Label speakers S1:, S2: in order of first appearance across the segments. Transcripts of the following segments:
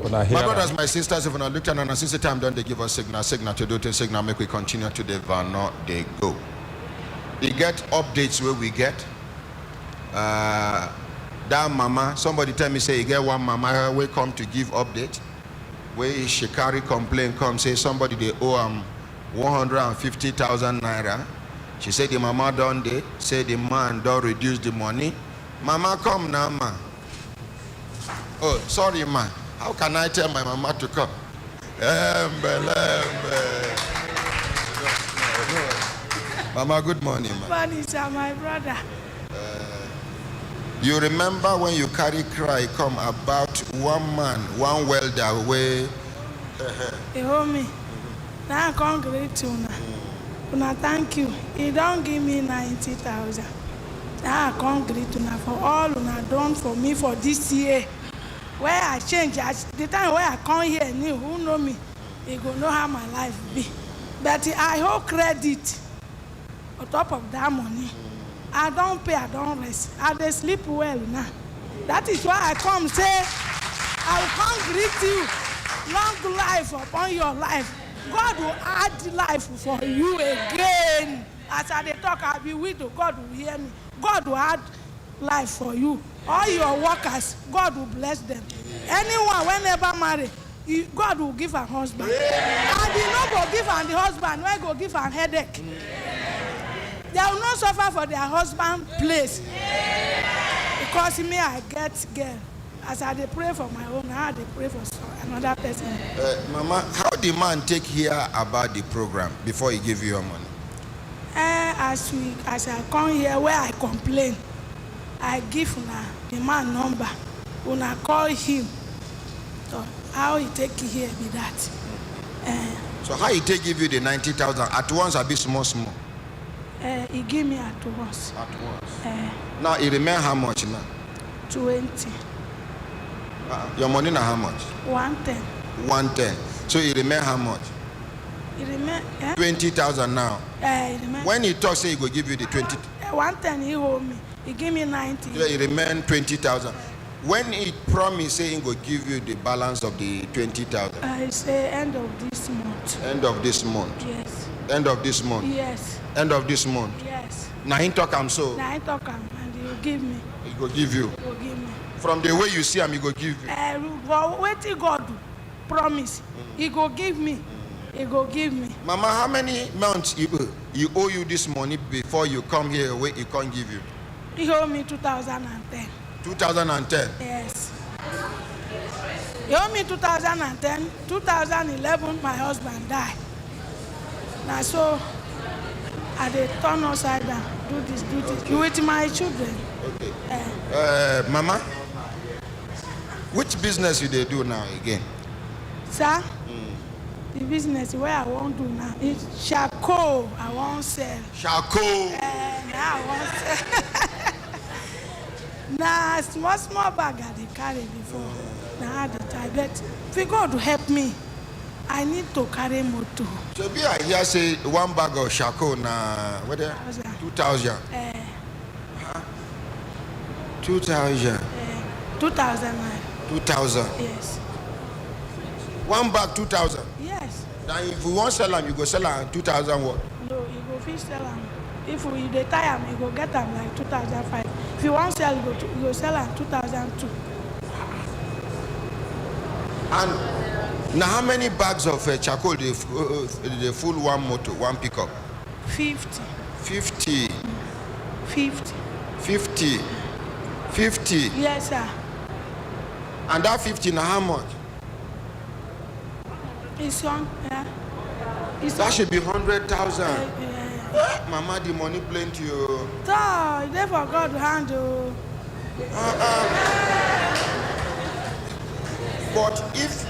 S1: My brothers, my sisters, if we look at an assistant time, don't they give us signal to do the signal, make we continue to the van, not they go. We get updates where we get. That mama, somebody tell me, say, you get one mama, will come to give update. Where she carry complaint, come say somebody they owe 150,000 naira. She said the mama done they say the man don't reduce the money. Mama, come now, ma. Oh, sorry, ma. How can I tell my mama to come? Mama, good morning, ma.
S2: Good morning, sir, my brother.
S1: You remember when you carry cry come about one man, one welder way?
S2: He hold me. Now I can't greet you now. Una thank you. He don't give me 90,000. Now I can't greet you now for all una done for me for this year. Where I change, the time where I come here, new who know me, he go know how my life be. But I hold credit on top of that money. I don't pay, I don't rest. I dey sleep well now. That is why I come say, I will come greet you. Long life upon your life. God will add life for you again. As I dey talk, I be widow. God will hear me. God will add life for you. All your workers, God will bless them. Anyone whenever marry, God will give a husband. And he no go give am the husband, when go give am headache. They will not suffer for their husband place. Because me, I get girl. As I dey pray for my own, I dey pray for another person.
S1: Mama, how the man take hear about the program before he give you your money?
S2: As I come here where I complain, I give una the man number. Una call him. So how he take here be that?
S1: So how he take give you the 90,000 at once? A bit small.
S2: He give me at once.
S1: At once. Now he remain how much now?
S2: 20.
S1: Your money now how much?
S2: 110.
S1: 110. So he remain how much?
S2: He remain
S1: 20,000 now.
S2: He remain.
S1: When he talk, say he go give you the 20.
S2: 110 he hold me. He give me 90.
S1: Yeah, he remain 20,000. When he promise, say he go give you the balance of the 20,000.
S2: I say end of this month.
S1: End of this month.
S2: Yes.
S1: End of this month.
S2: Yes.
S1: End of this month.
S2: Yes.
S1: Now he talk am so.
S2: Now he talk am and he will give me.
S1: He go give you.
S2: He will give me.
S1: From the way you see him, he go give you.
S2: But wetin God do, promise, he go give me. He go give me.
S1: Mama, how many months he owe you this money before you come here where he can't give you?
S2: He owe me 2010.
S1: 2010?
S2: Yes. He owe me 2010. 2011, my husband died. Now so, I dey turn upside down, do this, with my children.
S1: Okay. Mama, which business you dey do now again?
S2: Sir? The business where I want to now is charcoal. I want sell.
S1: Charcoal.
S2: Now I want sell. Now small bag I dey carry before. Now I dey try, but if God to help me, I need to carry motor.
S1: So be I hear say one bag of charcoal na what there? 2,000. 2,000.
S2: 2,000.
S1: 2,000.
S2: Yes.
S1: One bag 2,000.
S2: Yes.
S1: Now if you want sell them, you go sell them 2,000 what?
S2: No, you go fish sell them. If you dey tie them, you go get them like 2,005. If you want sell, you go sell them 2,002.
S1: And now how many bags of charcoal they full one motor, one pickup?
S2: 50.
S1: 50.
S2: 50.
S1: 50. 50.
S2: Yes, sir.
S1: And that 50 now how much?
S2: It's on.
S1: That should be 100,000.
S2: Yeah.
S1: Mama, the money plenty.
S2: So, they forgot to handle.
S1: But if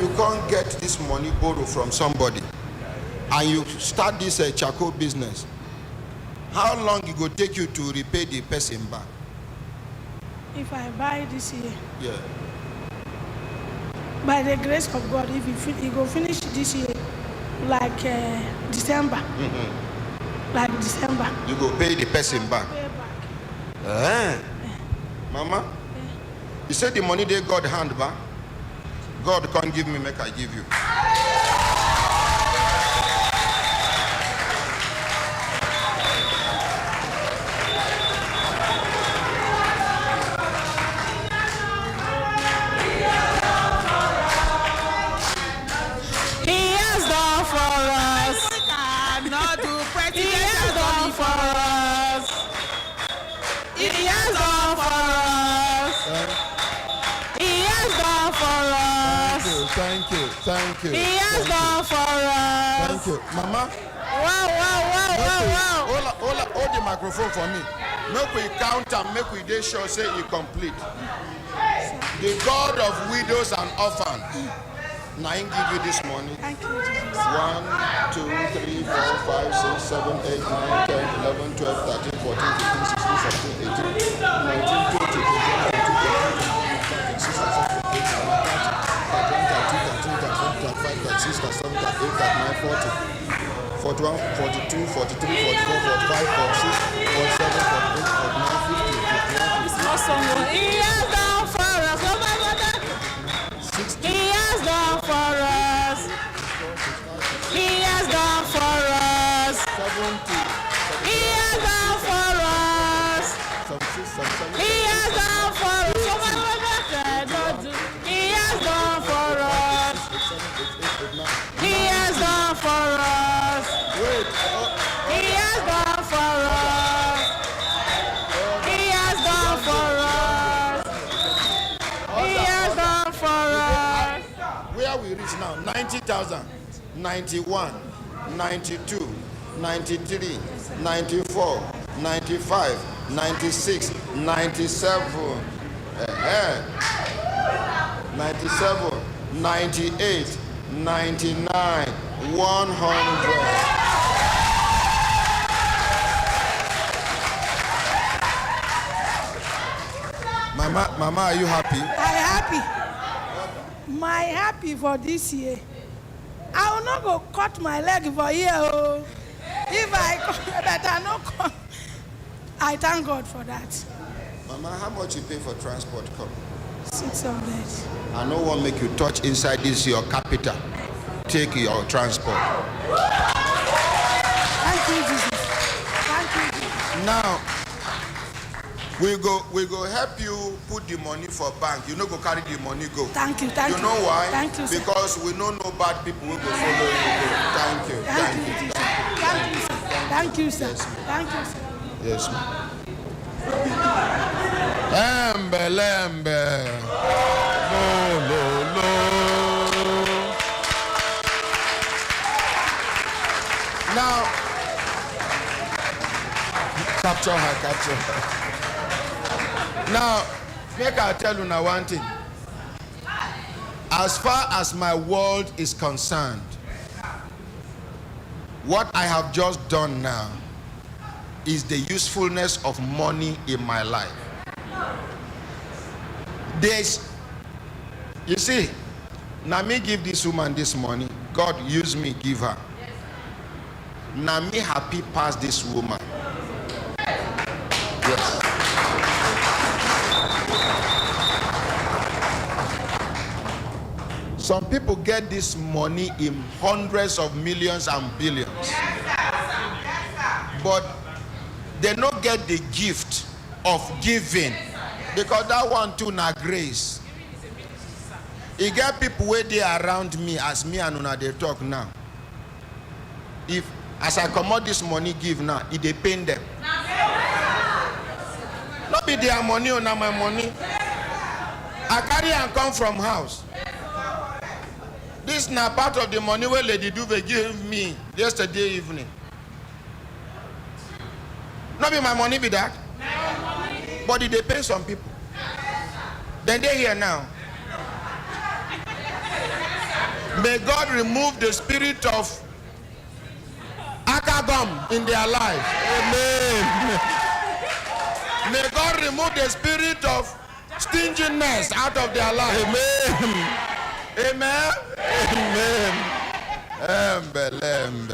S1: you can't get this money borrowed from somebody and you start this charcoal business, how long it will take you to repay the person back?
S2: If I buy this year,
S1: Yeah.
S2: by the grace of God, if you go finish this year, like December, like December,
S1: You go pay the person back.
S2: pay back.
S1: Mama, You said the money they God hand back. God can't give me, make I give you.
S2: He has done for us. Cannot do pretty. He has done for us. He has done for us. He has done for us.
S1: Thank you.
S2: He has done for us.
S1: Thank you. Mama.
S2: Wow.
S1: Hold the microphone for me. Make we count and make we dey sure say you complete. The God of widows and orphans. Now I give you this money.
S2: Thank you, Jesus.
S1: 1, 2, 3, 4, 5, 6, 7, 8, 9, 10, 11, 12, 13, 14, 15, 16, 17, 18, 19, 20, 21, 22, 23, 24, 25, 26, 27, 28, 39, 40, 41, 42, 43, 44, 45, 46, 47, 48, 49, 50, 51, 52.
S2: He has done for us.
S1: 60.
S2: He has done for us. He has done for us.
S1: 70.
S2: He has done for us. He has done for us. He has done for us. He has done for us. He has done for us. He has done for us. He has done for us.
S1: Where we reach now? 90,000, 91, 92, 93, 94, 95, 96, 97, 97, 98, 99, 100. Mama, are you happy?
S2: I happy. My happy for this year. I will not go cut my leg for here. Oh. If I better not come. I thank God for that.
S1: Mama, how much you pay for transport? Come.
S2: 600.
S1: I no one make you touch inside this your capital. Take your transport.
S2: Thank you, Jesus. Thank you, Jesus.
S1: Now we go help you put the money for bank. You no go carry the money go.
S2: Thank you.
S1: You know why?
S2: Thank you, sir.
S1: Because we don't know bad people will go follow you go. Thank you.
S2: Thank you, Jesus. Thank you, sir. Thank you, sir.
S1: Yes,
S2: Thank you, sir.
S1: Yes, ma'am. Lembe. Lo. Now, capture her. Now, make I tell you now one thing. As far as my world is concerned, what I have just done now is the usefulness of money in my life. You see, now me give this woman this money. God use me, give her. Now me happy past this woman. Yes. Some people get this money in hundreds of millions and billions. But they don't get the gift of giving, because that one too na grace. You get people where they around me as me and una they talk now. If as I come out this money give now, it they pain them. Not be their money or not my money. I carry and come from house. This now part of the money where Lady Duve gave me yesterday evening. Not be my money be that. But it depends on people. Then they here now. May God remove the spirit of akagum in their life. Amen. May God remove the spirit of stinginess out of their life. Amen. Amen. Amen.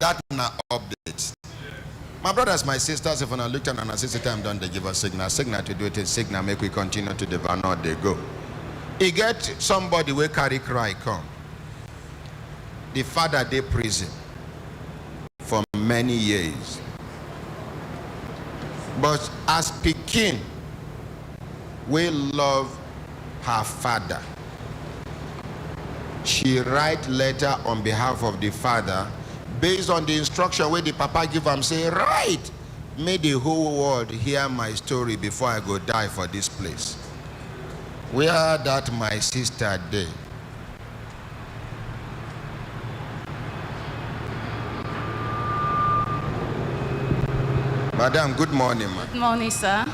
S1: That na update. My brothers, my sisters, if I looked at and I say time done, they give us signal to do it, signal make we continue to devour, not they go. He get somebody will carry cry come. The father they prison for many years. But as Pekin, we love her father. She write letter on behalf of the father based on the instruction where the papa give him, say, right, may the whole world hear my story before I go die for this place. Where that my sister dey? Madam, good morning, ma.
S3: Good morning, sir.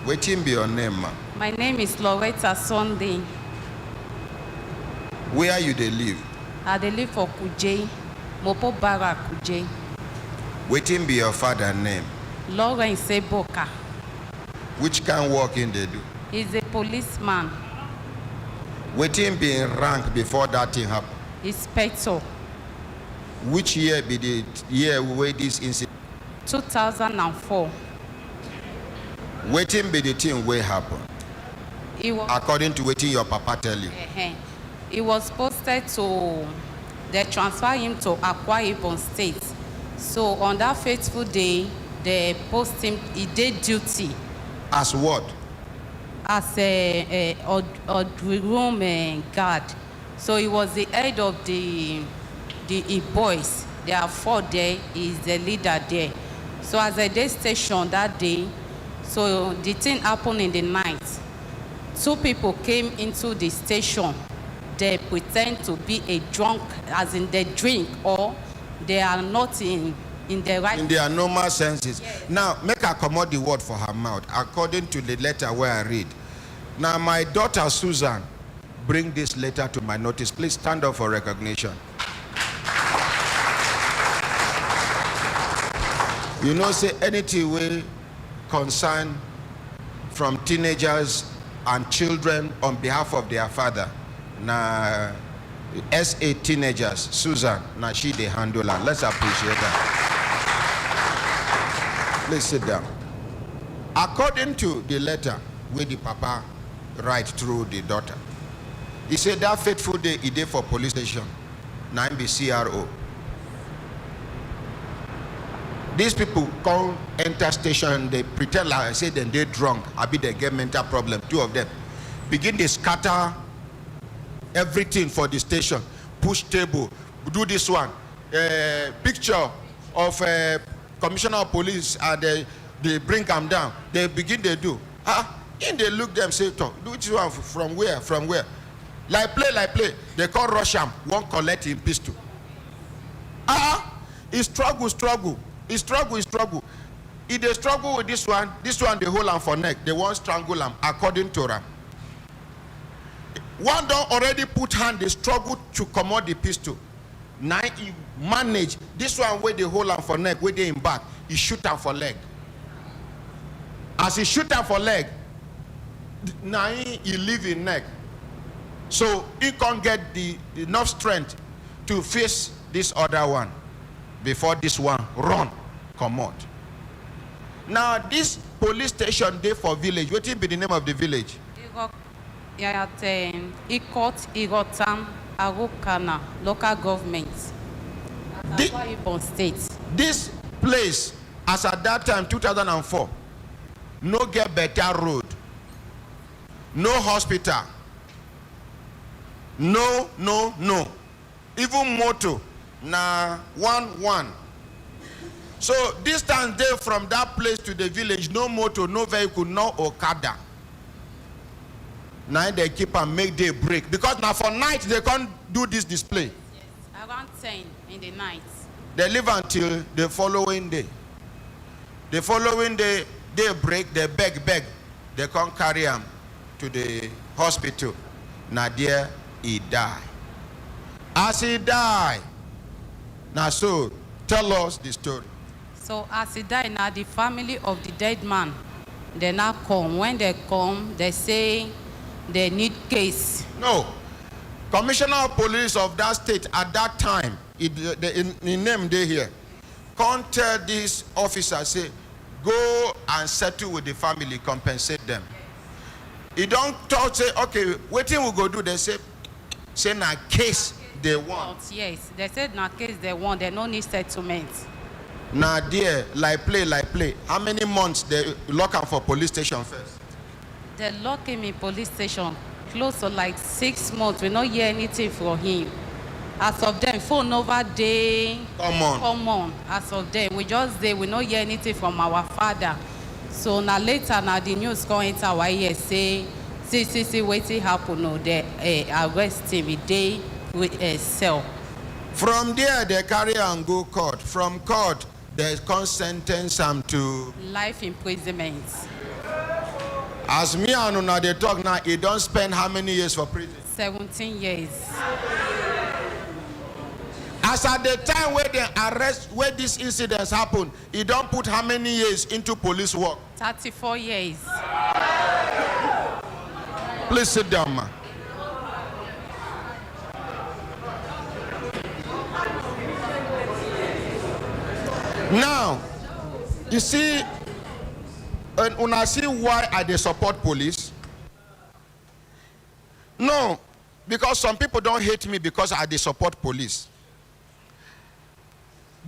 S1: Wetin be your name, ma?
S3: My name is Loretta Sunday.
S1: Where you dey live?
S3: I dey live for Kuje, Mopo Barra Kuje.
S1: Wetin be your father name?
S3: Lawrence Seboka.
S1: Which kind work in they do?
S3: He's a policeman.
S1: Wetin be in rank before that thing happen?
S3: Inspector.
S1: Which year be the year where this incident?
S3: 2004.
S1: Wetin be the thing wey happen?
S3: He was,
S1: According to wetin your papa tell you.
S3: he was posted to, they transfer him to Akwa Ibom State. So on that fateful day, they post him, he did duty
S1: As what?
S3: as a room guard. So he was the head of the boys. There are 4 there. He's the leader there. So as a day station that day, so the thing happened in the night. 2 people came into the station. They pretend to be a drunk, as in they drink, or they are not in the right.
S1: In their normal senses.
S3: Yes.
S1: Now, make her comot the word for her mouth, according to the letter where I read. Now, my daughter Susan, bring this letter to my notice. Please stand up for recognition. You know, say anything will concern from teenagers and children on behalf of their father. Now, SA teenagers, Susan, now she they handle her. Let's appreciate her. Please sit down. According to the letter where the papa write through the daughter, he said that fateful day he did for police station, 9B CRO. These people come enter station, they pretend like I say then they drunk, I be they get mental problem. 2 of them begin to scatter everything for the station, push table, do this one, picture of commissioner of police, and they bring them down. They begin to do. In they look them say, do which one from where? From where? Like play. They call rush him, won't collect him pistol. He struggle. He struggle. If they struggle with this one they hold him for neck. They won't strangle him according to them. One don't already put hand, they struggle to come out the pistol. Now he manage this one where they hold him for neck, where they in back, he shoot him for leg. As he shoot him for leg, now he leave in neck. So he can't get the enough strength to face this other one before this one run, come out. Now this police station there for village, what will be the name of the village?
S3: Ikot Irotam Arukana local government. Akwa Ibom State.
S1: This place, as at that time, 2004, no get better road, no hospital, no. Even motor, na 1. So distance there from that place to the village, no motor, no vehicle, no Okada. Now they keep and make day break because now for night they can't do this display.
S3: Yes, around 10 in the night.
S1: They live until the following day. The following day they break, they beg. They can't carry him to the hospital. Now there he die. As he die, now so tell us the story.
S3: So as he died, now the family of the dead man, they now come. When they come, they say they need case.
S1: No. Commissioner of police of that state at that time, in name they here. Can't tell this officer, say, go and settle with the family, compensate them. You don't talk, say, okay, waiting we go do. They say na case they want.
S3: Yes, they said na case they want, they no need settlement.
S1: Now there, like play. How many months they lock him for police station first?
S3: They lock him in police station close to like 6 months. We not hear anything from him. As of then, phone over day.
S1: Come on.
S3: As of then, we just say we not hear anything from our father. So now later, now the news come enter our ear say, see, waiting happen. No, they arrest him. They with cell.
S1: From there, they carry and go court. From court, they can sentence him to
S3: life imprisonment.
S1: As me and Una they talk now, he don't spend how many years for prison?
S3: 17 years.
S1: As at the time where they arrest, where these incidents happen, he don't put how many years into police work?
S3: 34 years.
S1: Please sit down, man. Now, you see, and when I see why I they support police, no, because some people don't hate me because I they support police.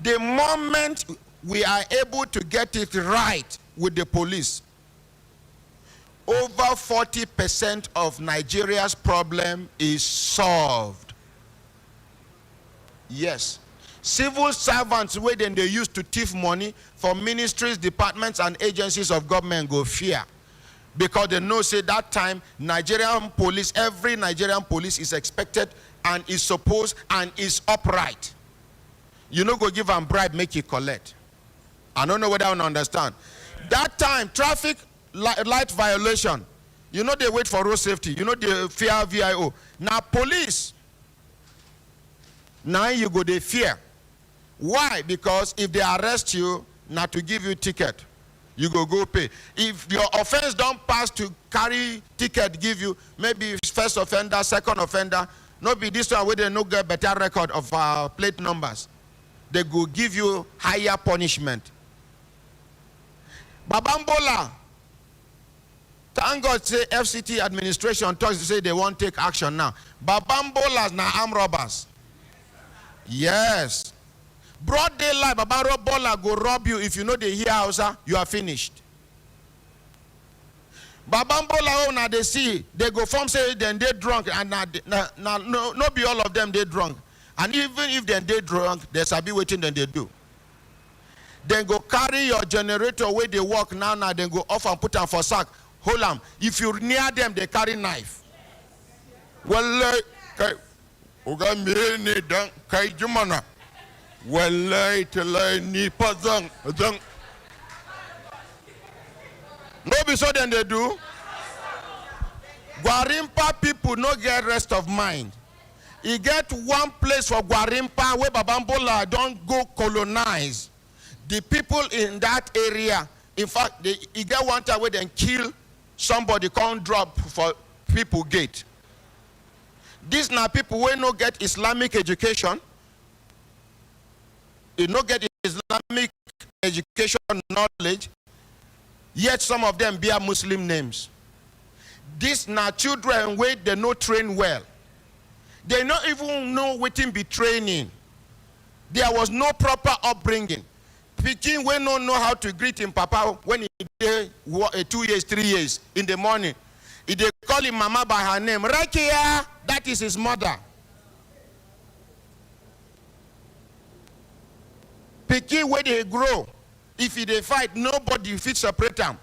S1: The moment we are able to get it right with the police, over 40% of Nigeria's problem is solved. Yes. Civil servants, where then they used to thief money from ministries, departments, and agencies of government go fear. Because they know, say, that time, Nigerian police, every Nigerian police is expected and is supposed and is upright. You know, go give them bribe, make you collect. I don't know whether I understand. That time, traffic light violation, you know, they wait for road safety. You know, they fear VIO. Now, police, now you go, they fear. Why? Because if they arrest you, not to give you ticket, you go pay. If your offense don't pass to carry ticket, give you maybe first offender, second offender, not be this one where they no get better record of plate numbers. They go give you higher punishment. Babambola, thank God say FCT administration talks to say they won't take action now. Babambolas na armed robbers. Yes. Broad daylight, Babambola go rob you. If you know they hear Hausa, you are finished. Babambola oh, now they see, they go from say then they drunk and no be all of them they drunk. And even if then they drunk, there's a be waiting then they do. Then go carry your generator where they walk now, then go off and put them for sack. Hold them. If you near them, they carry knife. Well, no be so then they do. Gwarimpa people no get rest of mind. You get one place for Gwarimpa where Babambola don't go colonize. The people in that area, in fact, you get one time where they kill somebody, can't drop for people gate. These now people who no get Islamic education, they no get Islamic education knowledge, yet some of them bear Muslim names. These now children where they no train well. They don't even know what in be training. There was no proper upbringing. Peking we don't know how to greet him papa when he did 2 years, 3 years in the morning. If they call him mama by her name, Rakia, that is his mother. Peking where they grow, if they fight, nobody fit separate them.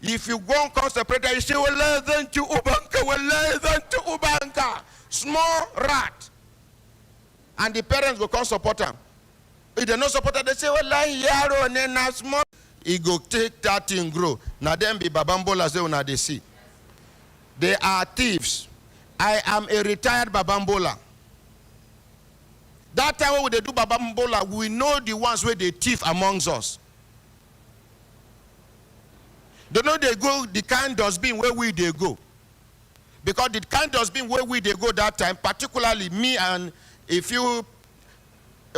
S1: If you go and call separate them, you say, well, listen to Ubanka. Small rat. And the parents will come support them. If they not support them, they say, well, yaro, and then small. He go take that thing grow. Now them be Babambola say una they see. They are thieves. I am a retired Babambola. That time when they do Babambola, we know the ones where they thief amongst us. They know they go the kind dustbin where we they go. Because the kind dustbin where we they go that time, particularly me and a few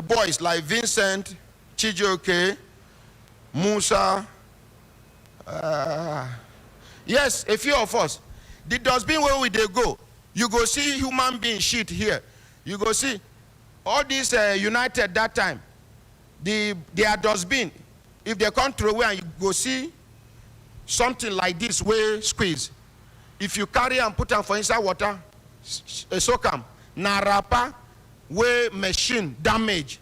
S1: boys like Vincent, Chijoke, Musa, yes, a few of us. The dustbin where we they go, you go see human being shit here. You go see all these United that time. Their dustbin, if they come through away and you go see something like this way squeeze. If you carry and put them for inside water, soak them. Na rapper where machine damage,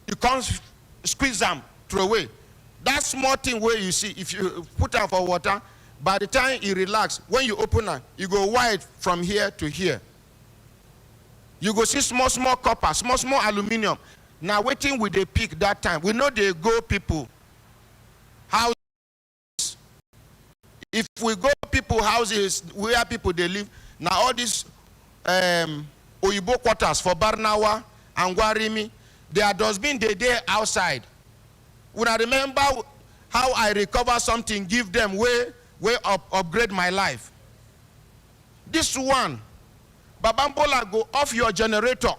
S1: you can't squeeze them throw away. That small thing where you see, if you put them for water, by the time you relax, when you open it, you go wide from here to here. You go see small copper, small aluminum. Now waiting with the peak that time. We know they go people houses. If we go people houses where people they live, now all these Oyibo quarters for Barnawa and Guarimi, their dustbin they there outside. When I remember how I recover something, give them way upgrade my life. This one, Babambola go off your generator.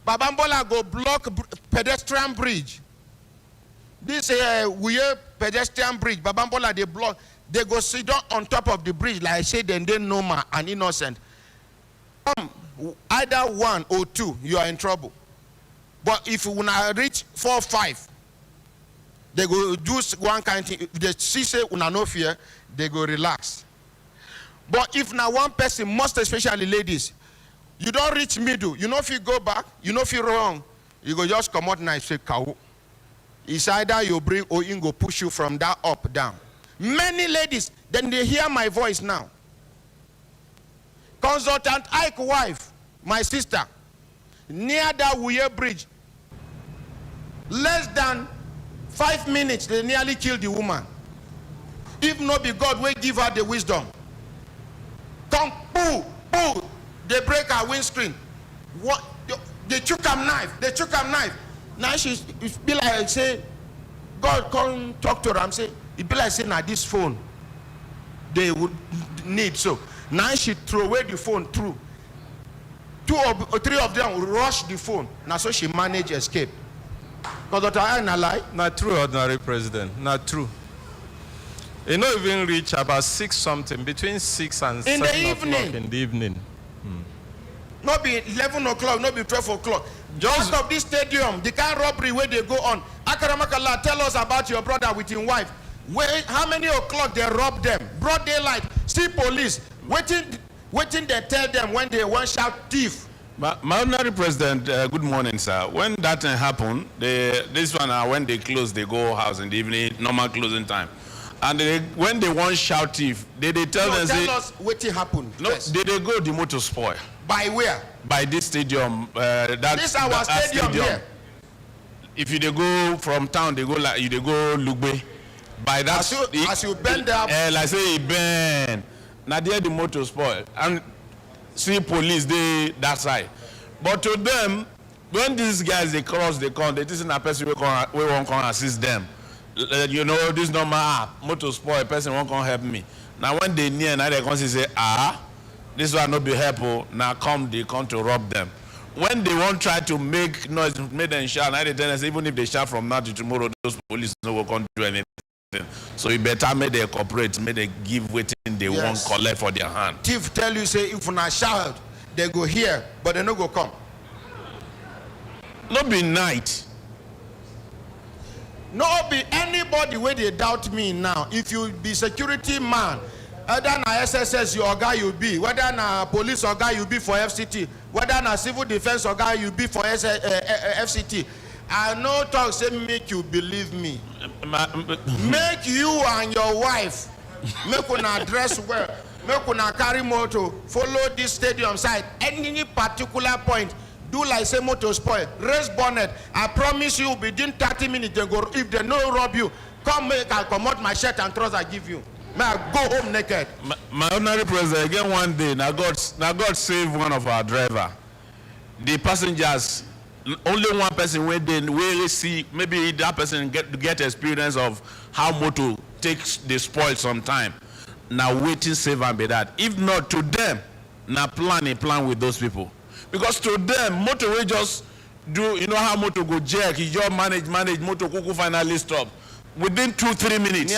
S1: Babambola go block pedestrian bridge. This weird pedestrian bridge, Babambola they block. They go sit down on top of the bridge like I said, then they normal and innocent. Either 1 or 2, you are in trouble. But if you not reach 4 or 5, they go do one kind of thing. If they see say una no fear, they go relax. But if now one person, most especially ladies, you don't reach middle, you know if you go back, you know if you wrong, you go just come out and say cow. It's either you bring or you go push you from that up down. Many ladies, then they hear my voice now. Consultant Ike wife, my sister, near that Wuye bridge, less than 5 minutes, they nearly killed the woman. If not be God, will give her the wisdom. Come, boo, they break her windscreen. What? They took her knife. Now she be like say, God come talk to her and say, it be like saying now this phone they would need. So now she throw away the phone through. 2 or 3 of them rush the phone. Now so she managed escape. Because Dr. I lie.
S4: Not true, ordinary president. Not true. You know, even reach about 6 something, between 6 and 7 o'clock in the evening.
S1: Not be 11 o'clock, not be 12 o'clock. Just of this stadium, the kind of robbery where they go on. Akaramakala, tell us about your brother with his wife. How many o'clock they rob them? Broad daylight, see police, waiting they tell them when they want shout thief.
S5: My ordinary president, good morning, sir. When that thing happened, this one, when they close, they go house in the evening, normal closing time. And when they want shout thief, they tell them.
S1: Tell us what happened.
S5: No, they go the motor spoil.
S1: By where?
S5: By this stadium.
S1: This our stadium here.
S5: If you they go from town, they go like you they go Lugbe. By that,
S1: as you bend up.
S5: Like say bend. Now there the motor spoil and see police they that side. But to them, when these guys they cross, they come. They think a person we won't come assist them. You know this normal motor spoil. Person won't come help me. Now when they near, now they come say this one not be helpful. Now they come to rob them. When they won't try to make noise, make them shout, now they tell us even if they shout from now to tomorrow, those police no will come do anything. So you better make they cooperate, make they give waiting they won't collect for their hand.
S1: Thief tell you say if una shout, they go here, but they no go come.
S5: No be night.
S1: No be anybody where they doubt me now. If you be security man, whether na SSS your guy you be, whether na police or guy you be for FCT, whether na civil defense or guy you be for FCT, I no talk say make you believe me. Make you and your wife make una dress well, make una carry motor, follow this stadium side. Any particular point, do like say motor spoil, raise bonnet. I promise you within 30 minutes they go. If they no rob you, come make I come out my shirt and trousers I give you. May I go home naked.
S5: My ordinary president, again one day, now God saved one of our driver. The passengers, only one person where they really see, maybe that person get experience of how motor takes the spoil sometime. Now waiting save and be that. If not to them, now plan with those people. Because to them, motor will just do, you know how motor go jerk, he just manage, motor kuku finally stop. Within 2-3 minutes.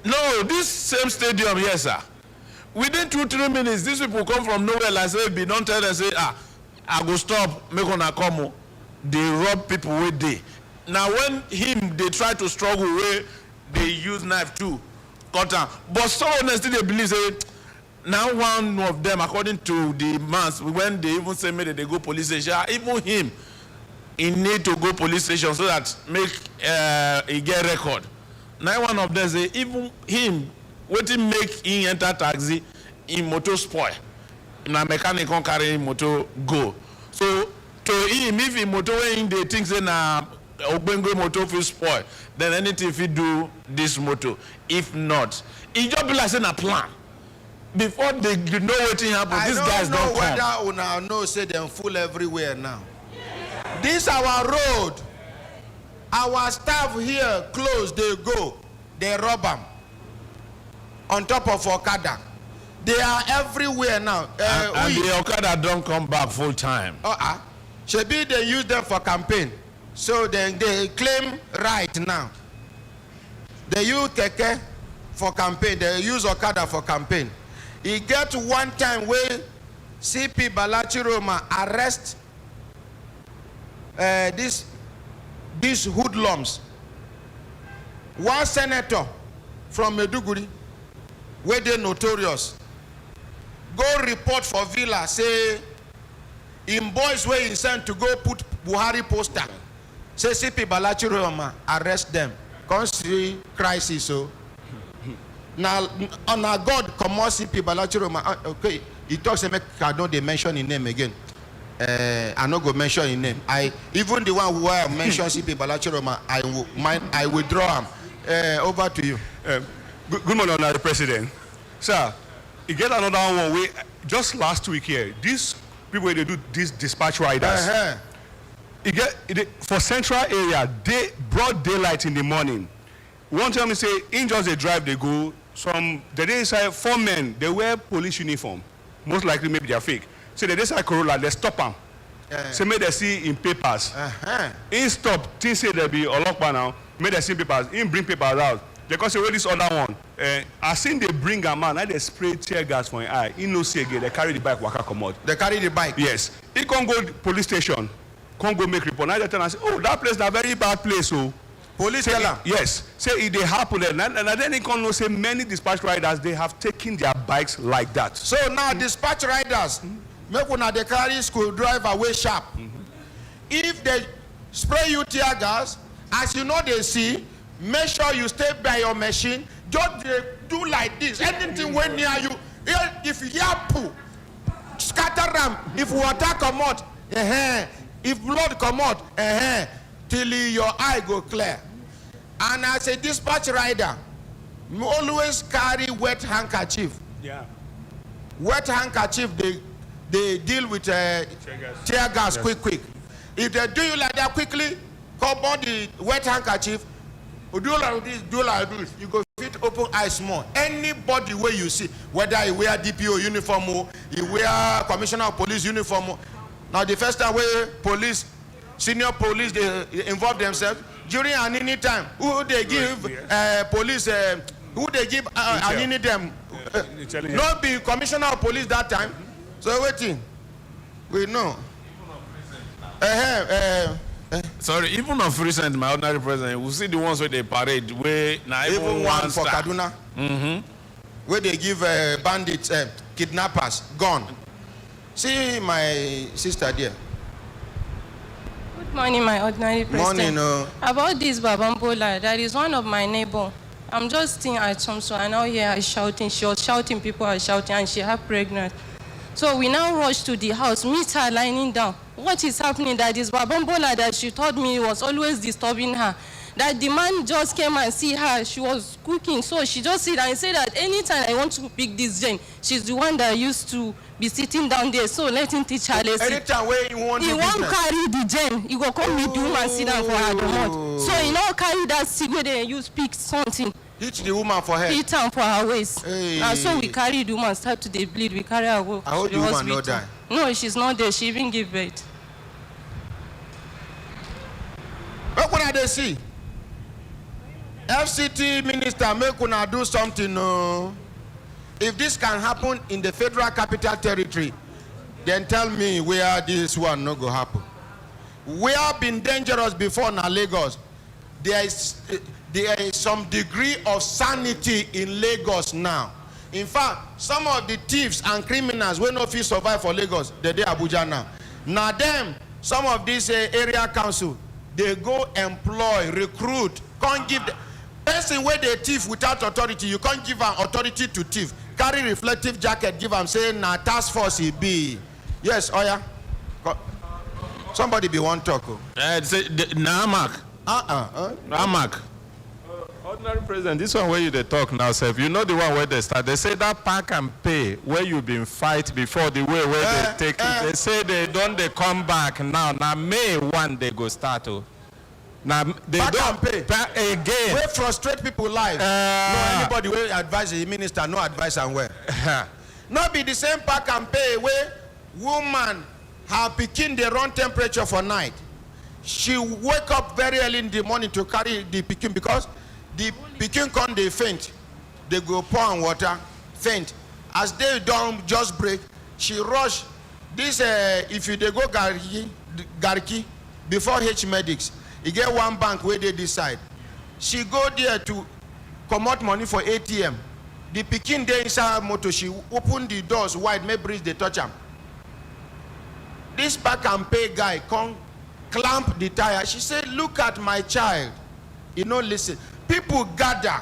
S5: No, this same stadium here, sir. Within 2-3 minutes, these people come from nowhere like say, be don't tell them say, I go stop, make on a come. They rob people with they. Now when they try to struggle where they use knife too, cut down. But so honestly they believe say, now one of them, according to the mass, when they even say maybe they go police station, even him, he need to go police station so that make he get record. Now one of them say, even him, waiting make him enter taxi, in motor spoil. Na mechanic can carry motor go. So to him, if he motor in they think say na Ogbengo motor feel spoil, then anything if he do this motor. If not, he just be like saying a plan. Before they know what happen, these guys don't come. I don't know whether una know say them full everywhere now. This our road. Our staff here close, they go, they rob them. On top of Okada. They are everywhere now. And the Okada don't come back full time. Shebi they use them for campaign. So then they claim right now. They use Keke for campaign. They use Okada for campaign. He get one time where CP Balachi Roma arrest these hoodlums. One senator from Meduguri, where they notorious, go report for Villa, say in boys where he sent to go put Buhari poster. Say CP Balachi Roma arrest them. Come see crisis so. Now, on our God, come on, CP Balachi Roma. Okay, he talks about I don't they mention his name again. I not go mention his name. Even the one who I mention CP Balachi Roma, I withdraw him. Over to you.
S6: Good morning, Honorable President. Sir, you get another one way. Just last week here, these people they do these dispatch riders. You get for central area, they broad daylight in the morning. One time they say in just they drive, they go. They decide 4 men, they wear police uniform. Most likely maybe they are fake. So they decide Corolla, they stop them. So may they see in papers. In stop, things say they be Olokpa now. May they see papers. In bring papers out. They can say where this other one. I seen they bring a man, now they spray tear gas for an eye. He no see again. They carry the bike, waka come out.
S1: They carry the bike.
S6: Yes. He can't go to police station. Can't go make report. Now they tell us, oh, that place is a very bad place. So
S1: police tell them.
S6: Yes. Say it they happen there. And then they can know say many dispatch riders they have taken their bikes like that.
S1: So now dispatch riders, make una they carry screwdriver away sharp. If they spray you tear gas, as you know they see, make sure you stay by your machine. Just do like this. Anything when near you, if you hear poo, scatter them. If water come out, if blood come out, till your eye go clear. And as a dispatch rider, always carry wet handkerchief.
S6: Yeah.
S1: Wet handkerchief, they deal with tear gas quick. If they do you like that quickly, come on the wet handkerchief, do like this, you go fit open eyes more. Anybody where you see, whether he wear DPO uniform or he wear commissioner of police uniform. Now the first time where police, senior police, they involve themselves during an any time. Who they give police? Who they give an any them? Not be commissioner of police that time. So waiting, we know.
S5: Sorry, even of recent, my ordinary president, we see the ones where they parade, where now
S1: even one for Kaduna, where they give bandits, kidnappers, gun. See my sister there.
S7: Good morning, my ordinary president.
S1: Morning.
S7: About this Babambola, that is one of my neighbor. I'm just staying at home, so I now hear her shouting. She was shouting, people are shouting, and she had pregnant. So we now rush to the house, meet her lying down. What is happening? That is Babambola that she told me was always disturbing her. That the man just came and see her. She was cooking, so she just sit and say that anytime I want to pick this gen, she's the one that used to be sitting down there. So let him teach her lesson.
S1: Anytime where you want
S7: he won't carry the gen. He go come meet the woman sit down for her domot. So he now carry that seat where they use pick something.
S1: Hit the woman for her.
S7: Hit her for her waist.
S1: Hey.
S7: And so we carry the woman start to the bleed. We carry her go.
S1: I hope the woman not die.
S7: No, she's not there. She even give birth.
S1: What could they see? FCT minister, make una do something. No. If this can happen in the Federal Capital Territory, then tell me where this one no go happen. We have been dangerous before in Lagos. There is some degree of sanity in Lagos now. In fact, some of the thieves and criminals will not feel survive for Lagos. They Abuja now. Now them, some of these area council, they go employ, recruit, can't give the person where they thief without authority. You can't give an authority to thief. Carry reflective jacket, give them say na task force he be. Yes, Oya. Somebody be one talk.
S5: Namak. Namak.
S4: Ordinary President, this one where you they talk now, sir. You know the one where they start. They say that pack and pay where you been fight before the way where they take it. They say they come back now. Now May 1 they go start. Now they
S1: pack
S4: don't
S1: and pay
S4: again.
S1: We frustrate people life. No anybody will advise the minister, no advice and where. Not be the same pack and pay where woman her pikin they run temperature for night. She wake up very early in the morning to carry the pikin because the pikin come they faint. They go pour on water, faint. As they don't just break, she rush. This if you they go Garki before H medics, you get one bank where they decide. She go there to come out money for ATM. The pikin there inside her motor, she open the doors wide, may breeze they touch them. This pack and pay guy come clamp the tire. She said, look at my child. You know, listen. People gather.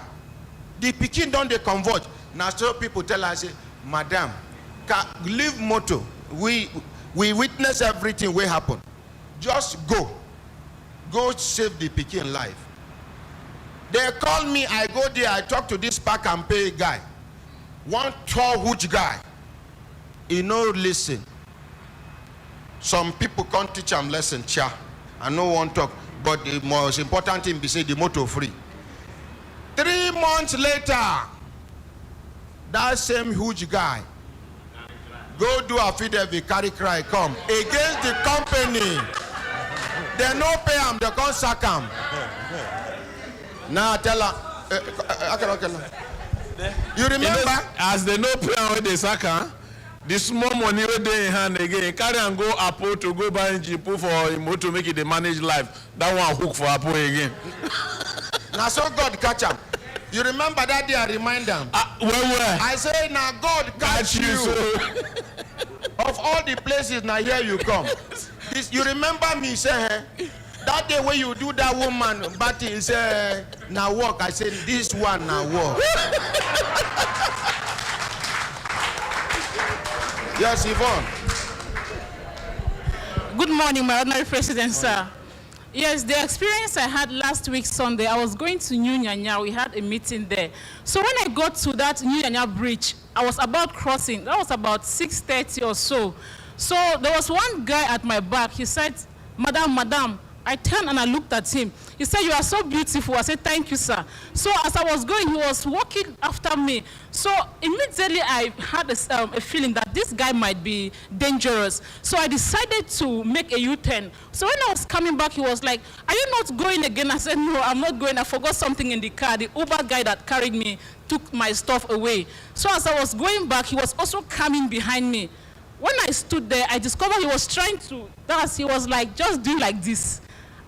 S1: The pikin don't they converge. Now so people tell her, say, madam, leave motor. We witness everything will happen. Just go. Go save the pikin life. They call me, I go there, I talk to this pack and pay guy. One tall, huge guy. You know, listen. Some people can't teach them lesson, cha. I no one talk. But the most important thing be say the motor free. 3 months later, that same huge guy go do affidavit, carry cry, come against the company. They no pay him, they can't sack him. Now tell her, you remember?
S5: As they no pay him, they sack him. The small money where they in hand again, carry and go Apple to go buy Jeep for him to make it the manage life. That one hook for Apple again.
S1: Now so God catch him. You remember that day I remind them?
S5: Where?
S1: I say now God catch you. Of all the places now here you come. This, you remember me say that day when you do that woman but he say now walk. I said this one now walk. Yes, Yvonne.
S8: Good morning, my ordinary president, sir. Yes, the experience I had last week Sunday, I was going to New Nyanya. We had a meeting there. So when I got to that New Nyanya bridge, I was about crossing. That was about 6:30 or so. So there was one guy at my back. He said, Madam. I turned and I looked at him. He said, you are so beautiful. I said, thank you, sir. So as I was going, he was walking after me. So immediately I had a feeling that this guy might be dangerous. So I decided to make a U-turn. So when I was coming back, he was like, are you not going again? I said, no, I'm not going. I forgot something in the car. The Uber guy that carried me took my stuff away. So as I was going back, he was also coming behind me. When I stood there, I discovered he was trying to dance. He was like, just do like this.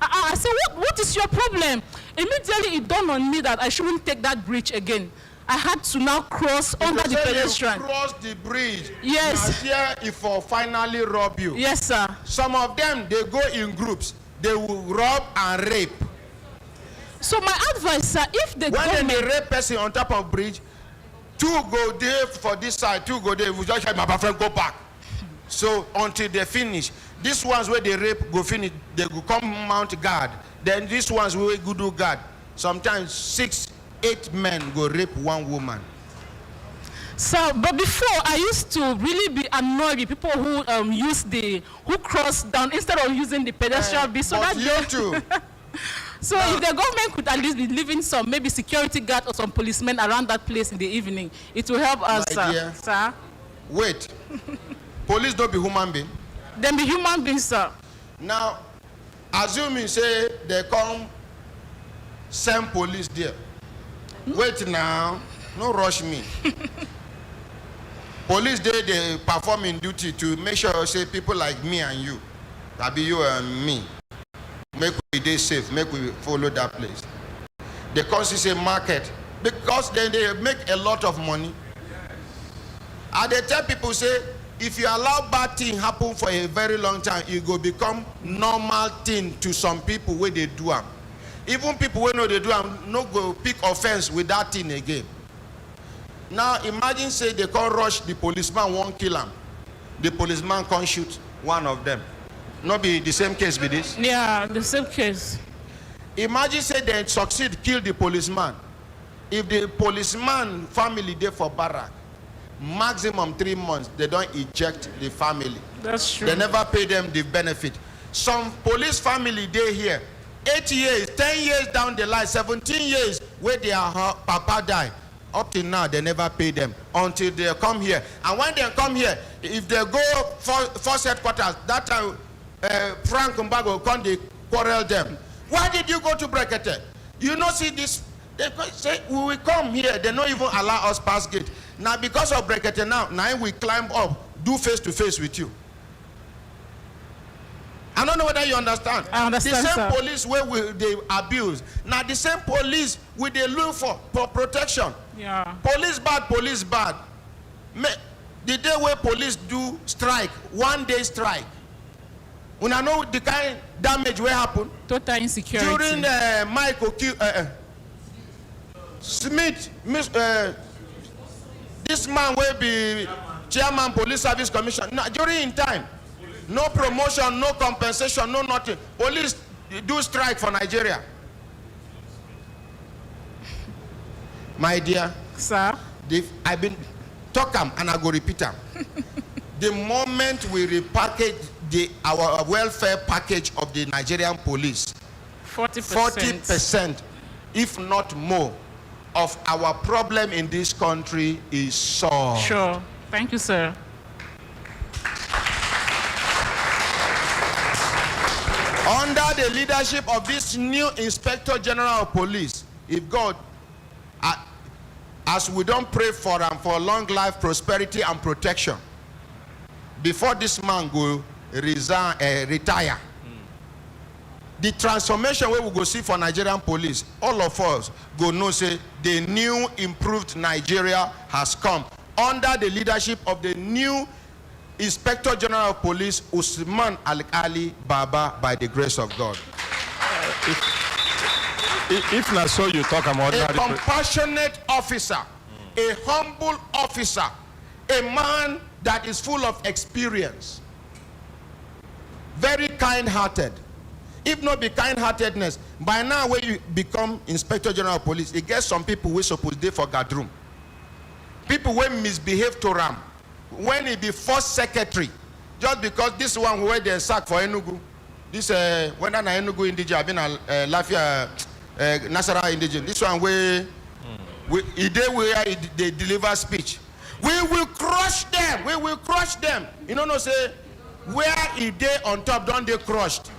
S8: I said, what is your problem? Immediately it dawned on me that I shouldn't take that bridge again. I had to now cross under the pedestrian.
S1: You cross the bridge.
S8: Yes.
S1: Here if for finally rob you.
S8: Yes, sir.
S1: Some of them, they go in groups. They will rob and rape.
S8: So my advice, sir, if the
S1: when they rape person on top of bridge, 2 go there for this side, 2 go there. We just have my friend go back. So until they finish. These ones where they rape go finish, they go come mount guard. Then these ones where go do guard. Sometimes 6, 8 men go rape 1 woman.
S8: So, but before I used to really be annoyed with people who cross down instead of using the pedestrian bit. So
S1: but you too.
S8: So if the government could at least be leaving some maybe security guard or some policemen around that place in the evening, it will help us, sir.
S1: Wait. Police don't be human being.
S8: Then be human beings, sir.
S1: Now, Assuming say they come send police there. Wait now, no rush me. Police they perform in duty to make sure say people like me and you, that be you and me, make we dey safe, make we follow that place. Because it's a market, because then they make a lot of money. And they tell people say, if you allow bad thing happen for a very long time, it go become normal thing to some people where they do them. Even people who know they do them, no go pick offense with that thing again. Now imagine say they can't rush the policeman, won't kill him. The policeman can't shoot one of them. Not be the same case with this?
S8: Yeah, the same case.
S1: Imagine say they succeed, kill the policeman. If the policeman family there for barrack, maximum 3 months, they don't eject the family.
S8: That's true.
S1: They never pay them the benefit. Some police family they here, 8 years, 10 years down the line, 17 years where their papa died. Up till now, they never pay them until they come here. And when they come here, if they go first headquarters, that time Frank Mbago come, they quarrel them. Why did you go to Brekete? You know, see this, they say, we will come here. They don't even allow us pass gate. Now, because of Brekete now we climb up, do face to face with you. I don't know whether you understand.
S8: I understand,
S1: the same
S8: sir.
S1: police where they abuse. Now, the same police we they look for protection.
S8: Yeah.
S1: Police bad, police bad. The day where police do strike, 1 day strike. When I know the kind of damage will happen.
S8: Total insecurity.
S1: During Michael Smith, this man will be chairman police service commission. Now, during time, no promotion, no compensation, no nothing. Police do strike for Nigeria. My dear,
S8: Sir?
S1: I've been talk them and I go repeat them. The moment we repackage our welfare package of the Nigerian police, 40%, if not more, of our problem in this country is solved.
S8: Sure. Thank you, sir.
S1: Under the leadership of this new Inspector General of Police, if God, as we don't pray for him for long life, prosperity, and protection, before this man go retire, the transformation we will go see for Nigerian police, all of us go know say the new improved Nigeria has come under the leadership of the new Inspector General of Police, Usman Ali Baba, by the grace of God.
S4: If not so, you talk about
S1: a compassionate officer, a humble officer, a man that is full of experience, very kind-hearted. If not be kind-heartedness, by now when you become Inspector General of Police, it gets some people who supposed to for guard room. People will misbehave to Ram. When he be first secretary, just because this one where they sack for Enugu, this when I'm Enugu indigene, I've been a Lafia Nasara indigene. This one where they deliver speech. We will crush them. We will crush them. You know, no say where he they on top, don't they crushed?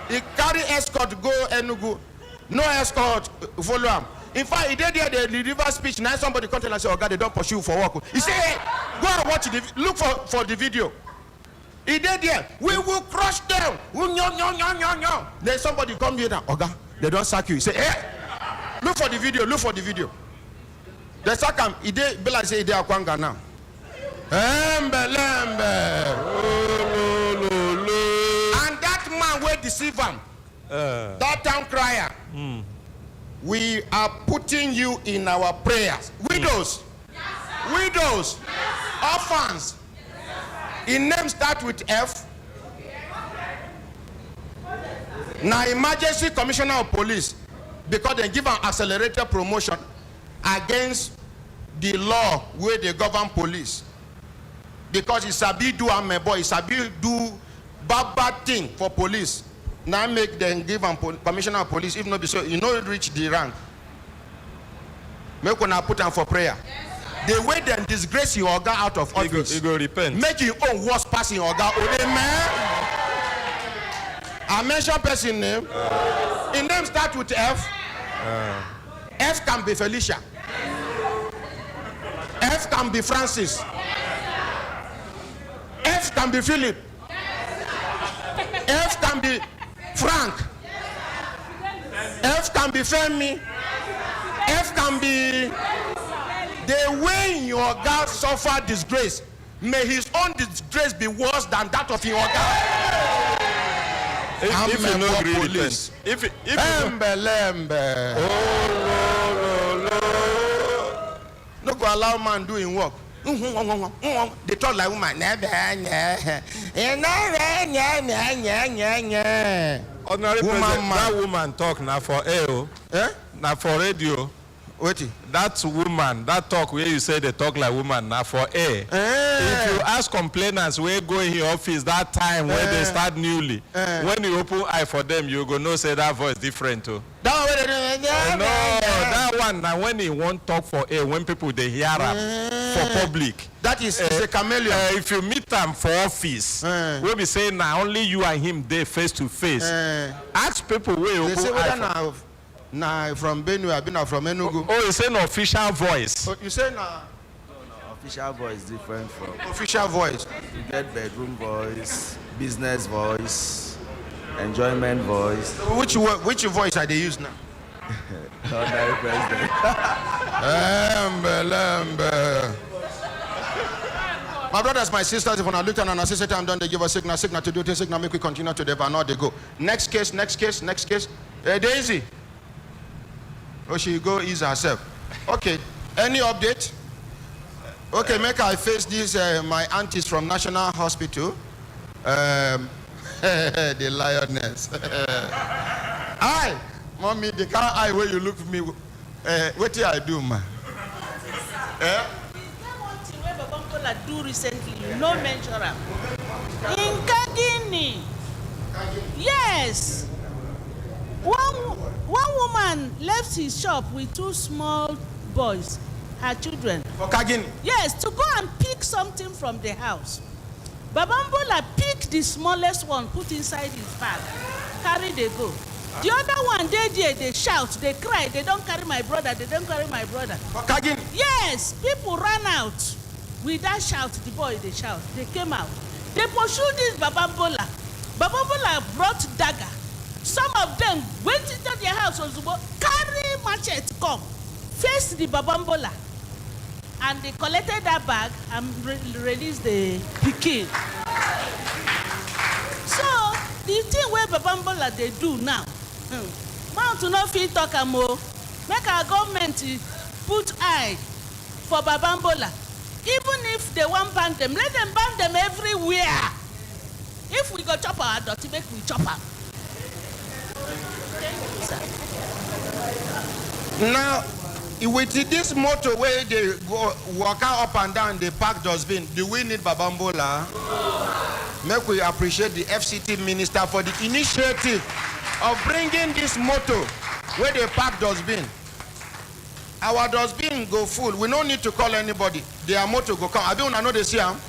S1: He carry escort go Enugu, no escort follow him. In fact, he did there, they deliver speech. Now somebody come tell and say, oh God, they don't pursue for work. He say, hey, go and watch the look for the video. He did there. We will crush them. Then somebody come here now, oh God, they don't sack you. He say, hey, look for the video, look for the video. They sack him. He did be like say he did Akwanga now. And that man will deceive him. That town crier. We are putting you in our prayers. Widows, widows, orphans. In name start with F. Now emergency commissioner of police, because they give an accelerated promotion against the law where they govern police. Because it's a big do and my boy, it's a big do bad thing for police. Now make them give them commissioner of police, if not be so, you know reach the rank. Make una put them for prayer. Yes, the way them disgrace your Oga out of office.
S4: You go repent.
S1: Make your own worse passing Oga. I mention person name. In name start with F. F can be Felicia. F can be Francis. F can be Philip. F can be Frank. F can be Femi. F can be the way your God suffered disgrace. May his own disgrace be worse than that of your God.
S4: If you know police. If
S1: no go allow man doing work. They talk like woman.
S4: Ordinary president, that woman talk now for air, now for radio.
S1: Wait.
S4: That woman, that talk where you say they talk like woman now for air. If you ask complainants where go in your office that time when they start newly, when you open eye for them, you go know say that voice different too. No, that one now when he won't talk for air, when people they hear him for public.
S1: That is a chameleon.
S4: If you meet them for office, we'll be saying now only you and him there face to face. Ask people where you open eye.
S1: Nah, from Benue, I've been from Enugu.
S4: Oh, you say an official voice.
S1: Oh, you say nah.
S9: No, official voice different from
S1: official voice.
S9: You get bedroom voice, business voice, enjoyment voice.
S1: Which voice are they use now?
S9: Ordinary president.
S1: My brothers, my sisters, if I look at an assistant, I'm done, they give us signal to do this, signal, make we continue to deliver, now they go. Next case. Daisy. Oh, she go ease herself. Okay, any update? Okay, make I face these, my aunties from National Hospital. The lioness. Aye, mommy, the car eye where you look for me. What did I do, man?
S10: One thing where Babambola do recently, you know, mention am. In Kagini. Yes. One woman left his shop with two small boys, her children.
S1: For Kagini?
S10: Yes, to go and pick something from the house. Babambola picked the smallest one, put inside his bag, carry they go. The other one, they shout, they cry, they don't carry my brother, they don't carry my brother.
S1: For Kagini?
S10: Yes, people ran out. With that shout, the boy, they shout, they came out. They pursued this Babambola. Babambola brought dagger. Some of them went into their house, carry machete, come, faced the Babambola. And they collected that bag and released the pikin. So, the thing where Babambola they do now, man to not feel talk more, make our government put eye for Babambola. Even if they want ban them, let them ban them everywhere. If we go chop our dirty, make we chop am.
S1: Now, with this motor where they go walk out up and down, they park dustbin, do we need Babambola? Make we appreciate the FCT minister for the initiative of bringing this motor where they park dustbin. Our dustbin go full. We don't need to call anybody. Their motor go come. I don't know they see them.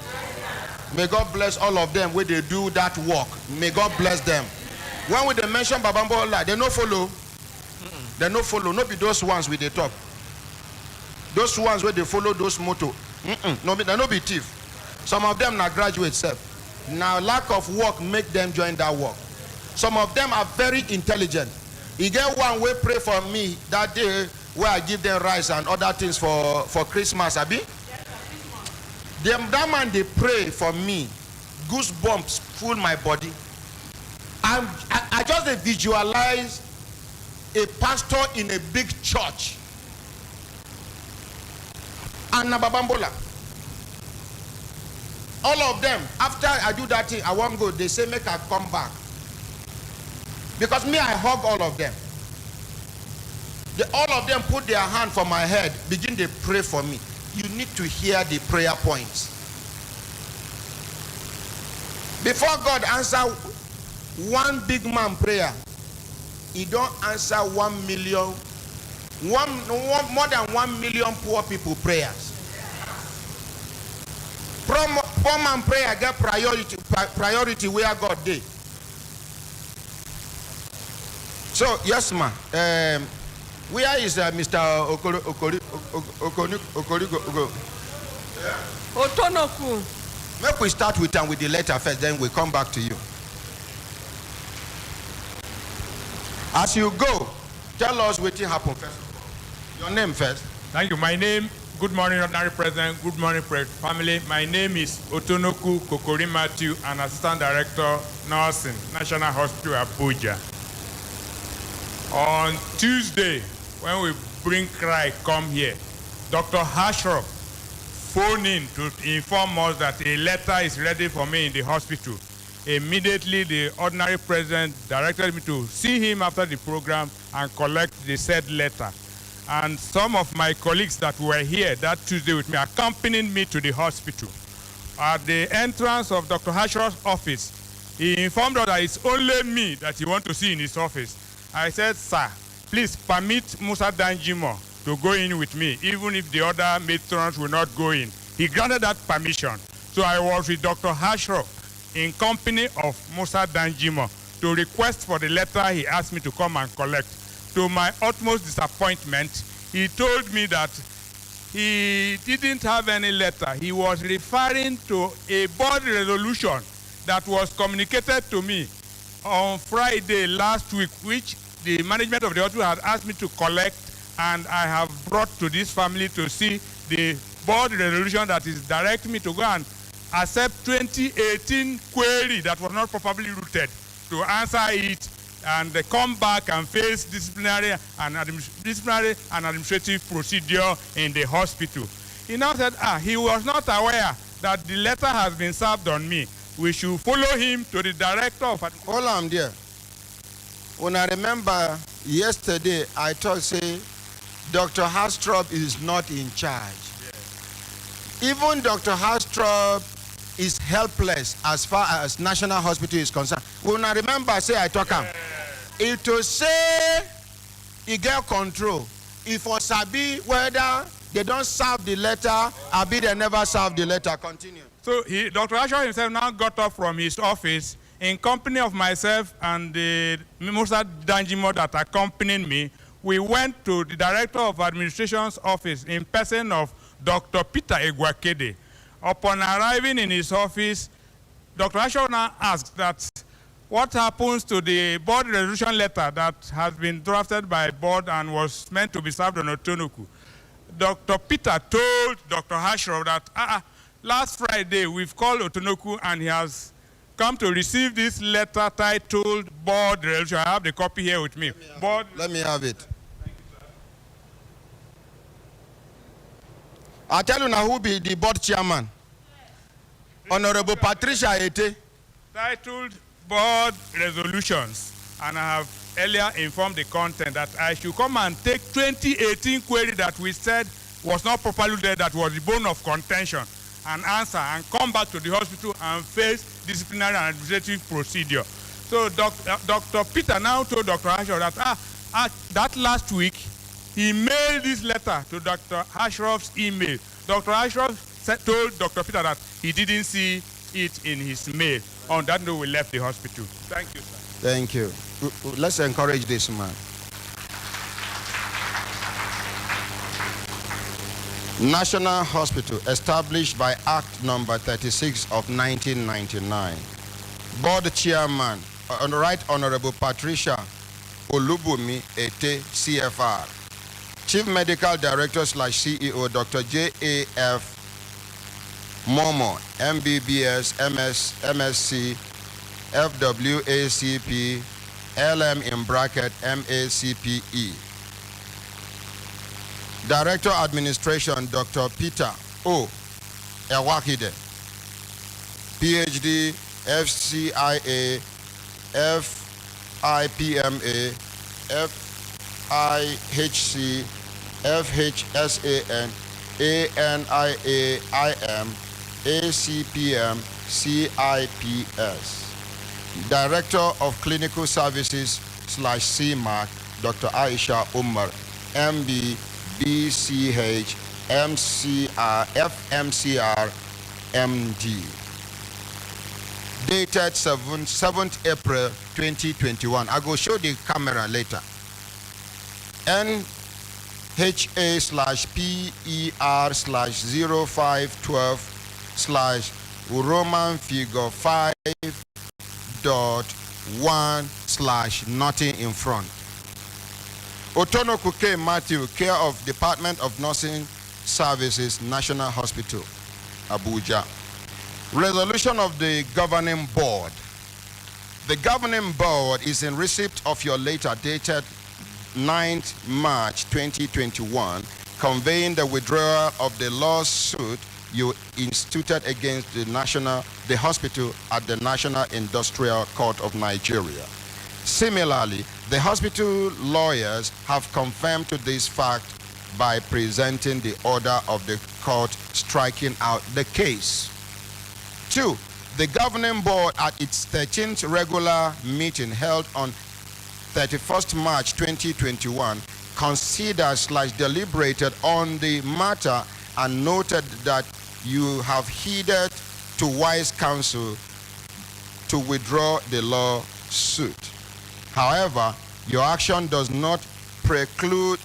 S1: May God bless all of them where they do that work. May God bless them. When we they mention Babambola, they no follow. They no follow. No be those ones with the top. Those ones where they follow those motor. No, they no be thief. Some of them now graduate self. Now lack of work make them join that work. Some of them are very intelligent. You get one way pray for me that day where I give them rice and other things for Christmas, Abi? That man they pray for me. Goosebumps full my body. I just visualize a pastor in a big church. And Babambola. All of them, after I do that thing, I won't go. They say, make I come back. Because me, I hug all of them. All of them put their hand for my head, begin to pray for me. You need to hear the prayer points. Before God answer one big man prayer, he don't answer 1 million, more than 1 million poor people prayers. Poor man prayer get priority where God did. So, yes, ma. Where is Mr. Okorigo?
S11: Otonoku.
S1: Make we start with the letter first, then we come back to you. As you go, tell us what happened first. Your name first.
S12: Thank you. My name, good morning, Honorary President. Good morning, family. My name is Otonoku Kokori Matthew, an Assistant Director, Nursing, National Hospital, Abuja. On Tuesday, when we bring cry come here, Dr. Hashraf phoned in to inform us that a letter is ready for me in the hospital. Immediately, the ordinary president directed me to see him after the program and collect the said letter. And some of my colleagues that were here that Tuesday with me accompanied me to the hospital. At the entrance of Dr. Hashraf's office, he informed us that it's only me that he wants to see in his office. I said, sir, please permit Musa Danjimo to go in with me, even if the other matrons will not go in. He granted that permission. So I was with Dr. Hashraf in company of Musa Danjimo to request for the letter he asked me to come and collect. To my utmost disappointment, he told me that he didn't have any letter. He was referring to a board resolution that was communicated to me on Friday last week, which the management of the hospital had asked me to collect, and I have brought to this family to see the board resolution that is directing me to go and accept 2018 query that was not properly routed, to answer it and come back and face disciplinary and administrative procedure in the hospital. He now said, he was not aware that the letter has been served on me. We should follow him to the director of...
S1: Hold on there. When I remember yesterday, I thought, say, Dr. Hastrop is not in charge. Yes. Even Dr. Hastrop is helpless as far as National Hospital is concerned. When I remember, say, I talk him. It to say he get control. If for Sabi, whether they don't serve the letter, Abi they never serve the letter. Continue.
S12: So Dr. Asher himself now got up from his office in company of myself and the Musa Danjimo that accompanied me. We went to the Director of Administration's office in person of Dr. Peter Brekete. Upon arriving in his office, Dr. Asher now asked that what happens to the board resolution letter that has been drafted by board and was meant to be served on Otonoku. Dr. Peter told Dr. Hashraf that last Friday we've called Otonoku and he has come to receive this letter titled board resolution. I have the copy here with me.
S1: Let me have it. I'll tell you now who be the board chairman. Honorable Patricia Ete.
S12: Titled board resolutions, and I have earlier informed the content that I should come and take 2018 query that we said was not properly there, that was the bone of contention, and answer and come back to the hospital and face disciplinary and administrative procedure. So Dr. Peter now told Dr. Ashraf that that last week he mailed this letter to Dr. Ashraf's email. Dr. Ashraf told Dr. Peter that he didn't see it in his mail. On that note, we left the hospital. Thank you, sir.
S1: Thank you. Let's encourage this man. National Hospital, established by Act number 36 of 1999. Board Chairman, Right Honorable Patricia Olubumi Ete, CFR. Chief Medical Director / CEO, Dr. J.A.F. Momo, MBBS, MSc, FWACP, LM in bracket, MACPE. Director Administration, Dr. Peter O. Ewakide, PhD, FCIA, FIPMA, FIHC, FHSAN, ANIAIM, ACPM, CIPS. Director of Clinical Services / CMAC, Dr. Aisha Umar, MB, BCH, MCR, FMCR, MD. dated 7th April 2021. I go show the camera later. NHA/PER/0512/Roman figure 5.1/nothing in front. Otono Kuke Matthew, care of Department of Nursing Services, National Hospital, Abuja. Resolution of the Governing Board. The Governing Board is in receipt of your letter dated 9th March 2021, conveying the withdrawal of the lawsuit you instituted against the hospital at the National Industrial Court of Nigeria. Similarly, the hospital lawyers have confirmed to this fact by presenting the order of the court striking out the case. 2. The Governing Board at its 13th regular meeting held on 31st March 2021 considered/deliberated on the matter and noted that you have heeded to wise counsel to withdraw the lawsuit. However, your action does not preclude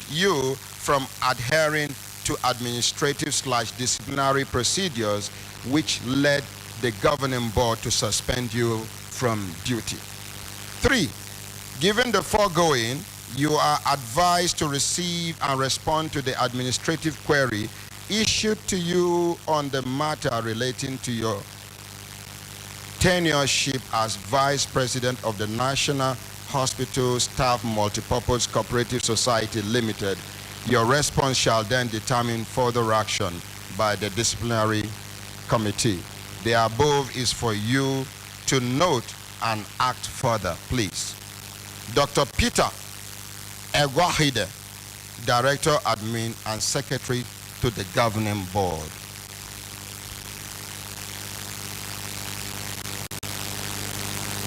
S1: you from adhering to administrative/disciplinary procedures which led the Governing Board to suspend you from duty. 3. Given the foregoing, you are advised to receive and respond to the administrative query issued to you on the matter relating to your tenureship as Vice President of the National Hospital Staff Multipurpose Cooperative Society Limited. Your response shall then determine further action by the disciplinary committee. The above is for you to note and act further, please. Dr. Peter Egwahide, Director, Admin, and Secretary to the Governing Board.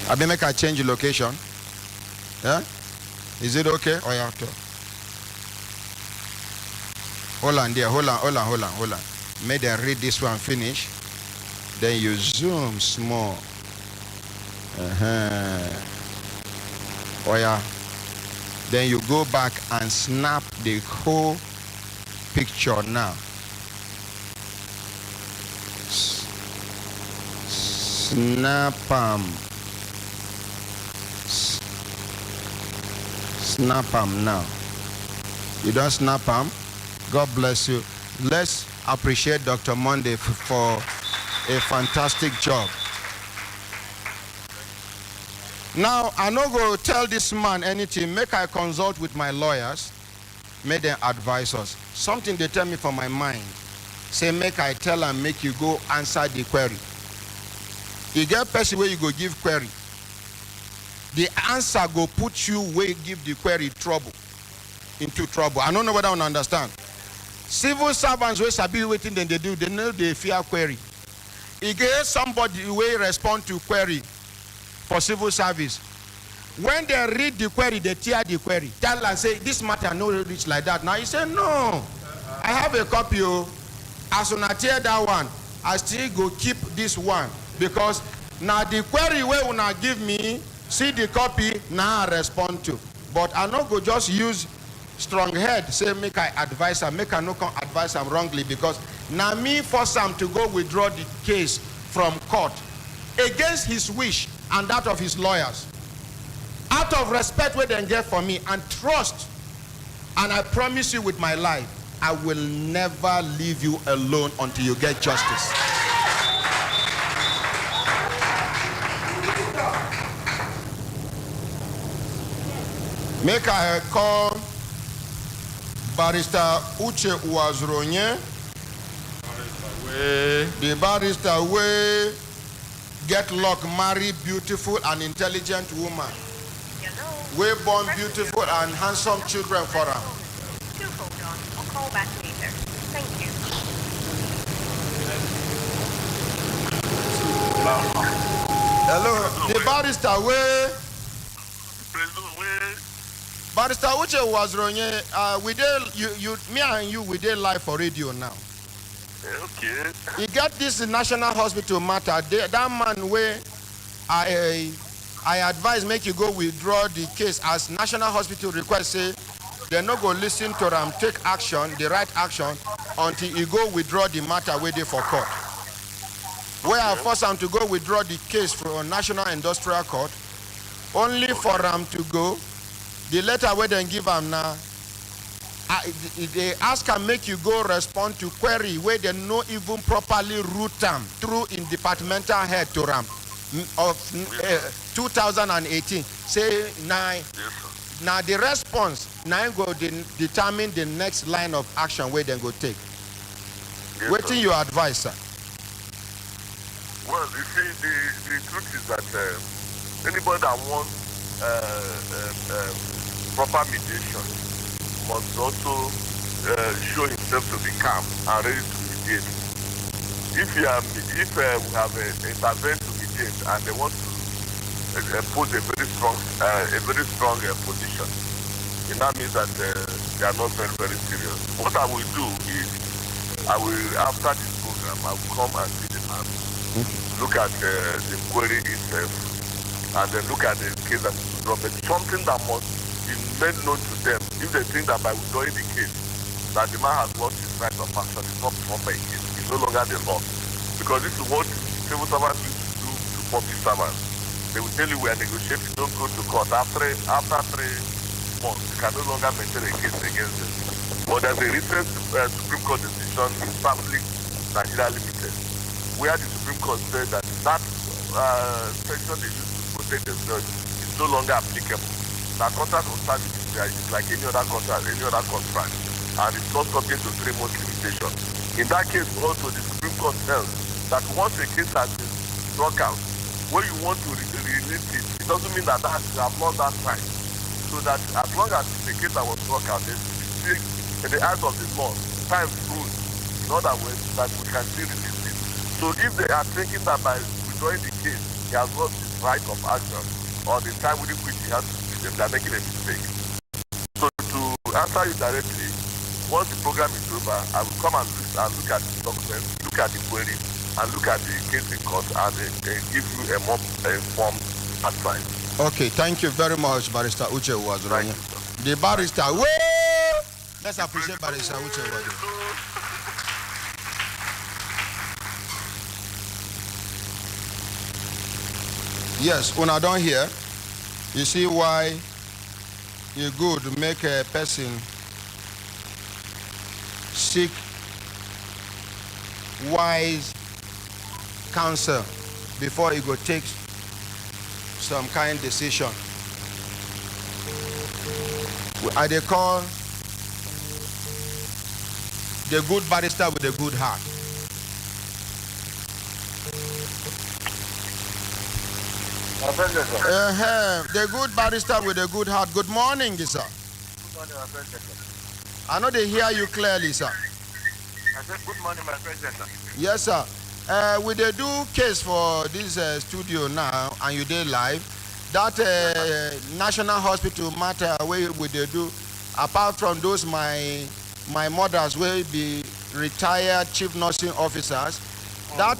S1: I may make a change the location. Yeah? Is it okay? Or you have to? Hold on there, hold on. May them read this one finish. Then you zoom small. Oh yeah. Then you go back and snap the whole picture now. Snap them now. You don't snap them? God bless you. Let's appreciate Dr. Monday for a fantastic job. Now, I no go tell this man anything. Make I consult with my lawyers. Make them advise us. Something they tell me from my mind. Say, make I tell and make you go answer the query. You get person where you go give query. The answer go put you where give the query into trouble. I don't know whether I understand. Civil servants where sabi waiting then they do, they know they fear query. You get somebody where respond to query for civil service. When they read the query, they tear the query. Tell and say, this matter no reach like that. Now you say, no, I have a copy. As soon as I tear that one, I still go keep this one. Because now the query where una give me, see the copy, now I respond to. But I not go just use strong head, say make I advise am, make I no come advise am wrongly, because now me force am to go withdraw the case from court against his wish and that of his lawyers. Out of respect where they get for me and trust, and I promise you with my life, I will never leave you alone until you get justice. Make I call Barrister Uche Uwazronye, the barrister way get luck, marry beautiful and intelligent woman. We born beautiful and handsome children for her.
S11: Do hold on. I'll call back later. Thank you.
S1: Hello, the barrister way. Barrister Uche Uwazronye, we did me and you we did live for radio now.
S13: Okay.
S1: He got this national hospital matter. That man where I advise make you go withdraw the case as national hospital request say they no go listen to them, take action, the right action until he go withdraw the matter waiting for court. Where I force him to go withdraw the case from National Industrial Court, only for him to go. The letter where they give him now, they ask him make you go respond to query where they no even properly route them through in departmental head to them of 2018. Say now the response now go determine the next line of action where they go take. Waiting your advice, sir.
S13: Well, you see, the truth is that anybody that wants proper mediation must also show himself to be calm and ready to mediate. If we have intervened to mediate and they want to pose a very strong position, it now means that they are not very, very serious. What I will do is, after this program, I will come and see the man. Look at the query itself, and then look at the case that is dropped. It's something that must be made known to them. If they think that by withdrawing the case, that the man has lost his right of action, it's not proper case. It's no longer the law. Because this is what civil servants used to do to public servants. They will tell you we are negotiating, don't go to court. After 3 months, you can no longer maintain a case against them. But there's a recent Supreme Court decision in Public Nigeria Limited, where the Supreme Court said that section they used to protect themselves is no longer applicable. The contract of service is like any other contract, and it's not subject to 3 months limitation. In that case, also the Supreme Court held that once a case has been struck out, when you want to release it, it doesn't mean that you have lost that right. So that as long as the case that was struck out, in the eyes of the law, time rules. In other words, that we can still release it. So if they are thinking that by withdrawing the case, he has lost his right of action, or the time within which he has to see them, they are making a mistake. So to answer you directly, once the program is over, I will come and look at the documents, look at the query, and look at the case in court, and give you a more informed advice.
S1: Okay, thank you very much, Barrister Uche Wazuranya. The barrister, let's appreciate Barrister Uche Wazuranya. Yes, when I don't hear, you see why it's good to make a person seek wise counsel before he go take some kind decision. I they call the good barrister with a good heart. The good barrister with a good heart. Good morning, sir.
S13: Good morning, my president.
S1: I know they hear you clearly, sir.
S13: I said good morning, my president.
S1: Yes, sir. We they do case for this studio now, and you did live. That National Hospital matter where we they do, apart from those my mothers will be retired chief nursing officers. That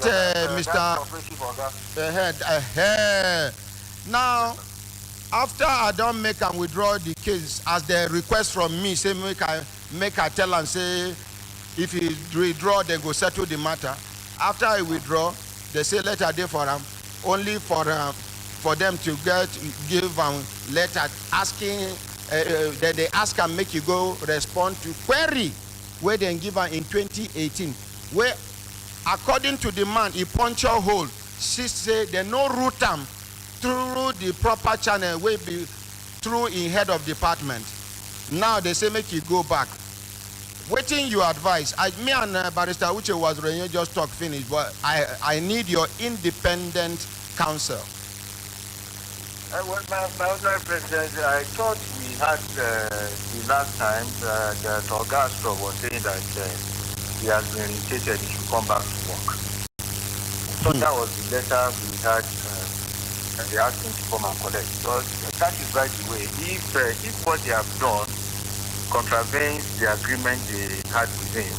S1: Mr. Now, after I don't make and withdraw the case, as the request from me, say make I tell and say if he withdraw, then go settle the matter. After I withdraw, they say letter there for them, only for them to give letter asking. Then they ask and make you go respond to query where they give her in 2018, where according to the man, he puncture hole. She say they no route them through the proper channel will be through in head of department. Now they say make you go back. Waiting your advice. Me and Barrister Uche was just talk finished, but I need your independent counsel.
S13: Well, my other president, I thought we had the last time that Augustro was saying that he has been irritated, he should come back to work. So that was the letter we had, and they asked him to come and collect. So that is right away. If what they have done contravenes the agreement they had with him,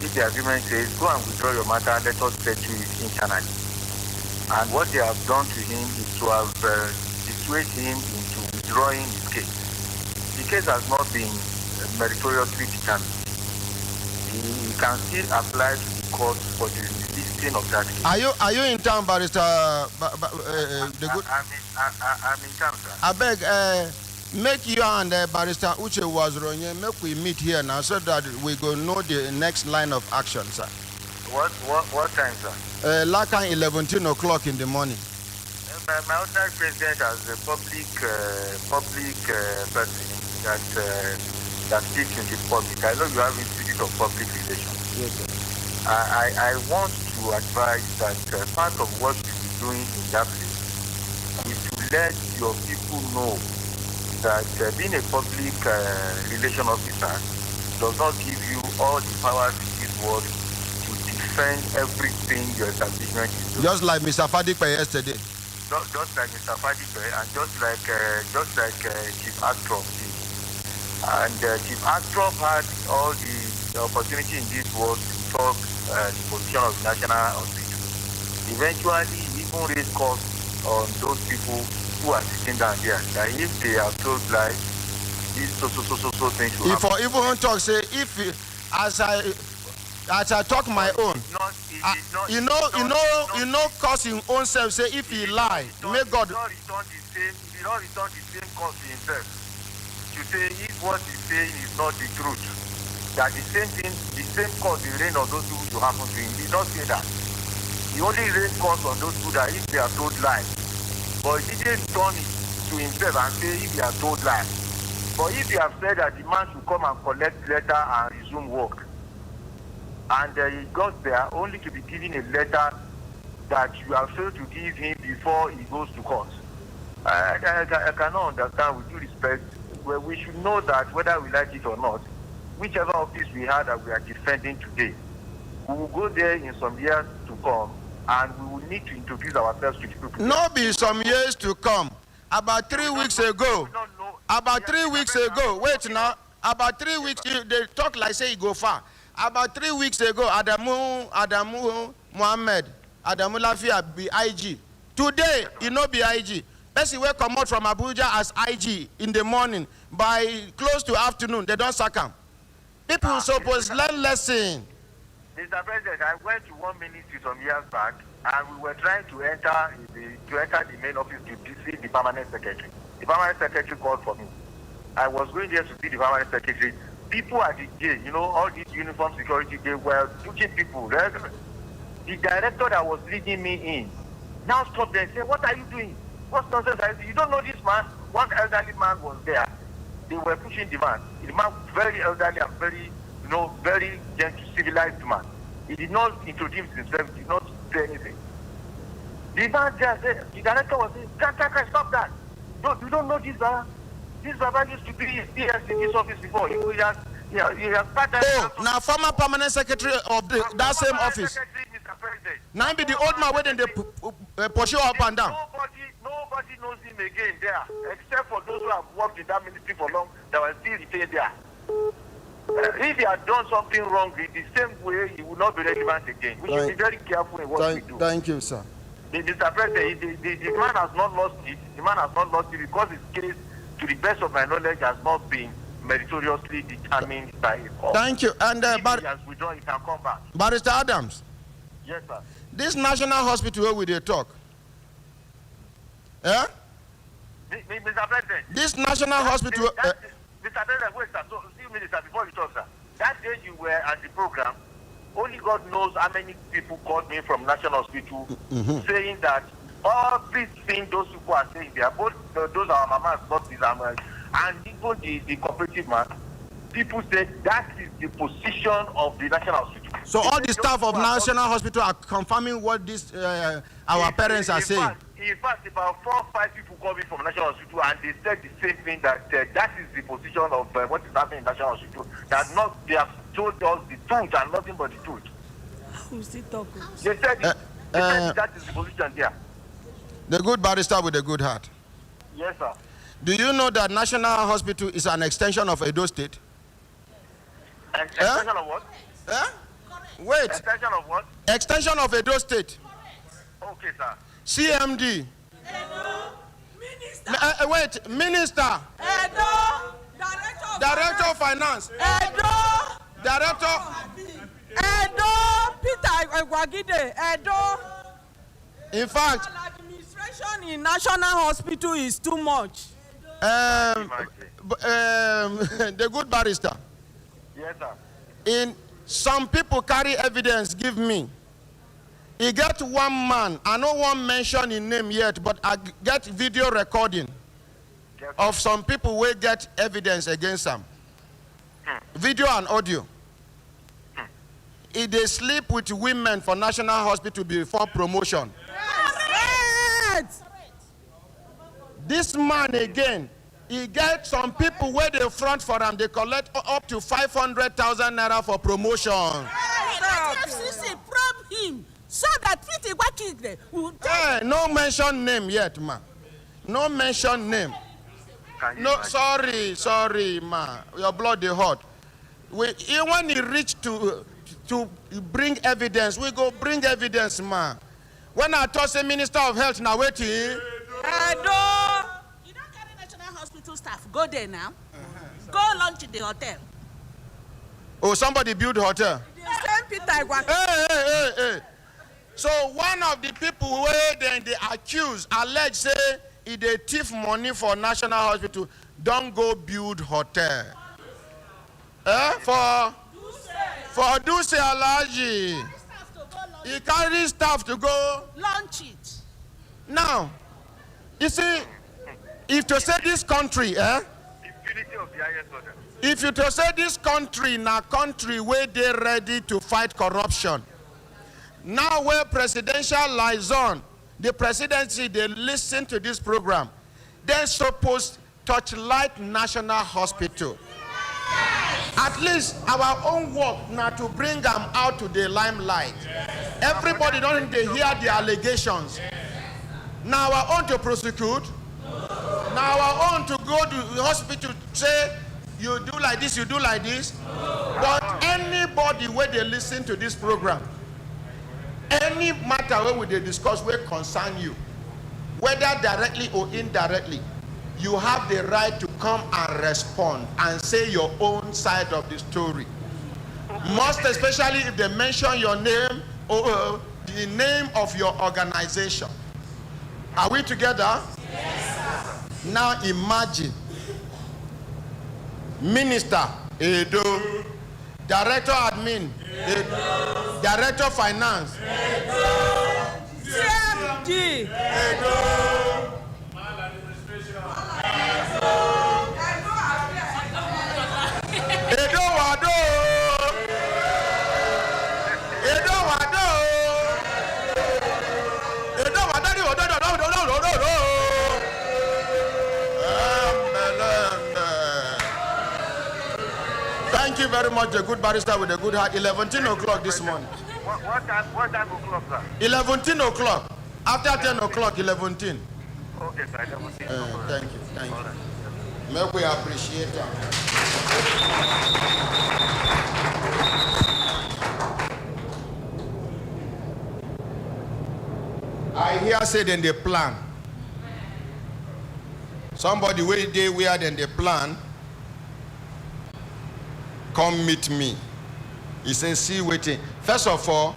S14: if the agreement says, go and withdraw your matter, let us settle it internally. And what they have done to him is to have dissuaded him into withdrawing his case. The case has not been meritoriously determined. He can still apply to the court for the listing of that case.
S1: Are you in town, Barrister?
S14: I'm in town, sir.
S1: I beg, make you and Barrister Uche Wazronye, make we meet here now so that we go know the next line of action, sir.
S14: What time, sir?
S1: Like 11 o'clock in the morning.
S14: My ordinary president, as a public person that speaks in the public, I know you have Institute of Public Relations.
S1: Yes, sir.
S14: I want to advise that part of what you be doing in that place is to let your people know that being a public relation officer does not give you all the powers in this world to defend everything your establishment is doing.
S1: Just like Mr. Fadipe yesterday.
S14: Just like Mr. Fadipe and just like Chief Astrop did. And Chief Astrop had all the opportunity in this world to talk the position of the National Hospital. Eventually, he even raised costs on those people who are sitting down there. That if they are told like this so things will happen.
S1: If I even talk, say as I talk my own, you know, cause his own self. Say if he lie, may God.
S14: He did not return the same cost to himself. To say if what he's saying is not the truth, that the same thing, the same cause will rain on those people to happen to him. He did not say that. He only raised costs on those people that if they are told lies. But he didn't turn it to himself and say if they are told lies. But if they have said that the man should come and collect letter and resume work, and he got there only to be given a letter that you have failed to give him before he goes to court. I cannot understand, with due respect, where we should know that whether we like it or not, whichever office we had that we are defending today, we will go there in some years to come and we will need to introduce ourselves to the people.
S1: No be some years to come. About 3 weeks ago. About 3 weeks ago. Wait now. About 3 weeks, they talk like say you go far. About 3 weeks ago, Adamu Mohammed, Adamu Lafia be IG. Today, he no be IG. Person will come out from Abuja as IG in the morning. By close to afternoon, they don't sack him. People supposed learn lesson.
S14: Mr. President, I went to one ministry some years back, and we were trying to enter the main office to see the permanent secretary. The permanent secretary called for me. I was going there to see the permanent secretary. People at the gate, you know, all these uniform security, they were pushing people. The director that was leading me in now stopped there and said, "What are you doing? What nonsense are you doing? You don't know this man?" One elderly man was there. They were pushing the man. The man, very elderly and very, very gentle, civilized man. He did not introduce himself, did not say anything. The man just said, the director was saying, "Can't stop that. No, you don't know this Baba. This Baba used to be in this office before. He has started."
S1: Oh, now former permanent secretary of that same office. Now be the old man waiting they push you up and down.
S14: Nobody knows him again there, except for those who have worked in that ministry for long that were still retained there. If he had done something wrong in the same way, he would not be relevant again. We should be very careful in what we do.
S1: Thank you, sir.
S14: Mr. President, the man has not lost it. The man has not lost it because his case, to the best of my knowledge, has not been meritoriously determined by a court.
S1: Thank you. And
S14: if he has withdrawn, he can come back.
S1: Barrister Adams.
S14: Yes, sir.
S1: This national hospital where we they talk. Eh?
S14: Mr. President.
S1: This national hospital.
S14: Mr. President, wait, sir. So, few minutes, sir, before you talk, sir. That day you were at the program, only God knows how many people called me from National Hospital saying that everything those people are saying, they are both those are mamas, and even the cooperative man. People said that is the position of the National Hospital.
S1: So all the staff of National Hospital are confirming what this our parents are saying.
S14: In fact, about 4 or 5 people called me from National Hospital and they said the same thing, that that is the position of what is happening in National Hospital. That they have told us the truth and nothing but the truth. They said that is the position there.
S1: The good barrister with a good heart.
S14: Yes, sir.
S1: Do you know that National Hospital is an extension of Edo State?
S14: An extension of what?
S1: Wait.
S14: Extension of what?
S1: Extension of Edo State.
S14: Okay, sir.
S1: CMD. Wait, Minister.
S15: Edo.
S1: Director of Finance.
S15: Edo.
S1: Director.
S15: Edo. Peter Gwagide. Edo.
S1: In fact,
S15: administration in National Hospital is too much.
S1: The good barrister.
S14: Yes, sir.
S1: In some people carry evidence, give me. He get one man, I no want mention his name yet, but I get video recording of some people who get evidence against them. Video and audio. If they sleep with women for National Hospital before promotion. This man again, he get some people where they front for him, they collect up to 500,000 naira for promotion.
S10: FCC probe him so that Peter Gwagide will.
S1: No mention name yet, ma. No mention name. No, sorry, ma. Your blood is hot. When he reach to bring evidence, we go bring evidence, ma. When I told the Minister of Health, now waiting.
S10: You don't carry National Hospital staff. Go there now. Go lunch in the hotel.
S1: Oh, somebody build hotel. Hey. So one of the people where then they accuse, allege, say, if they thief money for National Hospital, don't go build hotel. For Duse Alaji. He carries staff to go
S10: launch it.
S1: Now, you see, if to say this country, if you to say this country na country where they ready to fight corruption, now where presidential liaison, the presidency, they listen to this program, they're supposed to light National Hospital. At least our own work now to bring them out to the limelight. Everybody don't hear the allegations. Now our own to prosecute. Now our own to go to the hospital say you do like this, you do like this. But anybody where they listen to this program, any matter where they discuss will concern you, whether directly or indirectly, you have the right to come and respond and say your own side of the story. Most especially if they mention your name or the name of your organization. Are we together? Yes, sir. Now imagine Minister Edo, Director Admin Edo, Director Finance Edo,
S15: CMD
S1: Edo. Edo Wado. Edo Wado. Edo Wado. Thank you very much, the good barrister with a good heart. 11 o'clock this morning.
S14: What time o'clock, sir?
S1: 11 o'clock. After 10 o'clock, 11.
S14: Okay, sir. 11.
S1: Thank you. May we appreciate that. I hear said in the plan. Somebody where they weird in the plan. Come meet me. He says, see waiting. First of all,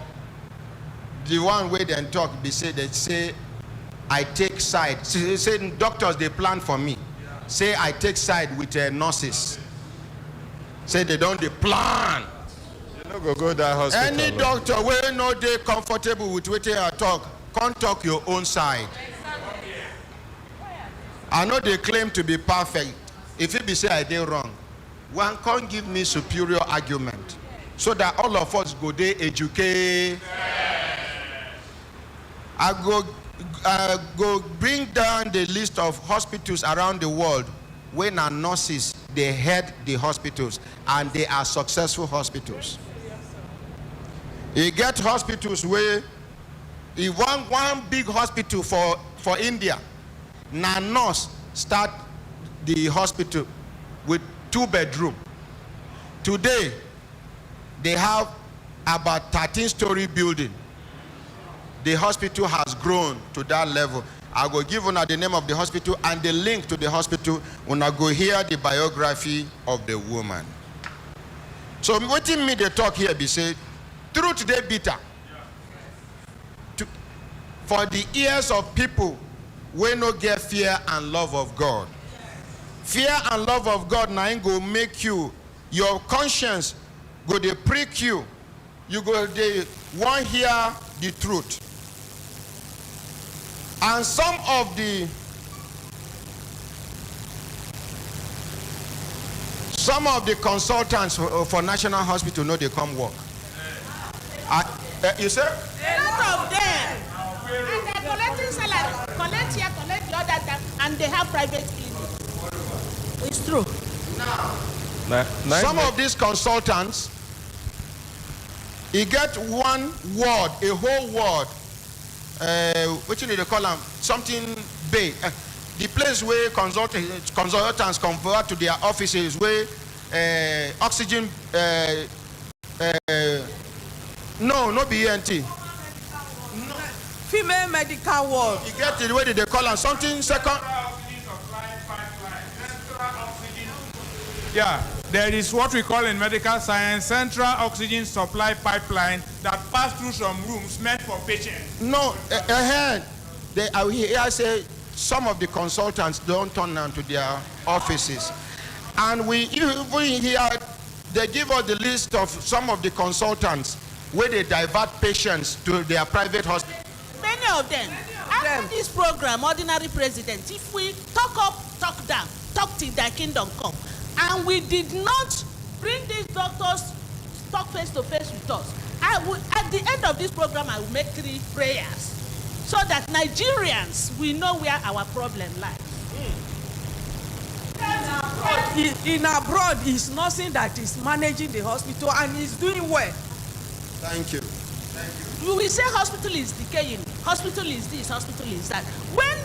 S1: the one way they talk, they say I take side. They say doctors they plan for me. Say I take side with nurses. Say they don't they plan.
S4: You no go that hospital.
S1: Any doctor where no they comfortable with what I talk, can't talk your own side. I know they claim to be perfect. If it be say I did wrong, one can't give me superior argument so that all of us go there educate. I go bring down the list of hospitals around the world when our nurses they head the hospitals and they are successful hospitals. You get hospitals where if one big hospital for India, now nurse start the hospital with 2 bedroom. Today they have about 13-story building. The hospital has grown to that level. I will give you the name of the hospital and the link to the hospital when I go hear the biography of the woman. So waiting me they talk here be said, truth they bitter. For the ears of people we no get fear and love of God. Fear and love of God now go make you, your conscience go they prick you. You go they want hear the truth. And some of the consultants for National Hospital know they come work. You say?
S10: A lot of them. And they're collecting salary. Collect here, collect the other time, and they have private clinic. It's true.
S1: Some of these consultants, he get one word, a whole word. What you need to call them? Something big. The place where consultants convert to their offices where oxygen. No BNT.
S15: Female medical ward.
S1: You get the way they call them something second.
S12: Yeah, there is what we call in medical science central oxygen supply pipeline that pass through some rooms meant for patients.
S1: No, I say some of the consultants don't turn down to their offices. And we even hear, they give us the list of some of the consultants where they divert patients to their private hospital.
S10: Many of them. After this program, ordinary president, if we talk up, talk down, talk till their kingdom come, and we did not bring these doctors talk face to face with us, at the end of this program, I will make 3 prayers so that Nigerians will know where our problem lies.
S15: In abroad, it's nothing that is managing the hospital and is doing well.
S1: Thank you.
S10: You will say hospital is decaying, hospital is this, hospital is that. When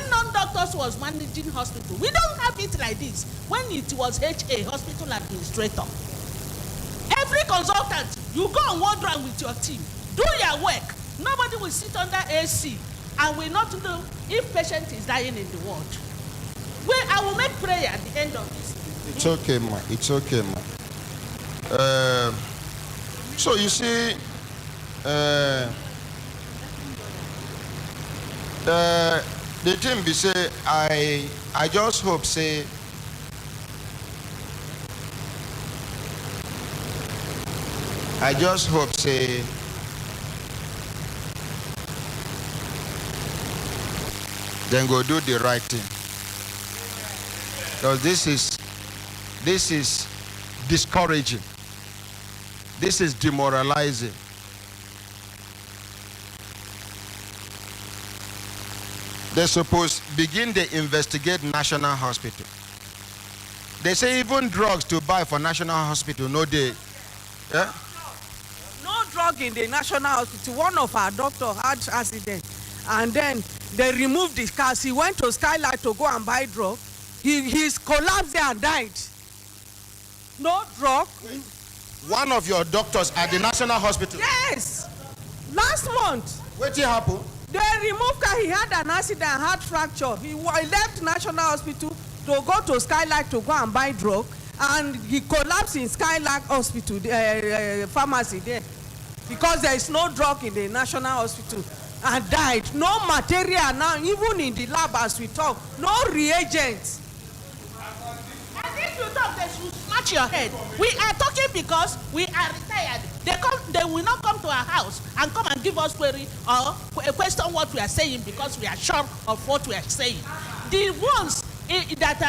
S10: non-doctors was managing hospital, we don't have it like this. When it was HA, hospital administrator, every consultant, you go on one round with your team, do your work. Nobody will sit under AC and will not know if patient is dying in the ward. I will make prayer at the end of this.
S1: It's okay, ma. It's okay, ma. So you see, the thing be say, I just hope say, then go do the right thing. Because this is discouraging. This is demoralizing. They're supposed to begin to investigate National Hospital. They say even drugs to buy for National Hospital, no day. Yeah?
S15: No drug in the National Hospital. One of our doctors had accident, and then they removed his car. He went to Skylight to go and buy drug. He's collapsed there and died. No drug.
S1: One of your doctors at the National Hospital?
S15: Yes. Last month.
S1: What happened?
S15: They removed car. He had an accident, heart fracture. He left National Hospital to go to Skylight to go and buy drug, and he collapsed in Skylight Hospital, pharmacy there, because there is no drug in the National Hospital, and died. No material now, even in the lab as we talk, no reagents.
S10: And if you talk, they should smash your head. We are talking because we are retired. They will not come to our house and come and give us query or question what we are saying because we are sure of what we are saying. The ones that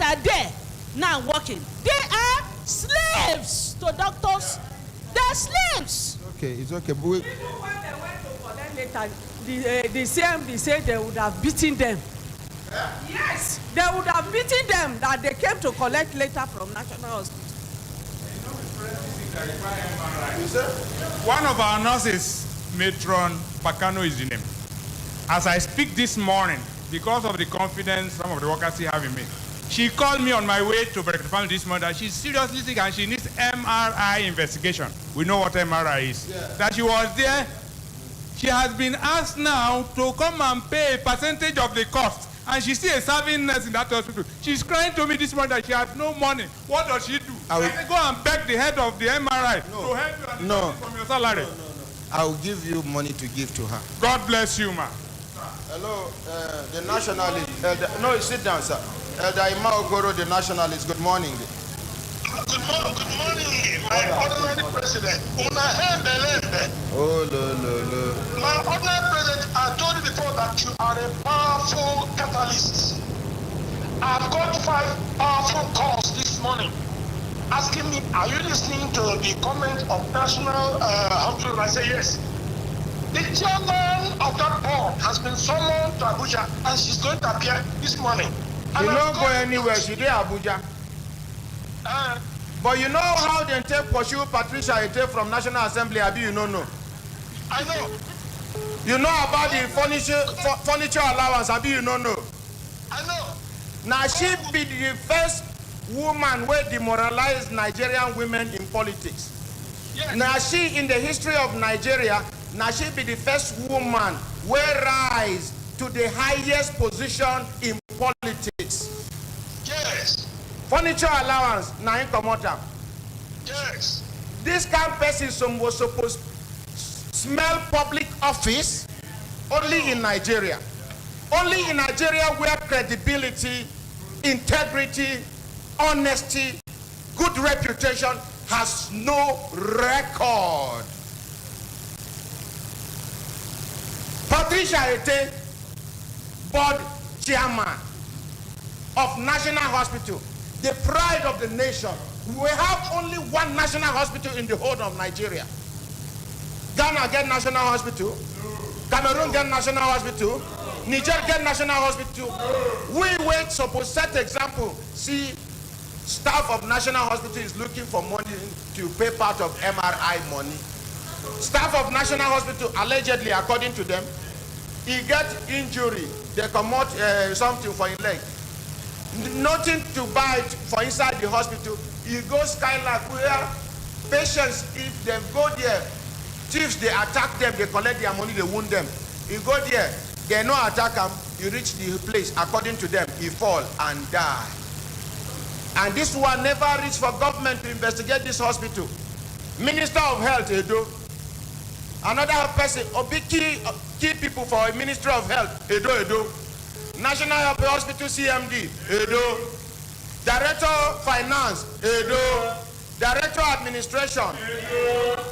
S10: are there now working, they are slaves to doctors. They are slaves.
S1: Okay, it's okay. But
S15: even when they went to collect later, the CMD said they would have beaten them. Yes, they would have beaten them that they came to collect later from National Hospital.
S12: One of our nurses, Matron Bacano is the name. As I speak this morning, because of the confidence some of the workers still have in me, She called me on my way to Brekete this morning that she's seriously sick and she needs MRI investigation. We know what MRI is. Yeah. That she was there. She has been asked now to come and pay a percentage of the cost. And she's still a serving nurse in that hospital. She's crying to me this morning that she has no money. What does she do? I say, go and beg the head of the MRI to help you and from your salary.
S1: No. I will give you money to give to her.
S12: God bless you, ma.
S1: Hello, the nationalist. No, sit down, sir. Elder Ima Okoro, the nationalist. Good morning.
S16: Good morning, my honorary president.
S1: Oh, no.
S16: My honorary president, I told you before that you are a powerful catalyst. I've got 5 powerful calls this morning asking me, are you listening to the comment of National Hospital? I say yes. The chairman of that board has been summoned to Abuja and she's going to appear this morning.
S1: She don't go anywhere, she dey Abuja. But you know how they take pursue Patricia Ete from National Assembly, Abi, you don't know?
S16: I know.
S1: You know about the furniture allowance, Abi, you don't know?
S16: I know.
S1: Now she be the first woman who demoralized Nigerian women in politics.
S16: Yes.
S1: Now she, in the history of Nigeria, now she be the first woman who rise to the highest position in politics.
S16: Yes.
S1: Furniture allowance, now in Komota.
S16: Yes.
S1: This kind of person was supposed to smell public office only in Nigeria. Only in Nigeria where credibility, integrity, honesty, good reputation has no record. Patricia Ete, board chairman of National Hospital, the pride of the nation. We have only one national hospital in the whole of Nigeria. Ghana get national hospital, Cameroon get national hospital, Niger get national hospital. We wait supposed set example. See, staff of national hospital is looking for money to pay part of MRI money. Staff of national hospital, allegedly, according to them, he get injury, they come out something for his leg. Nothing to buy for inside the hospital. You go Skylark where patients, if they go there, thieves, they attack them, they collect their money, they wound them. You go there, they no attack them, you reach the place, according to them, he fall and die. And this one never reached for government to investigate this hospital. Minister of Health, Edo. Another person, key people for a Ministry of Health, Edo. National Health Hospital CMD, Edo. Director Finance, Edo. Director Administration, Edo.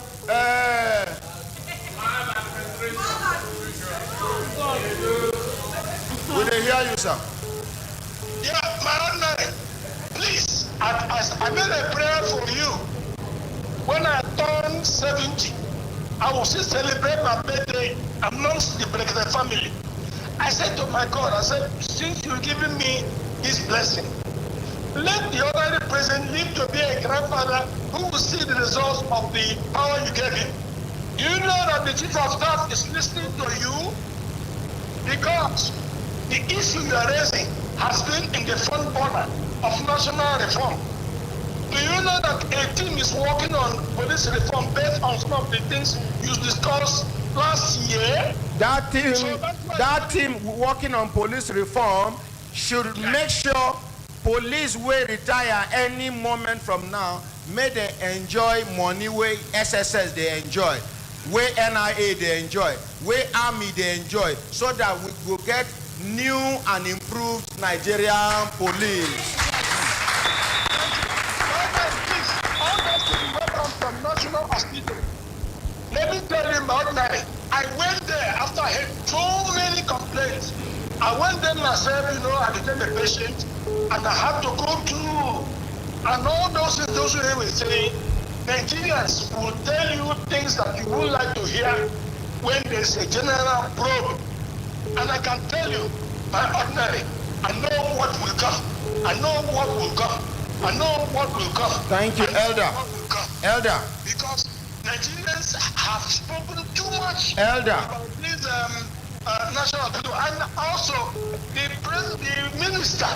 S1: Will they hear you, sir?
S16: Yeah, my honor, please, I made a prayer for you. When I turn 70, I will still celebrate my birthday amongst the Brekete family. I said to my God, I said, since you've given me this blessing, let the honorary president live to be a grandfather who will see the results of the power you gave him. You know that the chief of staff is listening to you because the issue you are raising has been in the front burner of national reform. Do you know that a team is working on police reform based on some of the things you discussed last year?
S1: That team working on police reform should make sure police will retire any moment from now, may they enjoy money where SSS they enjoy, where NIA they enjoy, where Army they enjoy, so that we will get new and improved Nigerian police.
S16: From National Hospital. Let me tell you about that. I went there after I had so many complaints. I went there myself, I became a patient, and I had to go through. And all those who were saying, Nigerians will tell you things that you would like to hear when there's a general probe. And I can tell you, my ordinary, I know what will come. I know what will come. I know what will come.
S1: Thank you, Elder. Elder.
S16: Because Nigerians have spoken too much
S1: Elder.
S16: about this national hospital. And also, the minister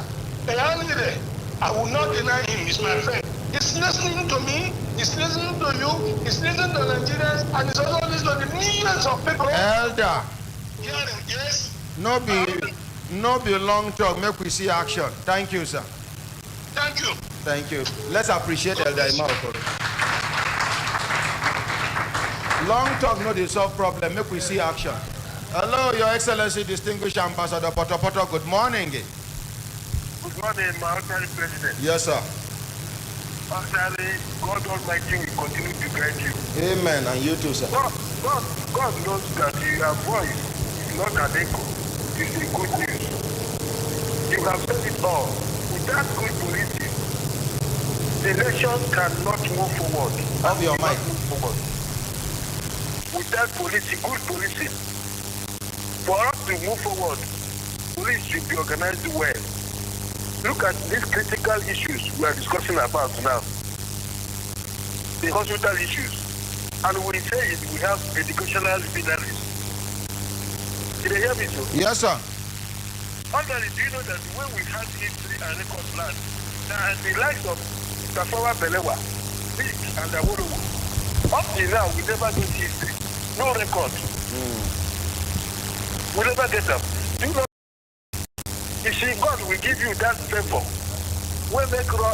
S16: I will not deny him. He's my friend. He's listening to me. He's listening to you. He's listening to Nigerians, and he's also listening to the millions of people.
S1: Elder.
S16: Hearing, yes.
S1: No be long talk. Make we see action. Thank you, sir.
S16: Thank you.
S1: Thank you. Let's appreciate Elder Imao for it. Long talk no dey solve problem. Make we see action. Hello, Your Excellency, distinguished Ambassador Poto Poto. Good morning.
S14: Good morning, my honorary president.
S1: Yes, sir.
S14: Actually, God Almighty will continue to guide you.
S1: Amen. And you too, sir.
S14: God knows that your voice is not an echo. It's a good news. You have said it all. Without good policing, the nation cannot move forward.
S1: Have your mic.
S14: Without policing, good policing, for us to move forward, police should be organized well. Look at these critical issues we are discussing about now. The hospital issues. And we say it, we have educational binaries. Did you hear me, sir?
S1: Yes, sir.
S14: Actually, do you know that when we had history and record plans, the likes of Tafawa Belewa, Big and Awolowo, up till now, we never get history. No record. We never get them. Do you know? You see, God will give you that favor. When they grow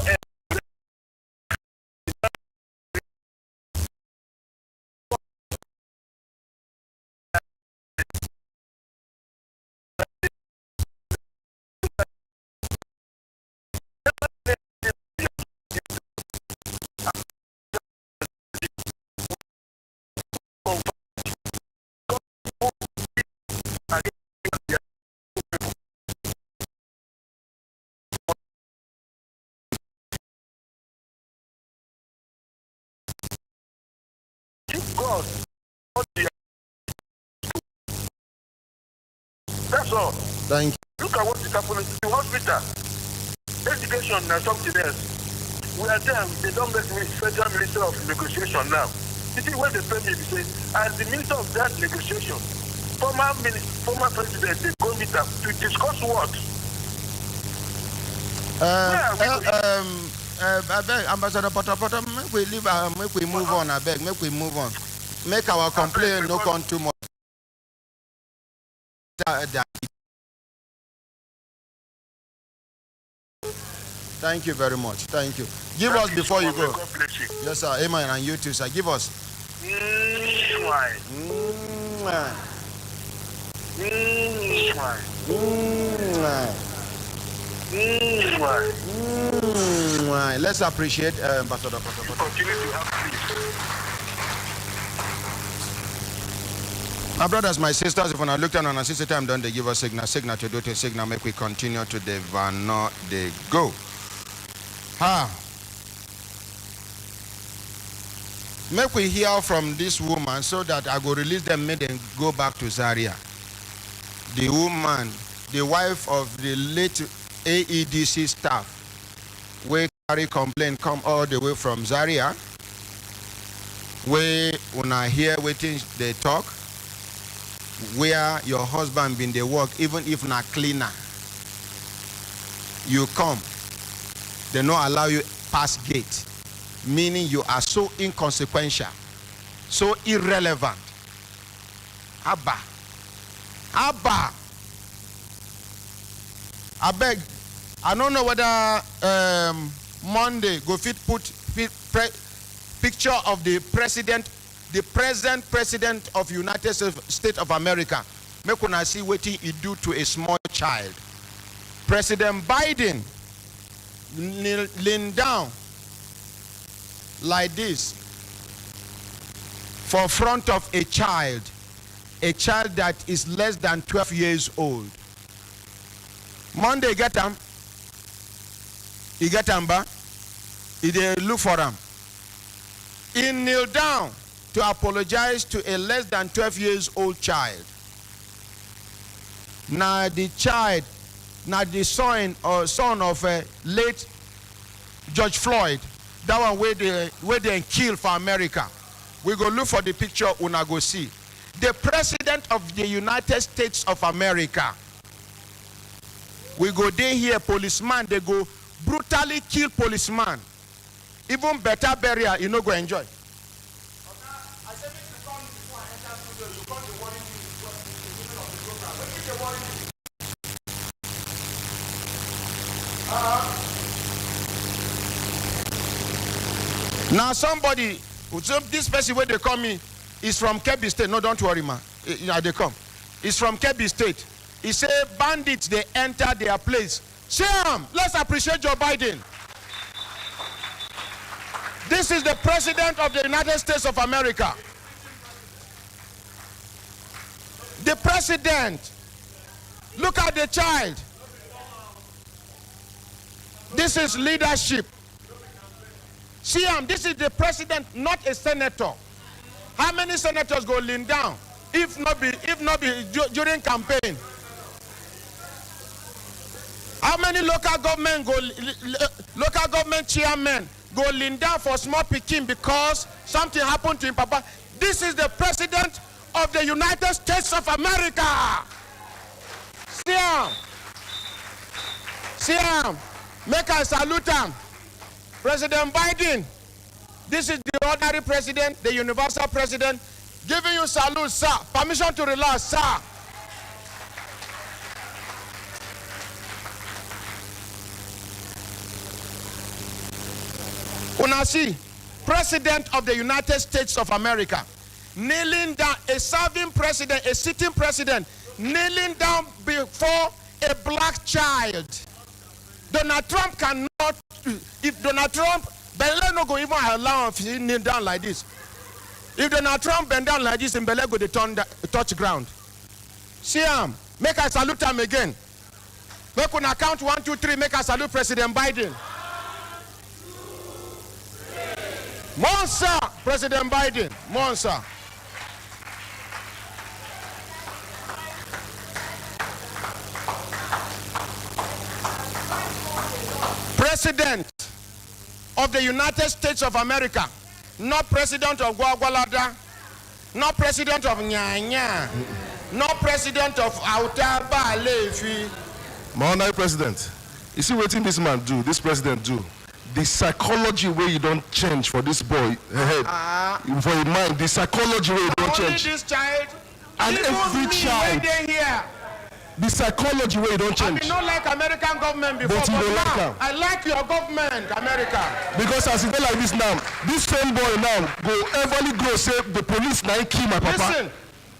S14: God. That's all.
S1: Thank you.
S14: Look at what is happening in the hospital. Education and something else. We are there, they don't make me Federal Minister of Negotiation now. You see, when they pay me, they say, as the Minister of that negotiation, former President, they go meet up to discuss what?
S1: Ambassador Poto Poto, make we leave, make we move on, I beg, make we move on. Make our complaint no come too much. Thank you very much. Thank you. Give us before you go. Yes, sir. Amen. And you too, sir. Give us. Let's appreciate Ambassador Poto Poto.
S14: Continue to have peace.
S1: My brothers, my sisters, if when I look down on a sister time, don't they give us signal to do to signal, make we continue to the Vano they go. Make we hear from this woman so that I go release them, make them go back to Zaria. The woman, the wife of the late AEDC staff, we carry complaint come all the way from Zaria. We when I hear waiting they talk, where your husband been they work, even if not cleaner. You come, they don't allow you pass gate, meaning you are so inconsequential, so irrelevant. Abba. I beg, I don't know whether Monday go fit put picture of the present president of United States of America. Make una see what he do to a small child. President Biden lean down like this for front of a child that is less than 12 years old. Monday get him. He get him back. He dey look for him. He kneel down to apologize to a less than 12 years old child. Now the child, now the son of late George Floyd, that one where they kill for America. We go look for the picture una go see. The president of the United States of America We go there here, policeman, they go brutally kill policeman. Even better burial, you no go enjoy. Now somebody, this person where they call me is from Kebbi State. No, don't worry, man. They come. It's from Kebbi State. He say bandits, they enter their place. Sham, let's appreciate Joe Biden. This is the President of the United States of America. The President. Look at the child. This is leadership. Sham, this is the President, not a senator. How many senators go lean down? If not be during campaign. How many local government chairmen go lean down for small picking because something happened to him, Papa? This is the President of the United States of America. Siam, make I salute him. President Biden, this is the ordinary president, the universal president, giving you salute, sir. Permission to relax, sir. Una see, President of the United States of America, kneeling down, a serving president, a sitting president, kneeling down before a black child. Donald Trump cannot, if Donald Trump, Bele no go even allow him kneel down like this. If Donald Trump bend down like this, in Bele go they touch ground. See him, make I salute him again. Make una count 1, 2, 3, make I salute President Biden. Monster, President Biden, Monster. President of the United States of America, not President of Guagualada, not President of Nyanya, not President of Autaba Lefi.
S17: My honorary President, you see what this man do, this president do? The psychology way you don't change for this boy head, for your mind, the psychology way you don't change.
S1: Only this child,
S17: and every child.
S1: Here.
S17: The psychology way you don't change.
S1: I mean, not like American government before,
S17: but you don't like them.
S1: I like your government, America.
S17: Because as you go like this now, this same boy now go everly go say the police now kill my papa.
S1: Listen,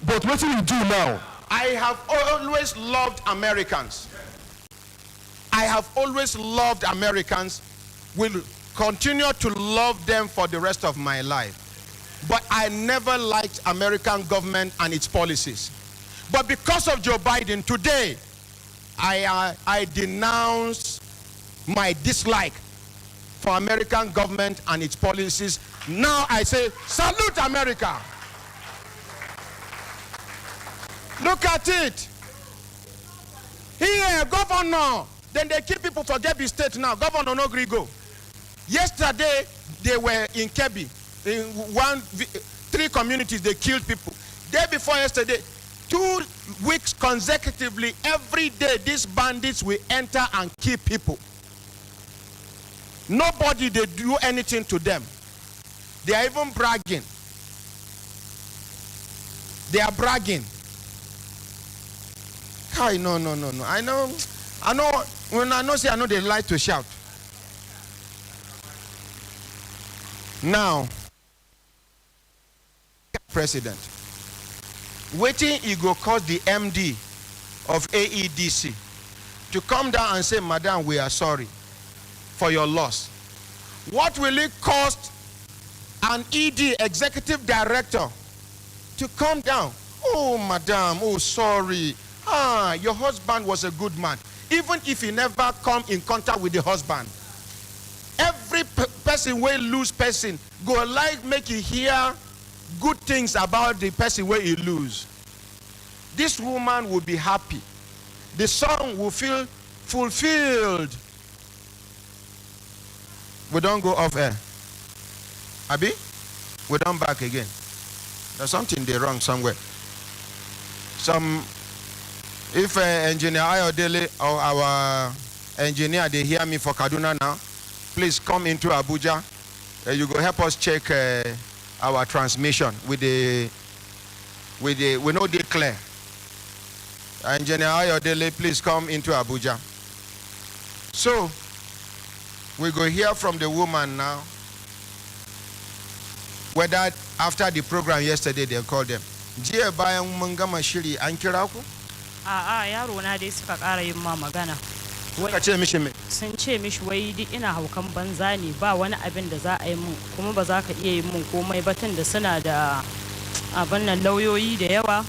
S17: but what do you do now?
S1: I have always loved Americans. I have always loved Americans. Will continue to love them for the rest of my life. But I never liked American government and its policies. But because of Joe Biden today, I denounce my dislike for American government and its policies. Now I say, salute America. Look at it. Here, governor. Then they keep people for Kebbi State now. Governor no gree go. Yesterday, they were in Kebbi. In 3 communities, they killed people. Day before yesterday, 2 weeks consecutively, every day, these bandits will enter and kill people. Nobody, they do anything to them. They are even bragging. They are bragging. Hi, no. I know, when I know, say I know they like to shout. Now, President, waiting he go cause the MD of AEDC to come down and say, Madam, we are sorry for your loss. What will it cost an ED, executive director, to come down? Oh, Madam, oh, sorry. Your husband was a good man. Even if he never come in contact with the husband. Every person will lose person go like make you hear good things about the person where you lose. This woman will be happy. The son will feel fulfilled. We don't go off air. Abi? We don't back again. There's something they wrong somewhere. If Engineer Ayodele or our engineer, they hear me for Kaduna now, please come into Abuja. You go help us check our transmission with the we know they clear. Engineer Ayodele, please come into Abuja. So we go hear from the woman now whether after the program yesterday they called them. Jiya bayan mun gama shiri an kira ku?
S18: A'a yaro na dai suka ƙara yin ma magana.
S1: Suka ce mishi me?
S18: Sun ce mishi wai duk ina haukan banza ne ba wani abin da za a yi mun kuma ba za ka iya yin mun komai ba tun da suna da abin nan lauyoyi da yawa.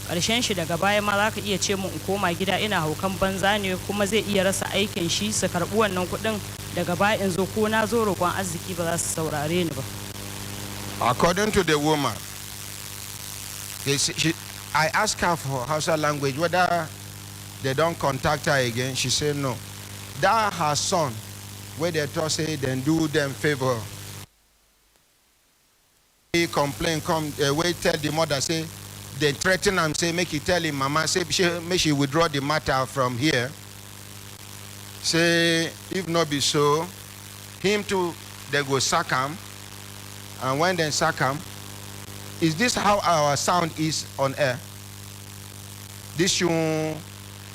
S18: Ƙarshen shi daga baya ma za ka iya ce mun in koma gida ina haukan banza ne kuma zai iya rasa aikin shi su karɓi wannan kuɗin daga baya in zo ko na zo roƙon arziki ba za su saurare ni ba.
S1: According to the woman, I asked her for Hausa language whether they don't contact her again. She said no. That her son, where they talk say then do them favor. He complain, come wait tell the mother say they threaten him, say make he tell him mama say make she withdraw the matter from here. Say if not be so, him too they go sack him. And when they sack him, is this how our sound is on air? This should I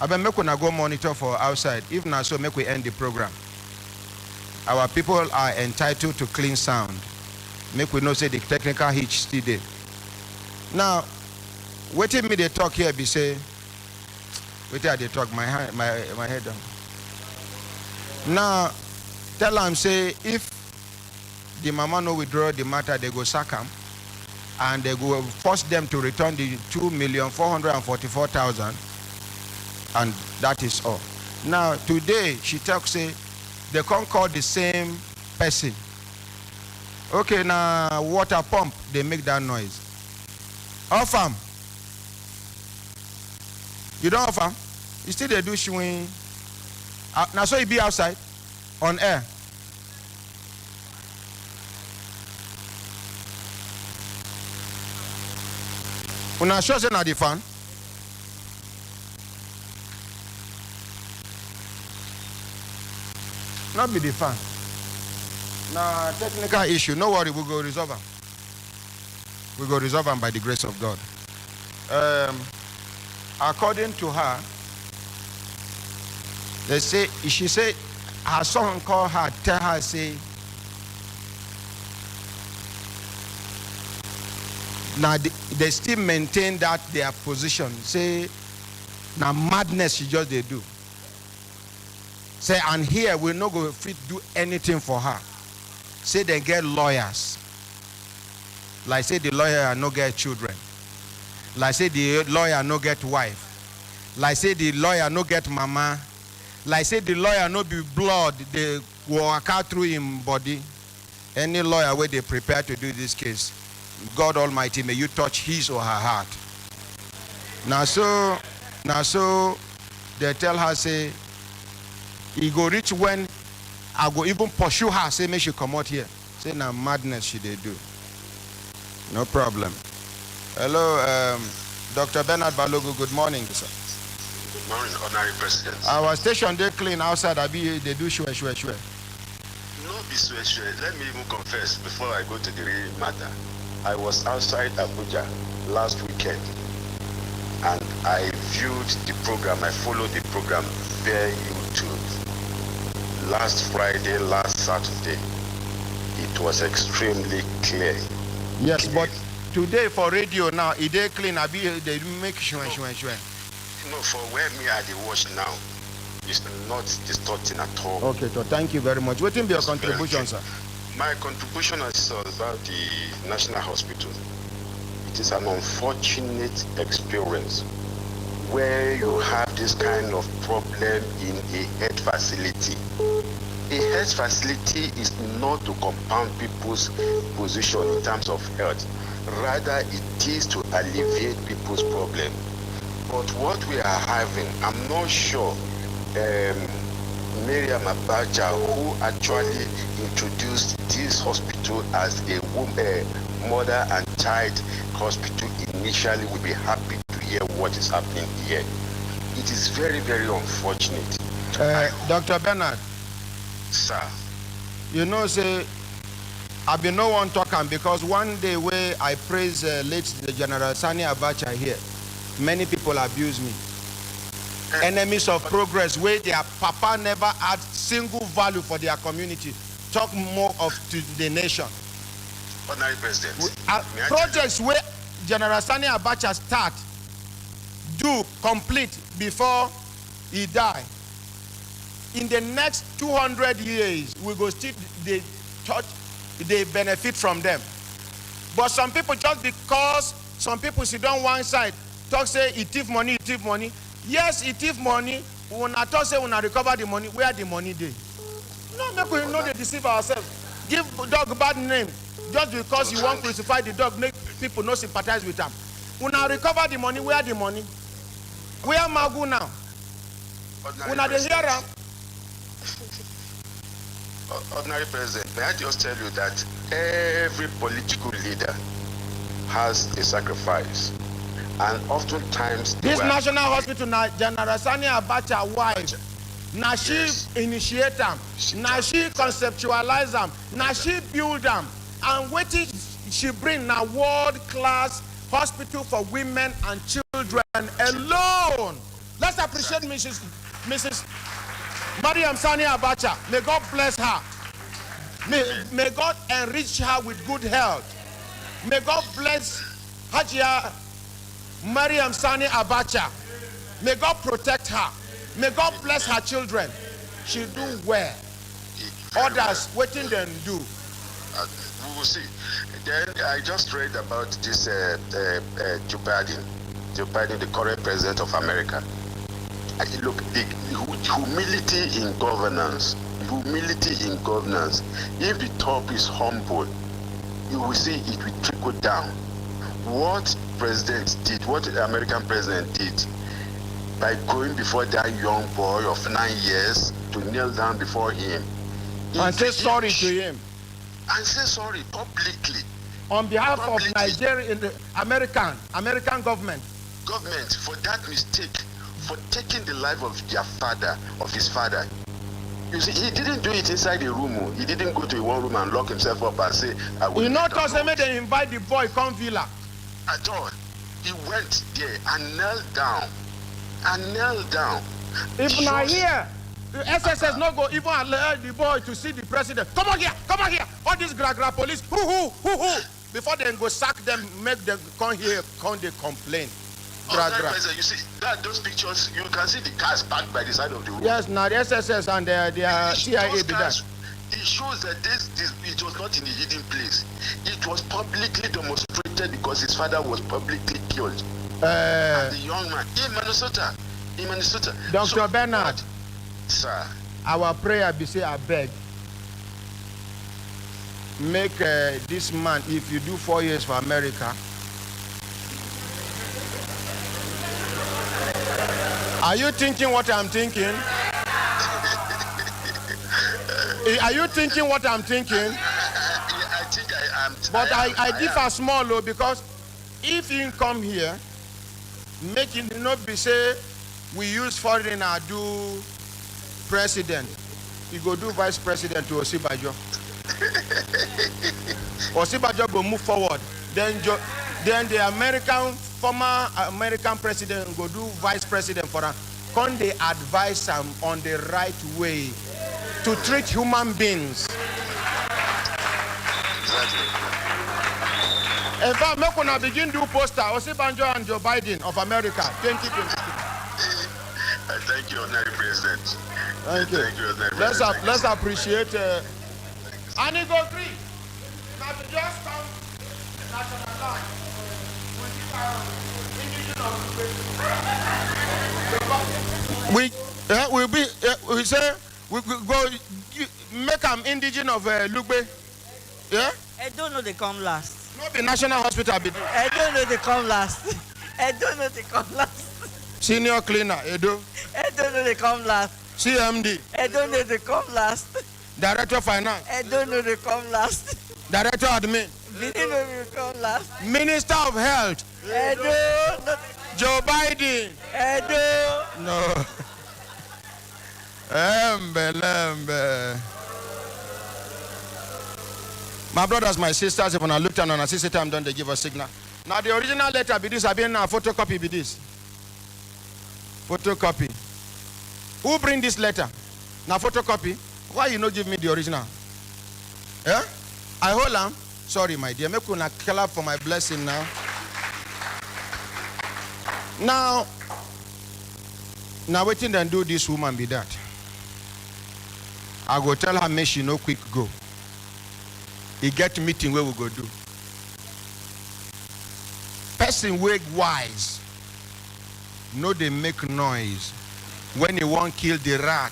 S1: bet make we go monitor for outside. If not so, make we end the program. Our people are entitled to clean sound. Make we know say the technical hitch still there. Now, waiting me they talk here be say, wait till they talk my head down. Now, tell them say if the mama no withdraw the matter, they go sack them, and they go force them to return the 2,444,000, and that is all. Now today she talks say they can't call the same person. Okay, now water pump they make that noise. Off am. You don't off am. You still they do showing. Now so you be outside on air. Una sure say na the fan? Not be the fan. Now technical issue. No worry, we go resolve them. We go resolve them by the grace of God. According to her, they say she said her son called her, tell her say. Now they still maintain that their position. Say, now madness she just they do. Say, and here we no go fit do anything for her. Say they get lawyers. Like say the lawyer no get children. Like say the lawyer no get wife. Like say the lawyer no get mama. Like say the lawyer no be blood they walk out through him body. Any lawyer where they prepare to do this case, God Almighty, may you touch his or her heart. Now so they tell her say, he go reach when I go even pursue her, say make she come out here. Say now madness she they do. No problem. Hello, Dr. Bernard Balogu, good morning, sir.
S19: Good morning, Honorary President.
S1: Our station they clean outside, they do sure.
S19: No be sure. Let me even confess before I go to the real matter. I was outside Abuja last weekend and I viewed the program, I followed the program via YouTube. Last Friday, last Saturday, it was extremely clear.
S1: Yes, but today for radio now, it they clean, they make sure.
S19: No, for where me I dey watch now, it's not distorting at all.
S1: Okay, so thank you very much. What will be your contribution, sir?
S19: My contribution is about the National Hospital. It is an unfortunate experience where you have this kind of problem in a health facility. A health facility is not to compound people's position in terms of health. Rather, it is to alleviate people's problem. But what we are having, I'm not sure Miriam Abacha, who actually introduced this hospital as a mother and child hospital initially, will be happy to hear what is happening here. It is very, very unfortunate.
S1: Dr. Bernard.
S19: Sir.
S1: You know, say, I be no one talking because one day where I praise late General Sani Abacha here, many people abuse me. Enemies of progress where their papa never had single value for their community. Talk more of to the nation.
S19: Honorary President.
S1: Projects where General Sani Abacha start, do complete before he die. In the next 200 years, we go still the church, they benefit from them. But some people, just because some people sit on one side, talk say he thief money, he thief money. Yes, he thief money. When I talk say when I recover the money, where the money dey? No, make we know they deceive ourselves. Give dog bad name just because you want to crucify the dog, make people not sympathize with them. When I recover the money, where the money? Where Magu now? When I hear am.
S19: Ordinary President, may I just tell you that every political leader has a sacrifice, and oftentimes
S1: this national hospital, na General Sani Abacha wife, na she initiate them, na she conceptualize them, na she build them, and what she bring na world-class hospital for women and children alone. Let's appreciate Mrs. Mariam Sani Abacha. May God bless her. May God enrich her with good health. May God bless Hajia Mariam Sani Abacha. May God protect her. May God bless her children. She do well. Others waiting them do.
S19: We will see. Then I just read about this Joe Biden, the current president of America. Look, the humility in governance. If the top is humble, you will see it will trickle down. What president did, what the American president did, by going before that young boy of 9 years to kneel down before him
S1: and say sorry to him,
S19: and say sorry publicly
S1: on behalf of Nigeria, the American government
S19: for that mistake, for taking the life of their father, of his father. You see, he didn't do it inside a room. He didn't go to one room and lock himself up and say, I will.
S1: You know, they invite the boy come villa.
S19: At all. He went there and knelt down.
S1: If not here, the SSS not go even allow the boy to see the president. Come on here. All these gra police, who. Before they go sack them, make them come here, they complain.
S19: You see, those pictures, you can see the cars parked by the side of the road.
S1: Yes, now the SSS and the CIA be there.
S19: It shows that it was not in a hidden place. It was publicly demonstrated because his father was publicly killed. And the young man in Minnesota.
S1: Dr. Bernard,
S19: sir,
S1: our prayer be say, I beg, make this man, if you do 4 years for America, are you thinking what I'm thinking? Are you thinking what I'm thinking?
S19: I think I am.
S1: But I differ small though, because if you come here, make it not be say we use foreigner do president. You go do vice president to Osibajo. Osibajo go move forward. Then the former American president go do vice president for him. Can they advise him on the right way to treat human beings? In fact, make una begin do poster Osibanjo and Joe Biden of America 2022.
S19: Thank you, Honorary President.
S1: Thank you.
S19: Honorary
S1: Let's
S19: President.
S1: let's appreciate. And he go agree. Now to just come national line. We say we go make them indigenous of Lugbe. Yeah?
S20: I don't know they come last.
S1: Not the national hospital.
S20: I don't know they come last. I don't know they come last.
S1: Senior cleaner, Edo.
S20: I don't know they come last.
S1: CMD.
S20: I don't know they come last.
S1: Director of Finance.
S20: I don't know they come last.
S1: Director Admin.
S20: They don't know they come last.
S1: Minister of Health.
S20: I don't know.
S1: Joe Biden.
S20: Edo.
S1: No. Lembe. My brothers, my sisters, if I look down on a sister time, don't they give us signal? Now the original letter be this, I been now photocopy be this. Photocopy. Who bring this letter? Now photocopy. Why you not give me the original? Yeah? I hold on. Sorry, my dear. Make una clap for my blessing now. Now waiting and do this woman be that. I go tell her make she no quick go. He get meeting where we go do. Person wake wise. No they make noise when they want kill the rat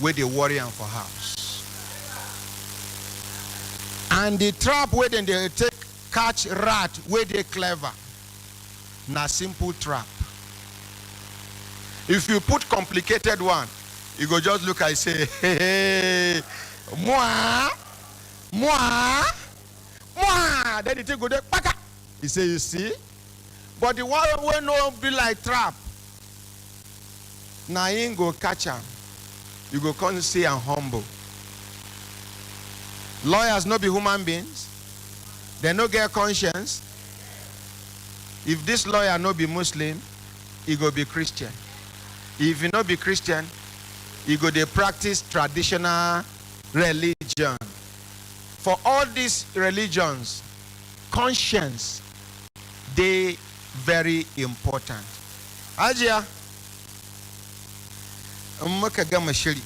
S1: where they worry am for house. And the trap where then they take catch rat where they clever. Na simple trap. If you put complicated one, you go just look and say, hey, moi. Then the thing go there, paka. He say, you see? But the one will not be like trap. Now you go catch him. You go come see and humble. Lawyers no be human beings. They no get conscience. If this lawyer no be Muslim, he go be Christian. If he no be Christian, he go dey practice traditional religion. For all these religions, conscience, they very important. Ajiya, in muka gama shiri,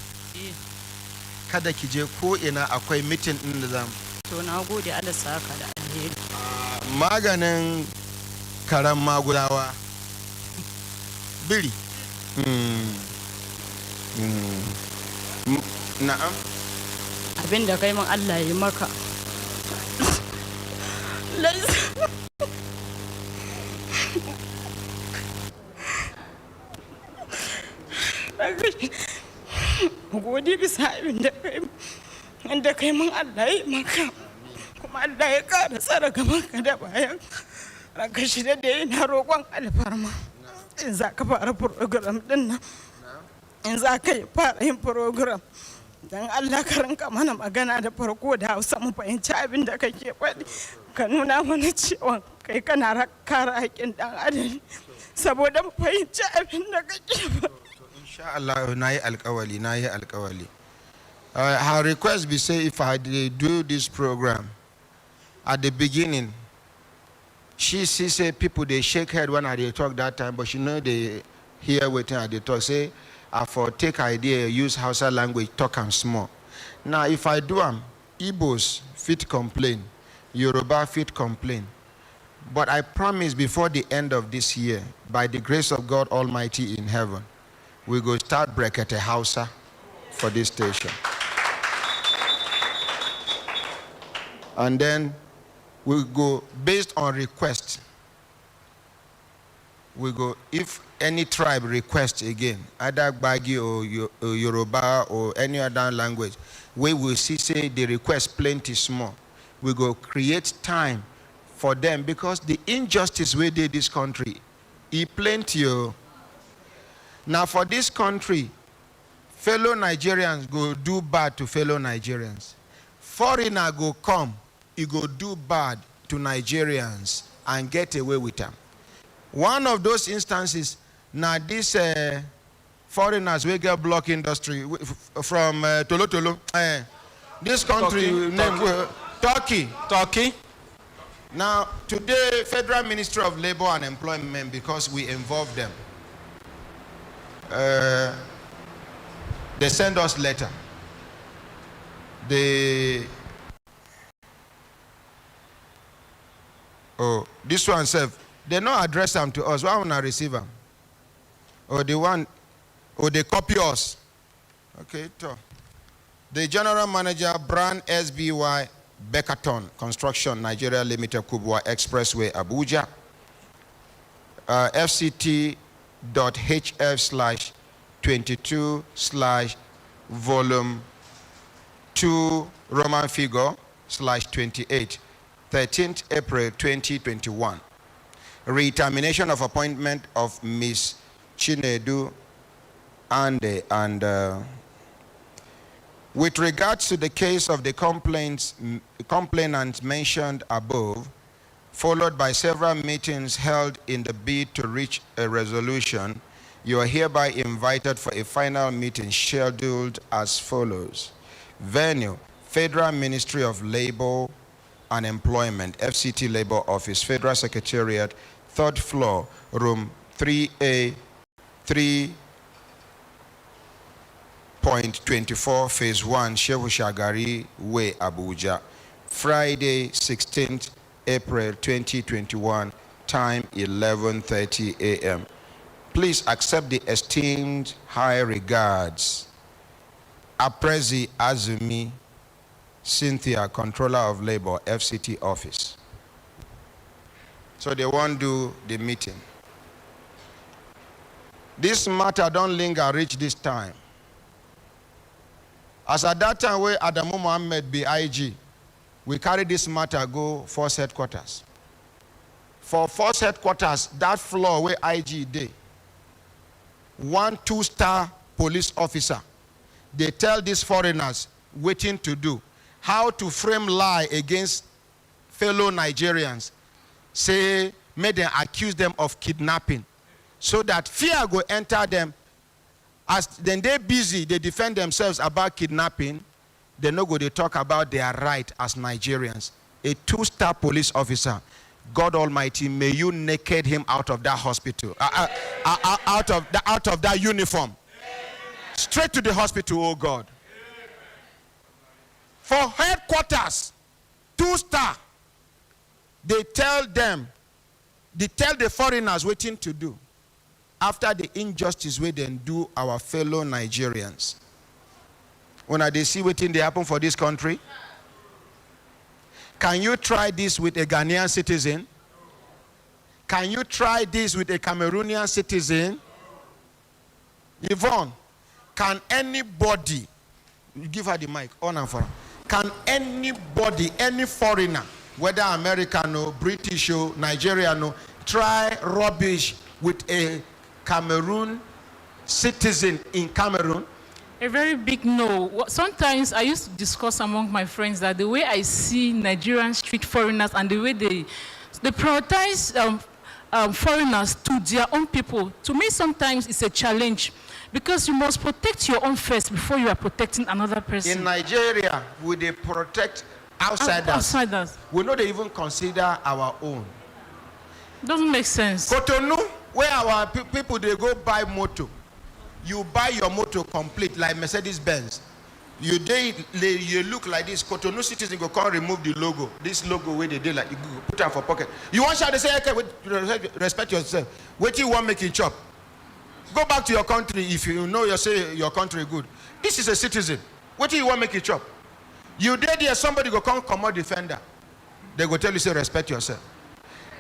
S1: kada ki je ko ina akwai meeting din da zamu.
S18: To na gode Allah saka da alheri.
S1: Maganin karan magudawa. Biri. Na'am.
S18: Abin da kai min Allah ya maka. Gode bisa abin da kai min Allah ya maka. Kuma Allah ya ƙara tsara gaban ka da bayan. Ranka shi da yana roƙon alfarma. In za ka fara program din nan. In za ka yi fara yin program. Dan Allah ka rinka mana magana da farko da Hausa mu fahimci abin da kake faɗi. Ka nuna mana cewa kai kana kare haƙƙin ɗan adam. Saboda mu fahimci abin da kake faɗi.
S1: Insha Allah na yi alƙawali. Her request be say if I do this program at the beginning, she say people they shake head when I they talk that time, but she know they hear waiting at the talk. Say I for take idea use Hausa language talk and small. Now if I do Igbos fit complain, Yoruba fit complain, but I promise before the end of this year, by the grace of God Almighty in heaven, we go start Brekete Hausa for this station. And then we go based on request. We go if any tribe requests again, either Gbagi or Yoruba or any other language, we will see say the request plenty small. We go create time for them because the injustice we did this country, plenty. Now for this country, fellow Nigerians go do bad to fellow Nigerians. Foreigner go come, he go do bad to Nigerians and get away with them. One of those instances, now these foreigners will get block industry from Tolo. This country named Turkey. Now today, Federal Ministry of Labor and Employment, because we involve them, they send us letter. This one self, they not address them to us. Why would I receive them? Or they copy us. Okay, so the general manager, Brand SBY Bekaton Construction Nigeria Limited, Kubwa Expressway, Abuja. FCT.HF/22/Volume 2 Roman figure /28, 13th April 2021. Re-termination of appointment of Ms. Chinedu Ande. And with regards to the case of the complainant mentioned above, followed by several meetings held in the bid to reach a resolution, you are hereby invited for a final meeting scheduled as follows. Venue, Federal Ministry of Labor and Employment, FCT Labor Office, Federal Secretariat, 3rd floor, room 3A, 3.24, phase 1, Shehu Shagari Way, Abuja. Friday, 16th April 2021, time 11:30 a.m. Please accept the esteemed high regards. Aprezi Azumi Cynthia, Controller of Labor, FCT Office. So they won't do the meeting. This matter don't linger reach this time. As at that time where Adamu Mohammed be IG, we carry this matter go Force Headquarters. For Force Headquarters, that floor where IG dey, 1 2-star police officer, they tell these foreigners waiting to do, how to frame lie against fellow Nigerians. Say, may they accuse them of kidnapping, so that fear go enter them. As then they busy, they defend themselves about kidnapping, they no go they talk about their right as Nigerians. A 2-star police officer, God Almighty, may you naked him out of that hospital, out of that uniform, straight to the hospital, oh God. For headquarters, 2-star, they tell the foreigners waiting to do, after the injustice we then do our fellow Nigerians. When they see what they happen for this country, can you try this with a Ghanaian citizen? Can you try this with a Cameroonian citizen? Yvonne, can anybody, give her the mic, on and for her. Can anybody, any foreigner, whether American or British or Nigerian, try rubbish with a Cameroon citizen in Cameroon?
S8: A very big no. Sometimes I used to discuss among my friends that the way I see Nigerian street foreigners and the way they prioritize foreigners to their own people, to me sometimes it's a challenge, because you must protect your own first before you are protecting another person.
S1: In Nigeria, we they protect outsiders.
S8: Outsiders.
S1: We know they even consider our own.
S8: Doesn't make sense.
S1: Cotonou, where our people they go buy motor. You buy your motor complete like Mercedes-Benz. You look like this. Cotonou citizen go come remove the logo. This logo where they do like you go put it for pocket. You want shout, they say, okay, respect yourself. Wait till you want make it chop. Go back to your country if you know you say your country good. This is a citizen. Wait till you want make it chop. You did there, somebody go come out defender. They go tell you say respect yourself.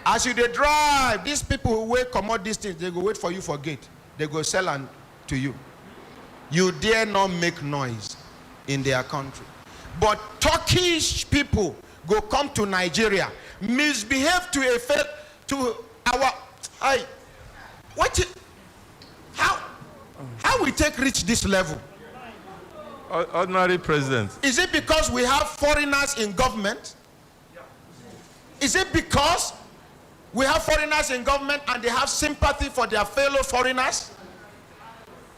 S1: As you they drive, these people who wait come out these things, they go wait for you for gate. They go sell and to you. You dare not make noise in their country. But Turkish people go come to Nigeria, misbehave to our how we take reach this level?
S4: Ordinary president.
S1: Is it because we have foreigners in government? Is it because we have foreigners in government and they have sympathy for their fellow foreigners?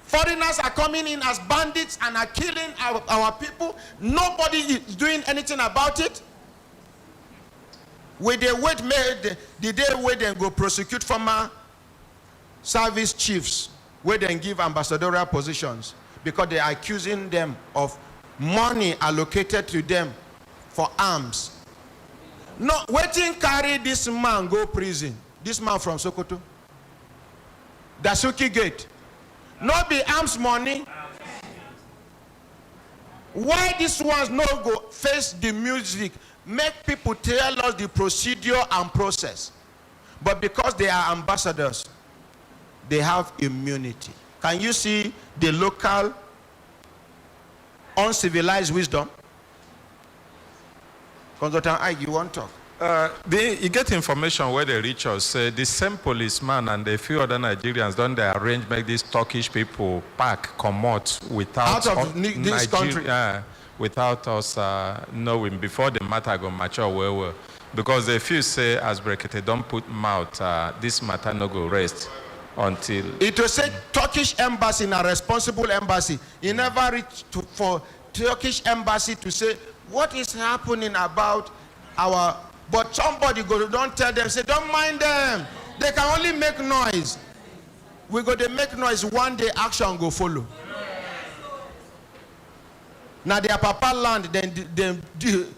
S1: Foreigners are coming in as bandits and are killing our people. Nobody is doing anything about it. Will they wait the day where they go prosecute former service chiefs, where they give ambassadorial positions because they are accusing them of money allocated to them for arms? No, waiting carry this man go prison. This man from Sokoto. Dasuki Gate. Not be arms money. Why these ones no go face the music, make people tell us the procedure and process, but because they are ambassadors, they have immunity. Can you see the local uncivilized wisdom? Consultant Ike, you want to talk?
S4: You get information where they reach us. The same policeman and a few other Nigerians don't they arrange make these Turkish people come out without
S1: Out of this country.
S4: Without us knowing before the matter go mature well. Because the few say as Brekete don't put mouth, this matter no go rest until.
S1: It will say Turkish embassy in a responsible embassy. He never reached for Turkish embassy to say what is happening about our. But somebody go, don't tell them, say, don't mind them. They can only make noise. We go to make noise, one day action go follow. Now their papa land, then do.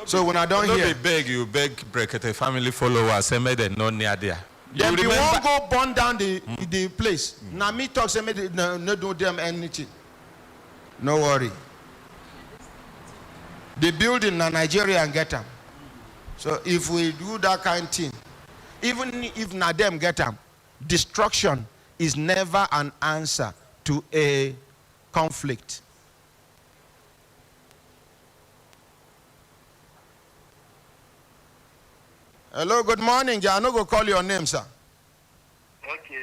S1: So when I don't hear.
S4: You beg Brekete family followers, say may they no near there.
S1: Then we won't go burn down the place. Now me talk, say may they no do them anything. No worry. The building in Nigeria and get them. So if we do that kind of thing, even if not them get them, destruction is never an answer to a conflict. Hello, good morning. I no go call your name, sir.
S14: Okay,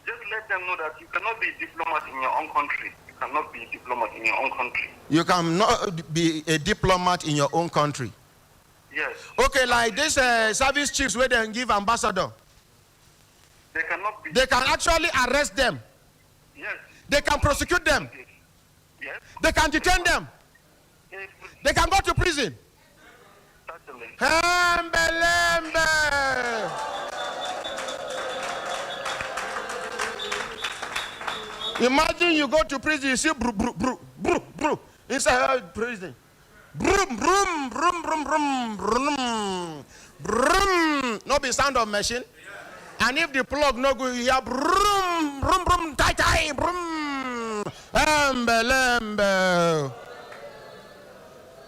S14: just let them know that you cannot be a diplomat in your own country. You cannot be a diplomat in your own country.
S1: You cannot be a diplomat in your own country.
S14: Yes.
S1: Okay, like this service chiefs where they give ambassador.
S14: They cannot be.
S1: They can actually arrest them.
S14: Yes.
S1: They can prosecute them.
S14: Yes.
S1: They can detain them.
S14: Yes.
S1: They can go to prison.
S14: Certainly.
S1: Hembelembe. Imagine you go to prison, you see bro, inside prison. Brum, brum, brum, brum, brum, brum, brum. No be sound of machine. And if the plug no go, you hear brum, brum, brum, tie, tie, brum, lembe.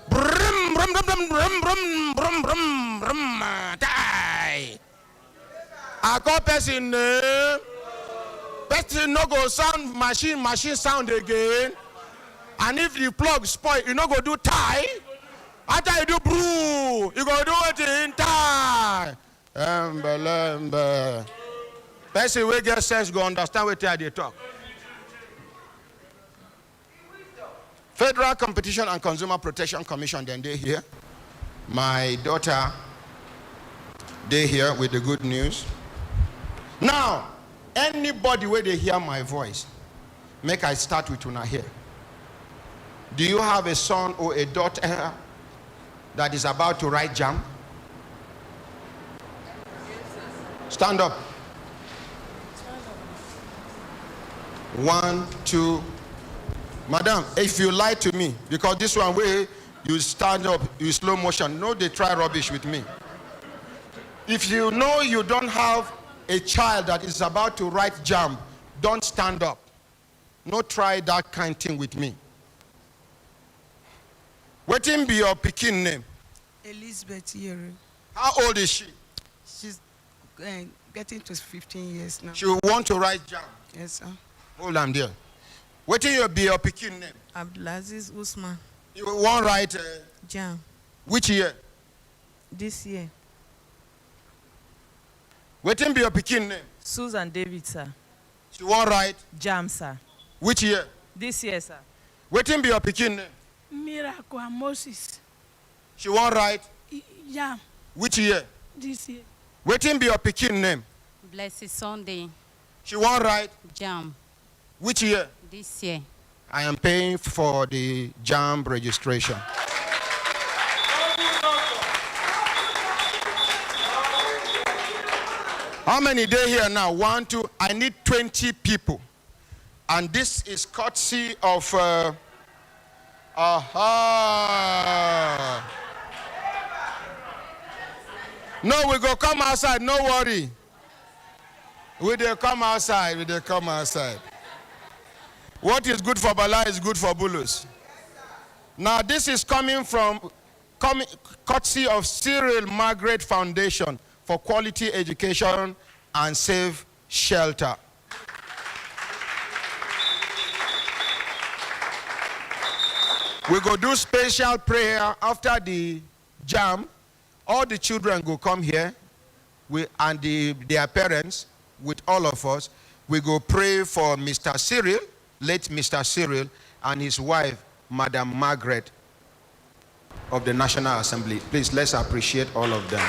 S1: Brum, brum, brum, brum, brum, brum, brum, brum, brum, tie. I call person no go sound machine sound again. And if the plug spoil, you no go do tie. After you do brew, you go do it in tie. Lembe. Person wey get sense go understand what they talk. Federal Competition and Consumer Protection Commission, then they here. My daughter, they here with the good news. Now, anybody where they hear my voice, make I start with una here. Do you have a son or a daughter that is about to write jam? Stand up. 1, 2. Madam, if you lie to me, because this one way you stand up, you slow motion. No, they try rubbish with me. If you know you don't have a child that is about to write jam, don't stand up. No try that kind of thing with me. What be your pikin name?
S15: Elizabeth Yeri.
S1: How old is she?
S15: She's getting to 15 years now.
S1: She want to write jam.
S15: Yes, sir.
S1: Hold on there. What be your pikin name?
S15: Abdulaziz Usman.
S1: You want write
S15: jam.
S1: Which year?
S15: This year.
S1: What be your pikin name?
S20: Susan David, sir.
S1: She want write
S20: jam, sir.
S1: Which year?
S20: This year, sir.
S1: What be your pikin name?
S2: Miracle and Moses.
S1: She want write
S2: Jam.
S1: Which year?
S2: This year.
S1: What be your pikin name?
S3: Blessed Sunday.
S1: She want write
S3: Jam.
S1: Which year?
S3: This year.
S1: I am paying for the jam registration. How many days here now? 1, 2. I need 20 people. And this is courtesy of No, we go come outside, no worry. We dey come outside, What is good for Bala is good for Bulus. Now this is coming courtesy of Cyril Margaret Foundation for Quality Education and Safe Shelter. We go do special prayer after the jam. All the children go come here, and their parents with all of us. We go pray for Mr. Cyril, late Mr. Cyril, and his wife, Madam Margaret of the National Assembly. Please, let's appreciate all of them.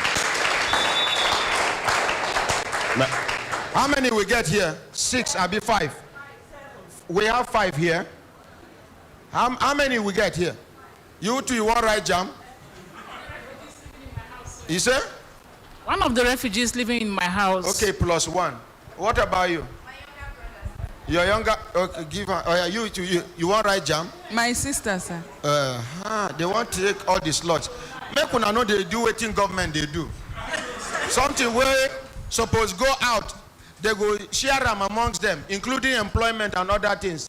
S1: How many we get here? 6, I'll be 5. We have 5 here. How many we get here? You two, you want right jam? You say?
S8: One of the refugees living in my house.
S1: Okay, +1. What about you? Your younger, okay, give her. Oh yeah, you want right jam?
S21: My sister, sir.
S1: They want to take all the slots. Make una know they do what in government they do. Something where suppose go out, they go share them amongst them, including employment and other things.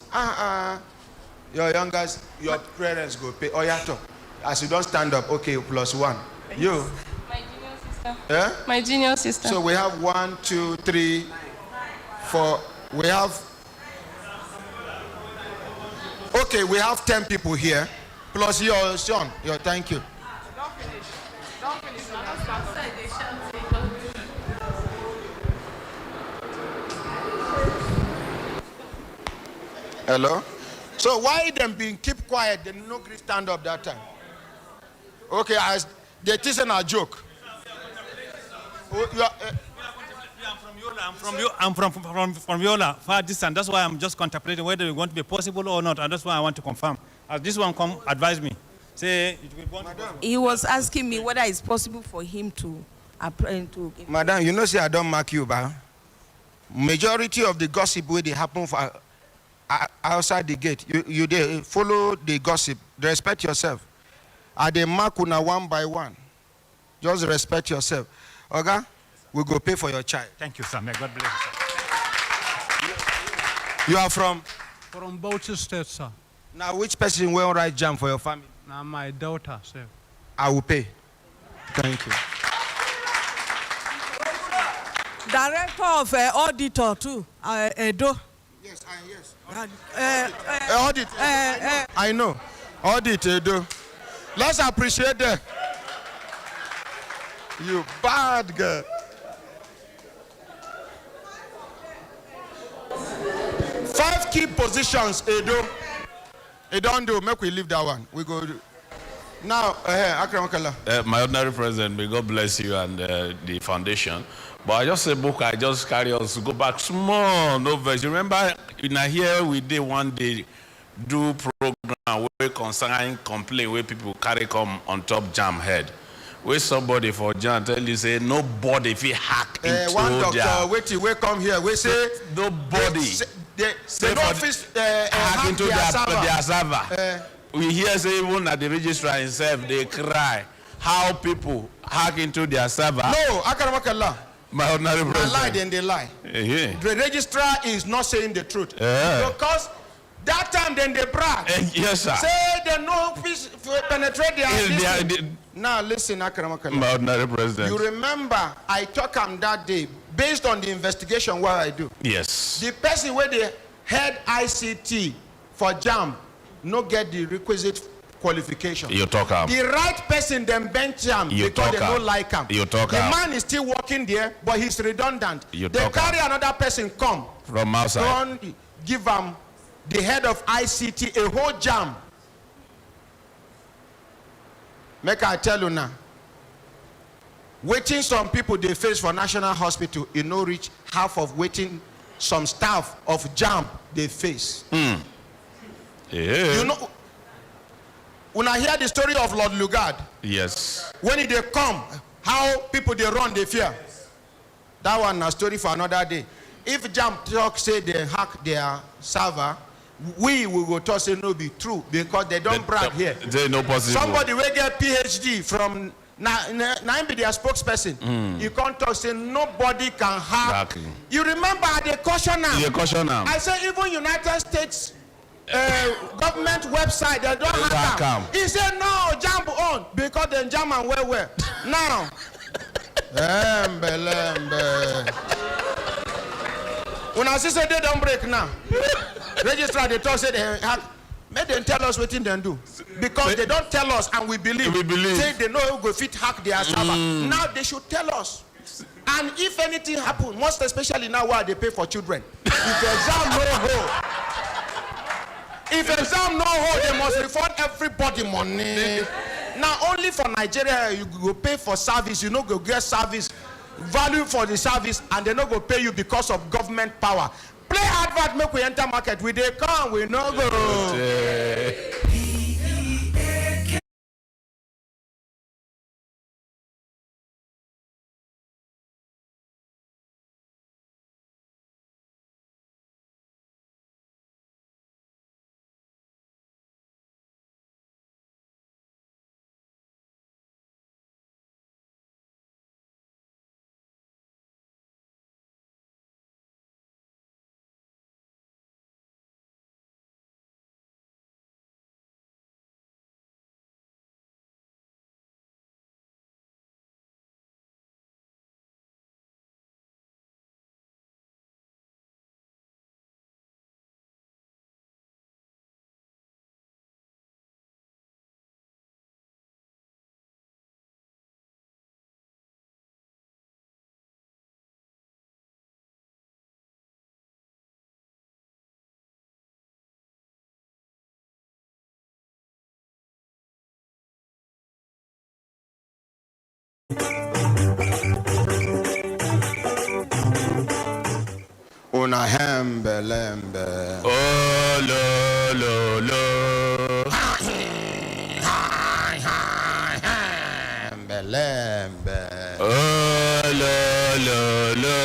S1: Your youngest, your parents go pay. Oh yeah, as you don't stand up, okay, +1. You?
S7: My junior sister.
S1: Yeah?
S7: My junior sister.
S1: So we have 1, 2, 3, 4. We have. Okay, we have 10 people here, plus your son. Thank you.
S21: Don't finish. Don't finish.
S1: Hello? So why them being keep quiet? They no gree stand up that time. Okay, as they teaching a joke.
S22: I'm from Yola, far distance. That's why I'm just contemplating whether it's going to be possible or not, and that's why I want to confirm. As this one come advise me, say it will be.
S21: He was asking me whether it's possible for him to apply to.
S1: Madam, you know, say I don't mark you, but majority of the gossip where they happen for outside the gate. You they follow the gossip. Respect yourself. Are they mark una one by one? Just respect yourself. Okay? We go pay for your child.
S22: Thank you, sir. May God bless you, sir.
S1: You are from?
S23: From Bauchi State, sir.
S1: Now, which person will write jam for your family?
S23: Now, my daughter, sir.
S1: I will pay. Thank you.
S15: Director of auditor too, Edo.
S1: Yes, audit. I know. Audit, Edo. Let's appreciate that. You bad girl. 5 key positions, Edo. Don't do. Make we leave that one. We go. Now, Akram Kala.
S5: My ordinary president, may God bless you and the foundation. But I just say book, I just carry us to go back small, no verse. You remember, here we did one day do program where concern complain where people carry come on top jam head. Where somebody for jam tell you say nobody if he hack into
S1: one doctor we come here, we say
S5: nobody.
S1: They don't hack
S5: into their server. We hear say even at the registrar himself they cry how people hack into their server.
S1: No, Akaramakala.
S5: My ordinary president.
S1: They lie, then they lie. The registrar is not saying the truth. Because that time then they brag.
S5: Yes, sir.
S1: Say they know penetrate their Now listen, Akaramakala.
S5: My ordinary president.
S1: You remember I talk him that day based on the investigation what I do.
S5: Yes.
S1: The person where they head ICT for JAM no get the requisite qualification.
S5: You talk up.
S1: The right person then bench him because they don't like him.
S5: You talk
S1: the
S5: up.
S1: man is still working there, but he's redundant.
S5: You
S1: they
S5: talk
S1: carry
S5: up.
S1: another person come
S5: From outside.
S1: Don't give him the head of ICT a whole JAM. Make I tell you now. Waiting some people they face for National Hospital, you know, reach half of waiting some staff of JAM they face.
S5: Yeah.
S1: You know, when I hear the story of Lord Lugard,
S5: yes.
S1: when they come, how people they run, they fear. That one a story for another day. If JAM talk say they hack their server, we will go talk say no be true because they don't brag here.
S5: They no possible.
S1: Somebody will get PhD from now be their spokesperson. You can't talk say nobody can hack.
S5: Exactly.
S1: You remember the caution now.
S5: The caution now.
S1: I say even United States government website they don't hack them. He said no, jump on because they jam and where. Now. When I see say they don't break now. Registrar they talk say they hack. May them tell us what they do. Because they don't tell us and we believe. Say they know who go fit hack their server. Now they should tell us. And if anything happens, most especially now where they pay for children. If the exam no hold, they must refund everybody money. Now only for Nigeria you go pay for service, you know go get service, value for the service, and they not go pay you because of government power. Play advert, make we enter market. We they come, we no go. Una hembe lembe.
S5: Oh lo lo lo.
S1: Hembe lembe.
S5: Oh lo lo lo.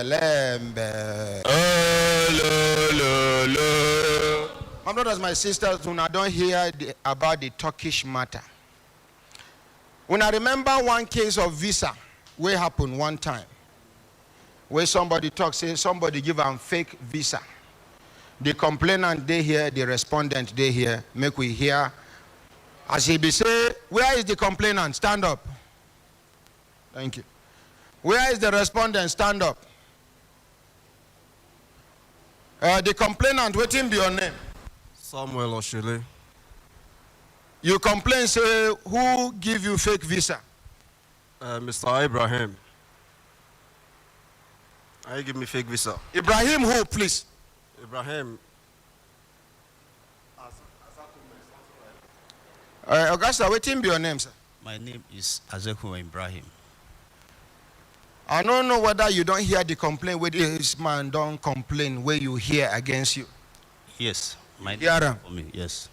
S1: Lembe.
S5: Oh lo lo lo.
S1: My brothers, my sisters, when I don't hear about the Turkish matter. When I remember one case of visa, where happened one time, where somebody talks, say somebody give them fake visa. The complainant they hear, the respondent they hear, make we hear. As he be say, where is the complainant? Stand up. Thank you. Where is the respondent? Stand up. The complainant, waiting be your name.
S6: Samuel Oshile.
S1: You complain, say, who give you fake visa?
S6: Mr. Ibrahim. I give me fake visa.
S1: Ibrahim who, please?
S6: Ibrahim.
S1: Augusta, waiting be your name, sir.
S9: My name is Azeku Ibrahim.
S1: I don't know whether you don't hear the complaint where this man don't complain where you hear against you.
S9: Yes, my
S1: name
S9: for me. Yes.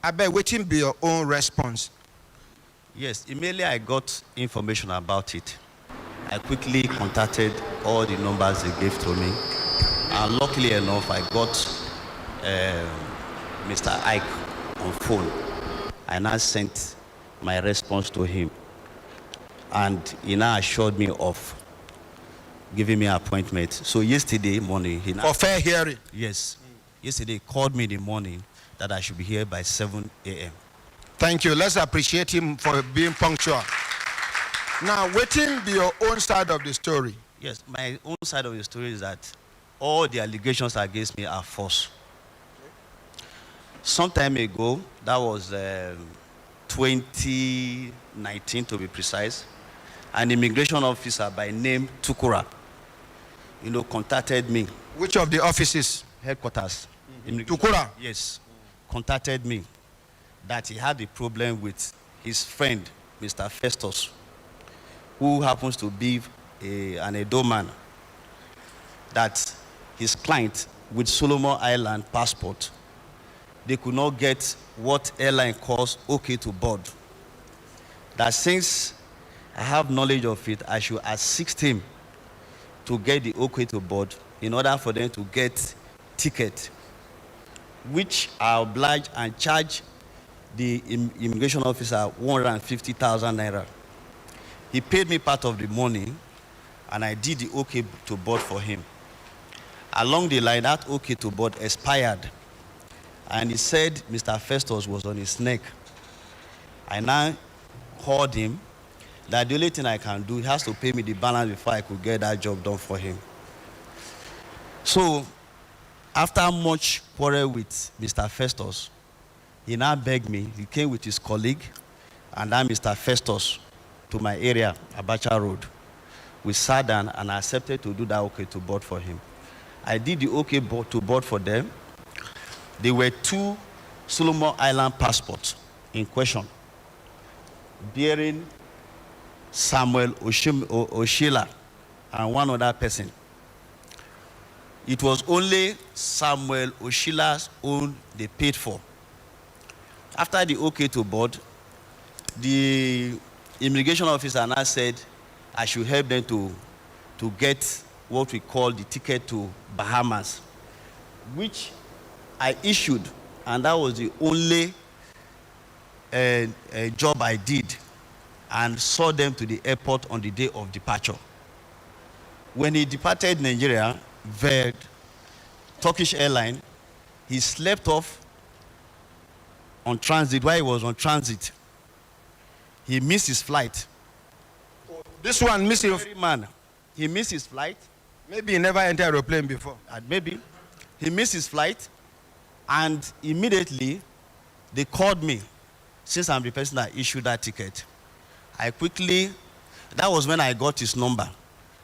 S1: I bet waiting be your own response.
S9: Yes, immediately I got information about it. I quickly contacted all the numbers they gave to me, and luckily enough, I got Mr. Ike on phone. I now sent my response to him, and he now assured me of giving me an appointment. So yesterday morning, he now,
S1: for fair hearing.
S9: Yes, yesterday he called me in the morning that I should be here by 7 a.m.
S1: Thank you. Let's appreciate him for being punctual. Now, waiting be your own side of the story.
S9: Yes, my own side of the story is that all the allegations against me are false. Some time ago, that was 2019 to be precise, an immigration officer by name Tukura, contacted me.
S1: Which of the offices?
S9: Headquarters.
S1: Tukura?
S9: Yes, contacted me that he had a problem with his friend, Mr. Festus, who happens to be an Edo man, that his client with Solomon Island passport, they could not get what airline calls okay to board. That since I have knowledge of it, I should assist him to get the okay to board in order for them to get ticket, which I oblige and charge the immigration officer 150,000 naira. He paid me part of the money, and I did the okay to board for him. Along the line, that okay to board expired, and he said Mr. Festus was on his neck. I now called him, that the only thing I can do, he has to pay me the balance before I could get that job done for him. So, after much quarrel with Mr. Festus, he now begged me. He came with his colleague and then Mr. Festus to my area, Abacha Road. We sat down and I accepted to do that okay to board for him. I did the okay to board for them. There were 2 Solomon Island passports in question, bearing Samuel Oshila and one other person. It was only Samuel Oshila's own they paid for. After the okay to board, the immigration officer now said I should help them to get what we call the ticket to Bahamas, which I issued, and that was the only job I did, and saw them to the airport on the day of departure. When he departed Nigeria, via Turkish airline, he slept off on transit. While he was on transit, he missed his flight.
S1: This one missing.
S9: Man, he missed his flight.
S1: Maybe he never entered aeroplane before.
S9: Maybe. He missed his flight, and immediately they called me. Since I'm the person that issued that ticket, I quickly, that was when I got his number.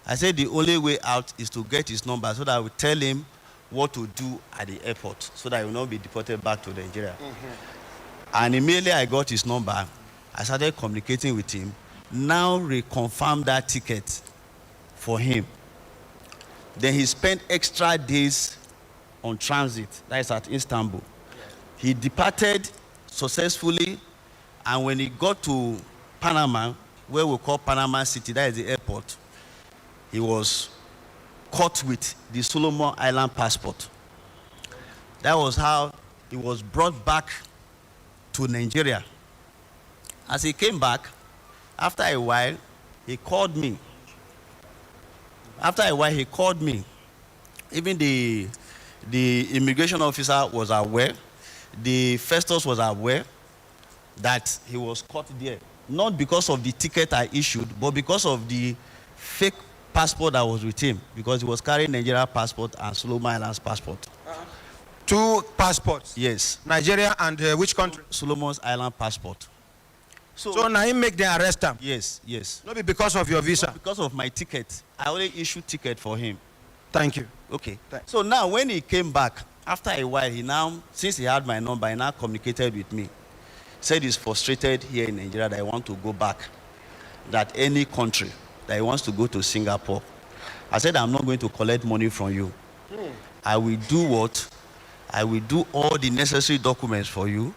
S9: I said the only way out is to get his number so that I would tell him what to do at the airport so that he will not be deported back to Nigeria. And immediately I got his number, I started communicating with him. Now reconfirm that ticket for him. Then he spent extra days on transit, that is at Istanbul. He departed successfully, and when he got to Panama, where we call Panama City, that is the airport, he was caught with the Solomon Island passport. That was how he was brought back to Nigeria. As he came back, after a while, he called me. After a while, he called me. Even the immigration officer was aware. The Festus was aware that he was caught there. Not because of the ticket I issued, but because of the fake passport that was with him. Because he was carrying Nigeria passport and Solomon Islands passport.
S1: 2 passports?
S9: Yes.
S1: Nigeria and which country?
S9: Solomon's Island passport.
S1: So now he make them arrest him?
S9: Yes, yes.
S1: Not because of your visa?
S9: Not because of my ticket. I only issued ticket for him.
S1: Thank you.
S9: Okay. So now when he came back, after a while, he now, since he had my number, he now communicated with me. Said he's frustrated here in Nigeria that I want to go back. That any country, that he wants to go to Singapore. I said, I'm not going to collect money from you. I will do what? I will do all the necessary documents for you.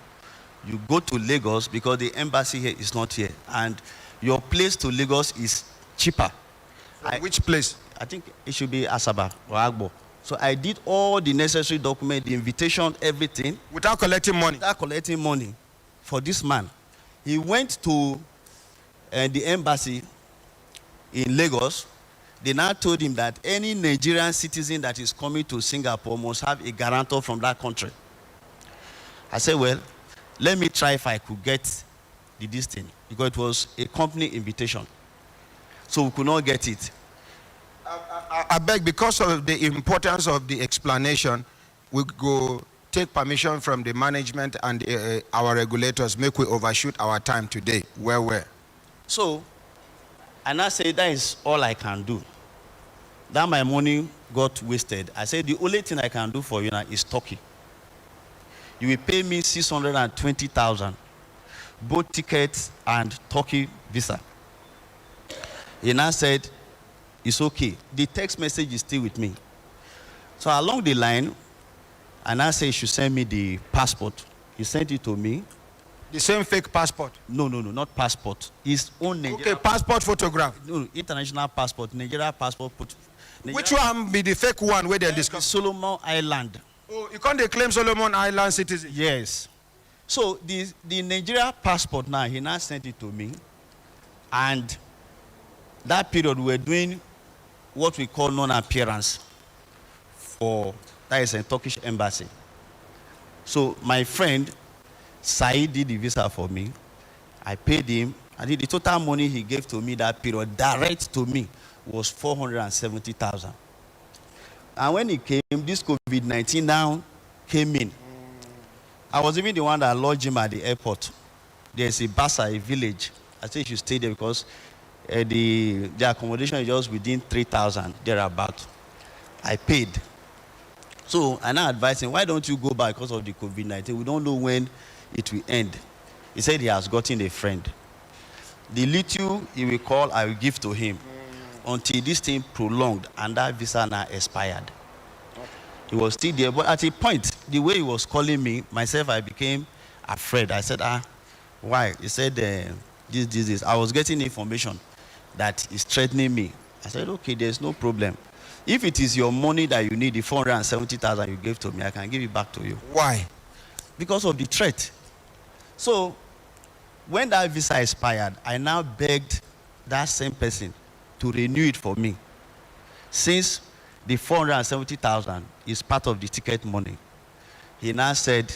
S9: You go to Lagos because the embassy here is not here. And your place to Lagos is cheaper.
S1: Which place?
S9: I think it should be Asaba or Agbo. So I did all the necessary documents, the invitation, everything.
S1: Without collecting money?
S9: Without collecting money for this man. He went to the embassy in Lagos. They now told him that any Nigerian citizen that is coming to Singapore must have a guarantor from that country. I said, well, let me try if I could get this thing, because it was a company invitation. So we could not get it.
S1: I beg, because of the importance of the explanation, we go take permission from the management and our regulators, make we overshoot our time today. Where?
S9: So, and I said, that is all I can do. That my money got wasted. I said, the only thing I can do for you now is Turkey. You will pay me 620,000, both tickets and Turkey visa. He now said, it's okay. The text message is still with me. So along the line, and I said he should send me the passport. He sent it to me.
S1: The same fake passport?
S9: No, not passport. His own Nigeria.
S1: Okay, passport photograph.
S9: No, international passport, Nigeria passport.
S1: Which one be the fake one where they discuss?
S9: Solomon Island.
S1: Oh, you can't claim Solomon Island citizen?
S9: Yes. So the Nigeria passport now, he now sent it to me. And that period we were doing what we call non-appearance for, that is a Turkish embassy. So my friend Said did the visa for me. I paid him I think the total money he gave to me that period, direct to me, was 470,000. And when he came, this COVID-19 now came in. I was even the one that lodged him at the airport. There's a Basa, a village. I said you should stay there because the accommodation is just within 3,000, thereabout. I paid. So I now advised him, why don't you go back because of the COVID-19? We don't know when it will end. He said he has gotten a friend. The little he will call, I will give to him until this thing prolonged and that visa now expired. He was still there, but at a point, the way he was calling me, myself, I became afraid. I said, why? He said, this. I was getting information that is threatening me. I said, okay, there's no problem. If it is your money that you need, the 470,000 you gave to me, I can give it back to you.
S1: Why?
S9: Because of the threat. So, when that visa expired, I now begged that same person to renew it for me. Since the 470,000 is part of the ticket money, he now said,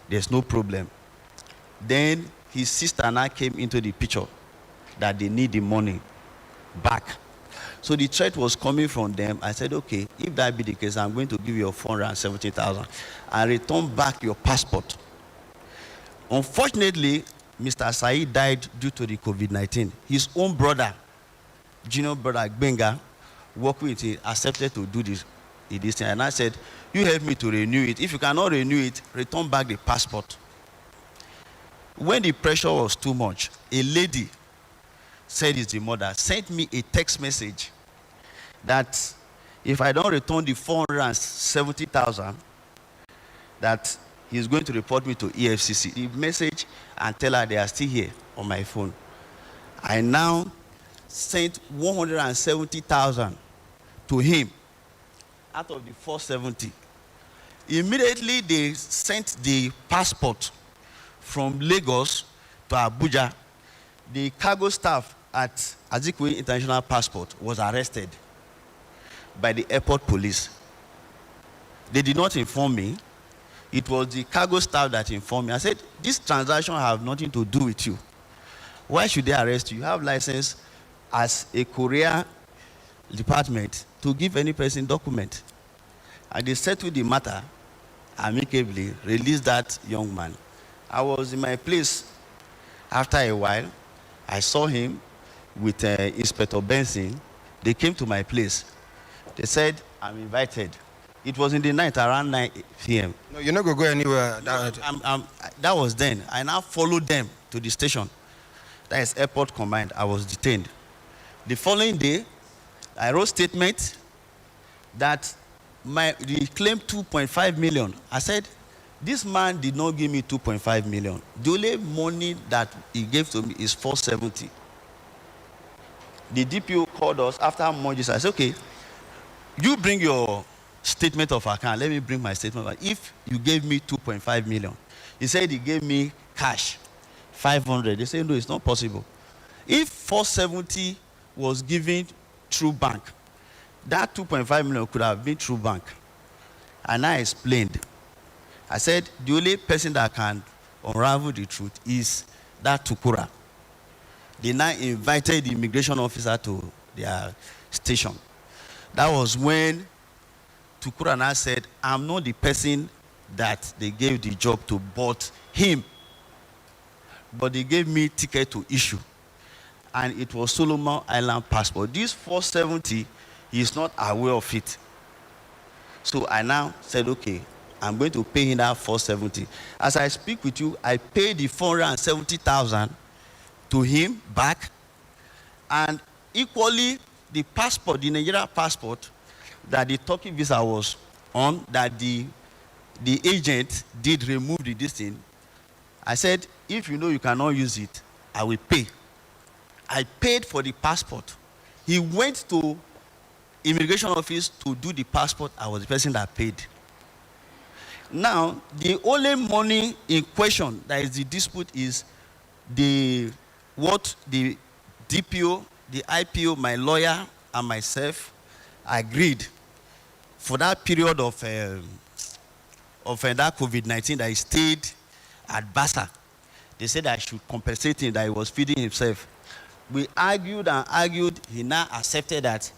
S9: there's no problem. Then his sister now came into the picture that they need the money back. So the threat was coming from them. I said, okay, if that be the case, I'm going to give you 470,000 and return back your passport. Unfortunately, Mr. Said died due to the COVID-19. His own brother, junior brother Benga, worked with him, accepted to do this thing. And I said, you help me to renew it. If you cannot renew it, return back the passport. When the pressure was too much, a lady said it's the mother, sent me a text message that if I don't return the 470,000, that he's going to report me to EFCC. The message and tell her they are still here on my phone. I now sent 170,000 to him out of the 470. Immediately they sent the passport from Lagos to Abuja. The cargo staff at Azikwe International Passport was arrested by the airport police. They did not inform me. It was the cargo staff that informed me. I said, this transaction have nothing to do with you. Why should they arrest you? You have license as a courier department to give any person document. And they settled the matter amicably, released that young man. I was in my place. After a while, I saw him with Inspector Benson. They came to my place. They said, I'm invited. It was in the night around 9 p.m.
S1: No, you're not going to go anywhere.
S9: That was then. I now followed them to the station. That is Airport Command. I was detained. The following day, I wrote statement that he claimed 2.5 million. I said, this man did not give me 2.5 million. The only money that he gave to me is 470. The DPO called us after months. I said, okay, you bring your statement of account. Let me bring my statement. If you gave me 2.5 million, he said he gave me cash, 500. They said, no, it's not possible. If 470 was given through bank, that 2.5 million could have been through bank. And I explained. I said, the only person that can unravel the truth is that Tukura. They now invited the immigration officer to their station. That was when Tukura now said, I'm not the person that they gave the job to, but him. But they gave me ticket to issue. And it was Solomon Island passport. This 470, he is not aware of it. So I now said, okay, I'm going to pay him that 470. As I speak with you, I paid the 470,000 to him back. And equally, the passport, the Nigeria passport that the Turkey visa was on, that the agent did remove the distance. I said, if you know you cannot use it, I will pay. I paid for the passport. He went to immigration office to do the passport. I was the person that paid. Now, the only money in question that is the dispute is what the DPO, the IPO, my lawyer, and myself agreed for that period of that COVID-19 that I stayed at Basa. They said I should compensate him, that he was feeding himself. We argued and argued. He now accepted that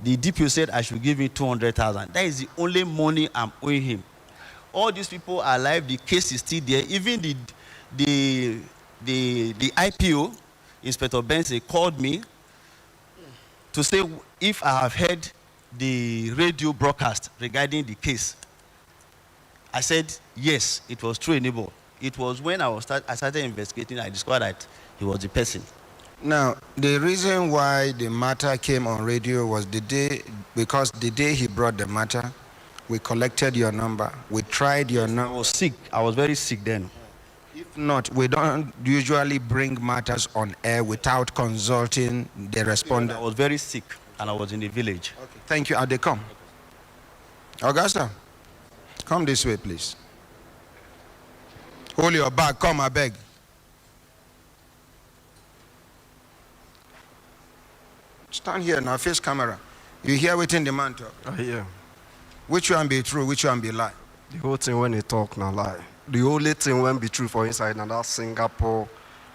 S9: the DPO said I should give him 200,000. That is the only money I'm owing him. All these people are alive. The case is still there. Even the IPO, Inspector Benson, called me to say if I have heard the radio broadcast regarding the case. I said yes, it was true, neighbor. It was when I started investigating, I discovered that he was the person.
S1: Now, the reason why the matter came on radio was because the day he brought the matter, we collected your number. We tried your number.
S9: I was sick. I was very sick then.
S1: If not, we don't usually bring matters on air without consulting the respondent.
S9: I was very sick and I was in the village.
S1: Okay. Thank you. Are they come? Augusta, come this way, please. Hold your bag. Come, I beg. Stand here now, face camera. You hear within the man talk?
S6: I hear.
S1: Which one be true, which one be lie?
S6: The whole thing when he talk now lie. The only thing when be true for inside now that Singapore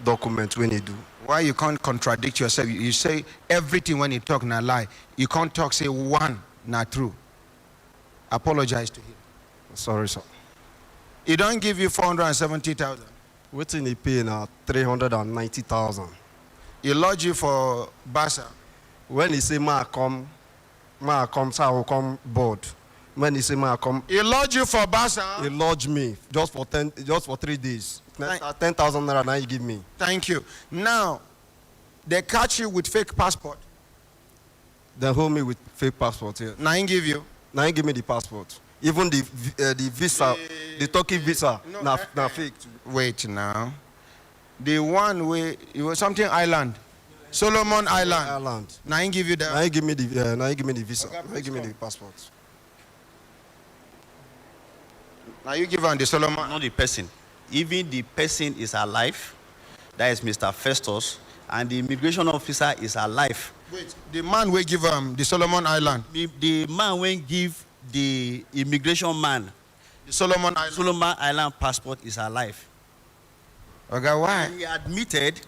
S6: document when he do.
S1: Why you can't contradict yourself? You say everything when you talk now lie. You can't talk say one not true. Apologize to him.
S6: Sorry, sir.
S1: He don't give you 470,000.
S6: Waiting he pay now 390,000.
S1: He lodge you for Basa.
S6: When he say ma come, so I will come board. When he say ma come,
S1: he lodge you for Basa.
S6: He lodge me just for 3 days. 10,000 naira now he give me.
S1: Thank you. Now, they catch you with fake passport.
S6: They hold me with fake passport here.
S1: Now he give you.
S6: Now he give me the passport. Even the visa, the Turkey visa, now fake.
S1: Wait now. The one way it was something island. Solomon Island. Now he give you that.
S6: Now he give me the now he give me the visa. Okay, now he give me the passport.
S1: Now you give him the Solomon.
S9: Not the person. Even the person is alive. That is Mr. Festus, and the immigration officer is alive.
S1: Wait, the man will give him the Solomon Island.
S9: The man will give the immigration man
S1: the Solomon
S9: Island passport is alive.
S1: Okay, why?
S9: He admitted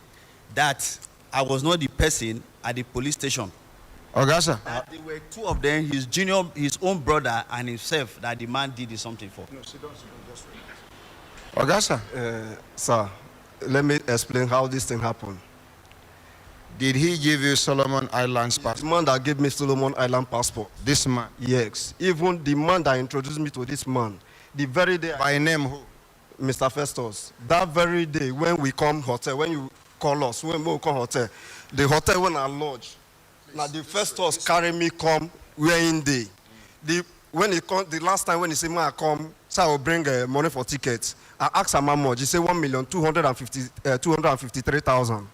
S9: that I was not the person at the police station.
S1: Okay, sir.
S9: There were two of them, his own brother and himself, that the man did something for.
S1: No, sit down, just wait. Okay, sir.
S6: Sir, let me explain how this thing happened.
S1: Did he give you Solomon Island's passport?
S6: The man that gave me Solomon Island passport.
S1: This man?
S6: Yes. Even the man that introduced me to this man, the very day.
S1: By name who?
S6: Mr. Festus. That very day when we come hotel, when you call us, when we come hotel, the hotel when I lodge, now the Festus carry me come where in day. When he come, the last time when he say man come, so I will bring money for tickets. I ask him how much. He say 1,253,000.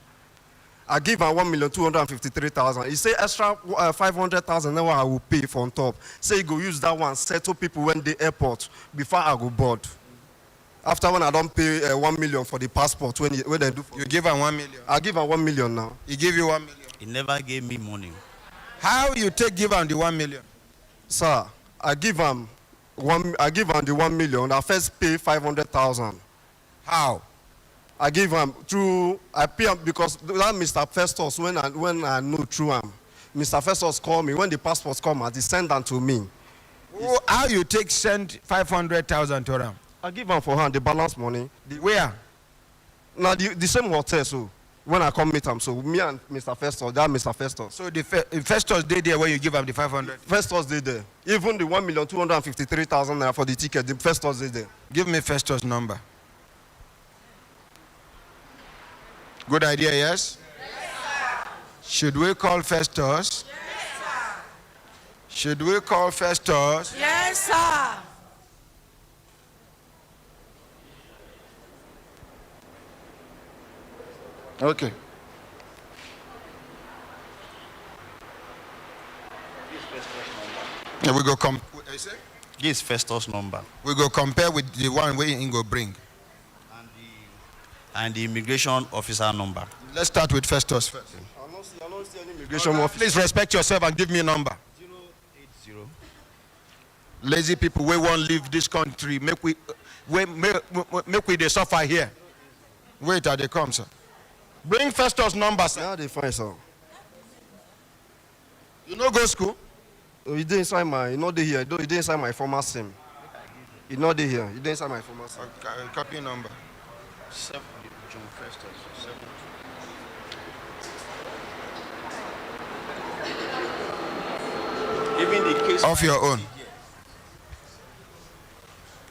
S6: I give him 1,253,000. He say extra 500,000. Then I will pay for on top. Say he go use that one settle people when they airport before I go board. After when I don't pay 1 million for the passport when they do.
S1: You give him 1 million.
S6: I give him 1 million now.
S1: He give you 1 million.
S9: He never gave me money.
S1: How you give him the 1 million?
S6: Sir, I give him the 1 million. I first pay 500,000.
S1: How?
S6: I give him through. I pay him because that Mr. Festus when I know through him. Mr. Festus called me when the passports come out. He send them to me.
S1: Oh, how you send 500,000 to them?
S6: I give him for hand the balance money.
S1: Where?
S6: Now the same hotel. So when I come meet him, so me and Mr. Festus, that Mr. Festus.
S1: So the Festus day there when you give him the 500.
S6: Festus day there. Even the 1,253,000 naira for the ticket. The Festus day there.
S1: Give me Festus number. Good idea, yes?
S2: Yes, sir.
S1: Should we call Festus?
S2: Yes, sir.
S1: Should we call Festus?
S2: Yes, sir.
S1: Okay. Yeah, we go
S9: Give Festus number.
S1: We go compare with the one where he go bring.
S9: And the immigration officer number.
S1: Let's start with Festus first.
S6: I don't see any immigration officer.
S1: Please respect yourself and give me a number.
S9: 080.
S1: Lazy people, we won't leave this country. Make we they suffer here. Wait, they come, sir. Bring Festus number, sir.
S6: Now they find, sir.
S1: You no go school?
S6: Oh, he did inside my, he not here. He did inside my former SIM. He not here. He did inside my former SIM.
S1: Copy number.
S9: 7 June Festus. 7. Even the case
S1: of your own.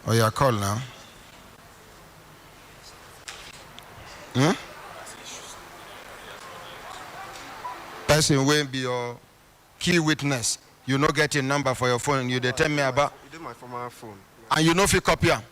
S1: Oh, you are called now. Person will be your key witness. You no get a number for your phone. You they tell me about.
S6: He did my former phone.
S1: And you know if you copy am.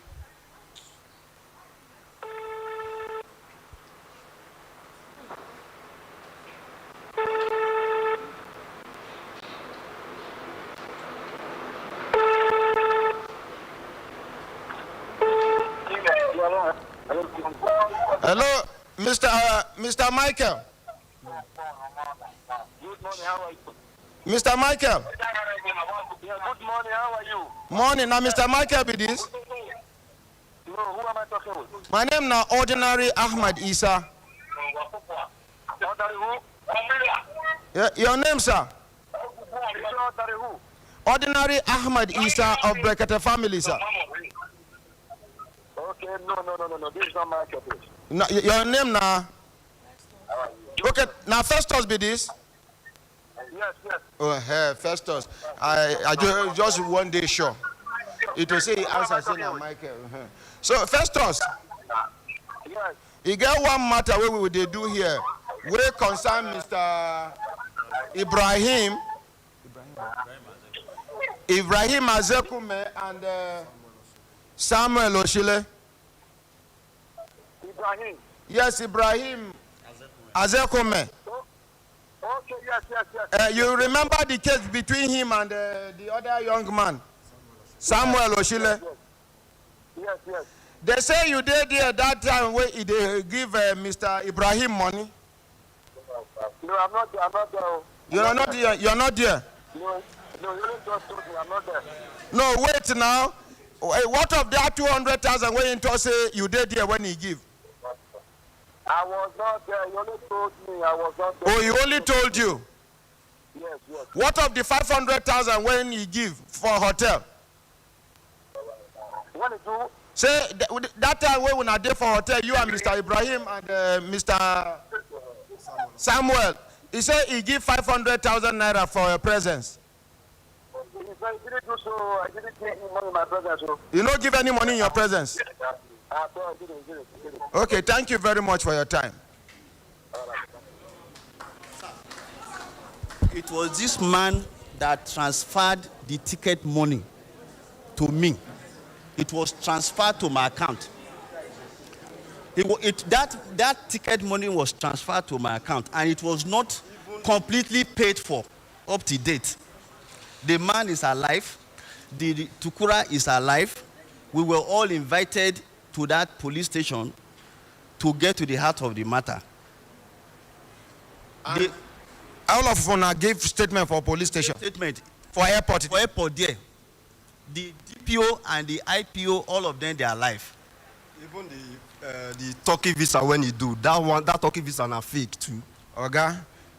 S1: Hello, Mr. Michael.
S14: Good morning, how are you?
S1: Mr. Michael.
S14: Yeah, good morning, how are you?
S1: Morning, now Mr. Michael be this.
S14: No, who am I talking with?
S1: My name now Ordinary Ahmad Isa.
S14: Ordinary who?
S1: Yeah, your name, sir?
S14: Ordinary who?
S1: Ordinary Ahmad Isa of Brekete family, sir.
S14: Okay, no. This is not my case.
S1: No, your name now? Okay, now Festus be this.
S14: Yes.
S1: Oh, hey, Festus. I just one day sure. It will say he answer say now Michael. So Festus.
S14: Yes.
S1: You get one matter where we they do here. We concern Mr. Ibrahim Azekume and Samuel Oshile.
S14: Ibrahim.
S1: Yes, Ibrahim Azekume.
S14: Okay, yes.
S1: You remember the case between him and the other young man, Samuel Oshile?
S14: Yes.
S1: They say you did there that time where they give Mr. Ibrahim money.
S14: No, I'm not there.
S1: You're not there. You're not there.
S14: No, you only just told me I'm not there.
S1: No, wait now. What of that 200,000 when you say you did there when he give?
S14: I was not there. You only told me I was not there.
S1: Oh, he only told you?
S14: Yes.
S1: What of the 500,000 when he give for hotel?
S14: What did you?
S1: Say that time when we are there for hotel, you and Mr. Ibrahim and Mr. Samuel, he said he give 500,000 naira for your presence.
S14: He didn't do so. I didn't give him money in my presence. So.
S1: You don't give any money in your presence?
S14: I didn't.
S1: Okay, thank you very much for your time.
S9: It was this man that transferred the ticket money to me. It was transferred to my account. That ticket money was transferred to my account, and it was not completely paid for up to date. The man is alive. The Tukura is alive. We were all invited to that police station to get to the heart of the matter.
S1: All of us gave statement for police station.
S9: Statement
S1: for airport.
S9: For airport there. The DPO and the IPO, all of them, they are alive.
S6: Even the Turkey visa when you do that Turkey visa na fake too.
S1: Okay,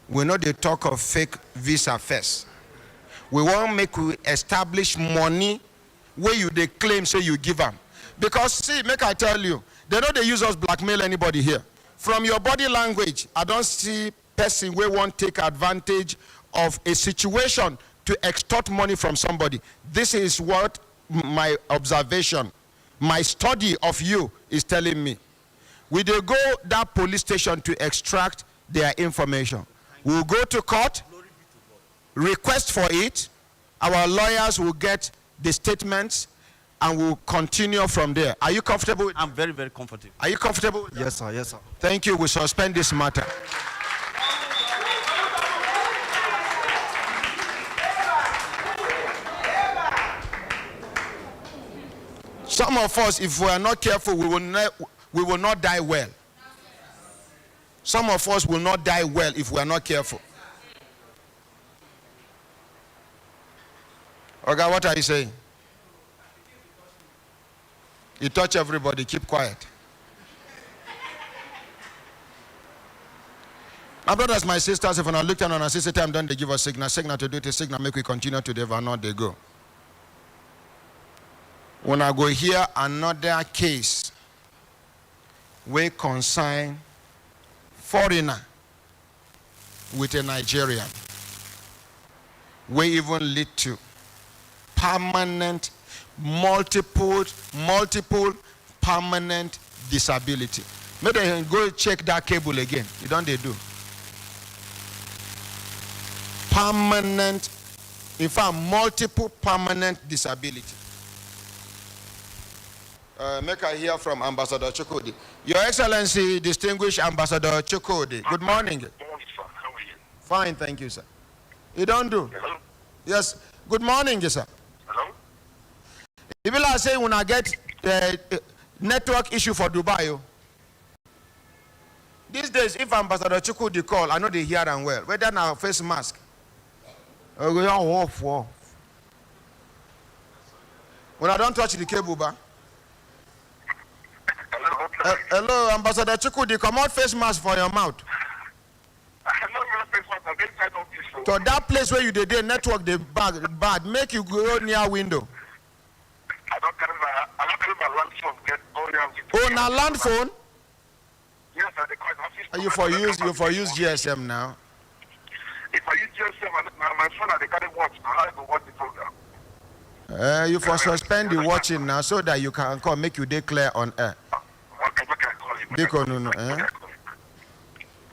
S1: we know the talk of fake visa first. We want make we establish money where you they claim say you give them. Because see, make I tell you, they know they use us blackmail anybody here. From your body language, I don't see person where won't take advantage of a situation to extort money from somebody. This is what my observation, my study of you is telling me. We they go that police station to extract their information. We'll go to court, request for it. Our lawyers will get the statements and we'll continue from there. Are you comfortable with that?
S9: I'm very, very comfortable.
S1: Are you comfortable with that?
S6: Yes, sir. Yes, sir.
S1: Thank you. We suspend this matter. Some of us, if we are not careful, we will not die well. Some of us will not die well if we are not careful. Okay, what are you saying? You touch everybody, keep quiet. My brothers, my sisters, if I look down on our sister time, then they give us signal to do it, signal, make we continue to the not they go. When I go here, another case, we consign foreigner with a Nigerian. We even lead to permanent, multiple permanent disability. Maybe go check that cable again. You don't they do. Permanent, in fact, multiple permanent disability. Make I hear from Ambassador Chukudi. Your Excellency, distinguished Ambassador Chukudi. Good morning.
S16: Good morning, sir. How are you?
S1: Fine, thank you, sir. You don't do?
S16: Hello?
S1: Yes. Good morning, sir.
S16: Hello?
S1: If you say when I get network issue for Dubai, these days, if Ambassador Chukudi call, I know they hear and well. Whether now face mask. When I don't touch the cable, ba. Hello, Ambassador Chukudi, come out face mask for your mouth. So that place where you did network the bad, make you go near window.
S16: I don't carry my land phone.
S1: Oh, now land phone?
S16: Yes, I call it.
S1: You for use GSM now.
S16: If I use GSM, my phone, I carry watch. I have to watch the program.
S1: You for suspend the watching now so that you can come make you declare on air. Because no.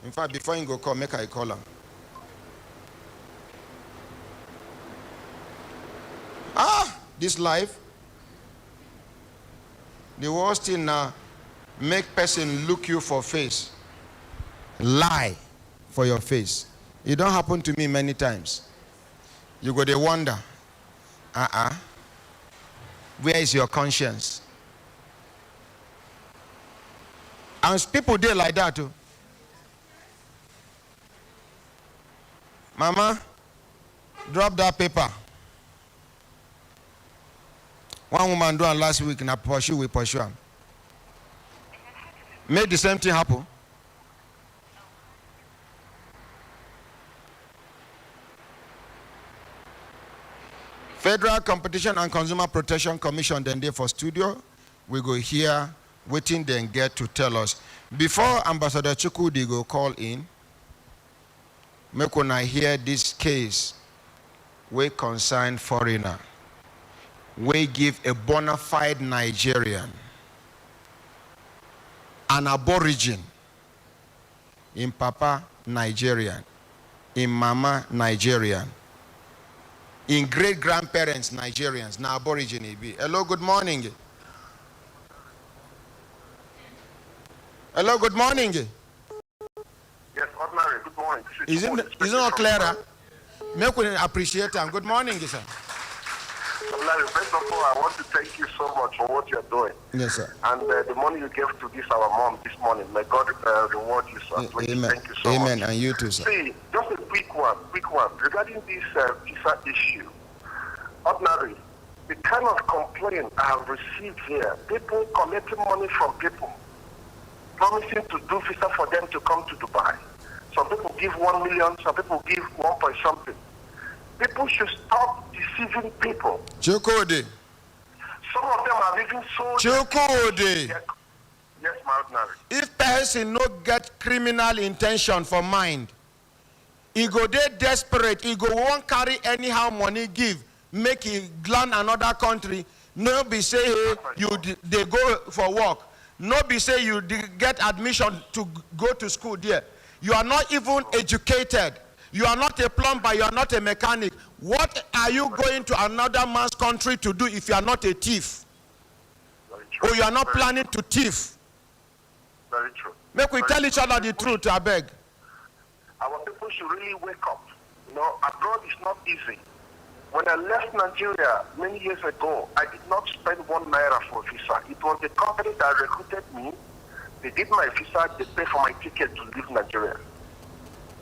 S1: In fact, before you go call, make I call him. This life, the worst thing now, make person look you for face, lie for your face. It don't happen to me many times. You go they wonder, where is your conscience? And people there like that too. Mama, drop that paper. One woman do it last week, and I pursue. Made the same thing happen. Federal Competition and Consumer Protection Commission then there for studio. We go here, waiting then get to tell us. Before Ambassador Chukudi go call in, make when I hear this case, we concern foreigner. We give a bona fide Nigerian, an aborigine, in Papa Nigerian, in Mama Nigerian, in great grandparents Nigerians, now aborigine be. Hello, good morning. Hello, good morning.
S16: Yes, ordinary. Good morning.
S1: Isn't it not clearer? Make we appreciate them. Good morning, sir.
S16: Larry, first of all, I want to thank you so much for what you're doing.
S1: Yes, sir.
S16: And the money you gave to this our mom this morning, may God reward you, sir. Please,
S1: Amen.
S16: thank you so much.
S1: Amen. And you too, sir.
S16: See, just a quick one. Regarding this visa issue, ordinary, the kind of complaint I have received here, people collecting money from people, promising to do visa for them to come to Dubai. Some people give 1 million, some people give 1 point something. People should stop deceiving people.
S1: Chukudi.
S16: Some of them have even sold.
S1: Chukudi.
S16: Yes, my ordinary.
S1: If person no get criminal intention for mind, he go there desperate, he go won't carry anyhow money give, make he land another country. No be say hey, they go for work. No be say you get admission to go to school there. You are not even educated. You are not a plumber, you are not a mechanic. What are you going to another man's country to do if you are not a thief? Or you are not planning to thief?
S16: Very true.
S1: Make we tell each other the truth, I beg.
S16: Our people should really wake up. You know, abroad is not easy. When I left Nigeria many years ago, I did not spend 1 naira for visa. It was the company that recruited me. They did my visa, they paid for my ticket to leave Nigeria.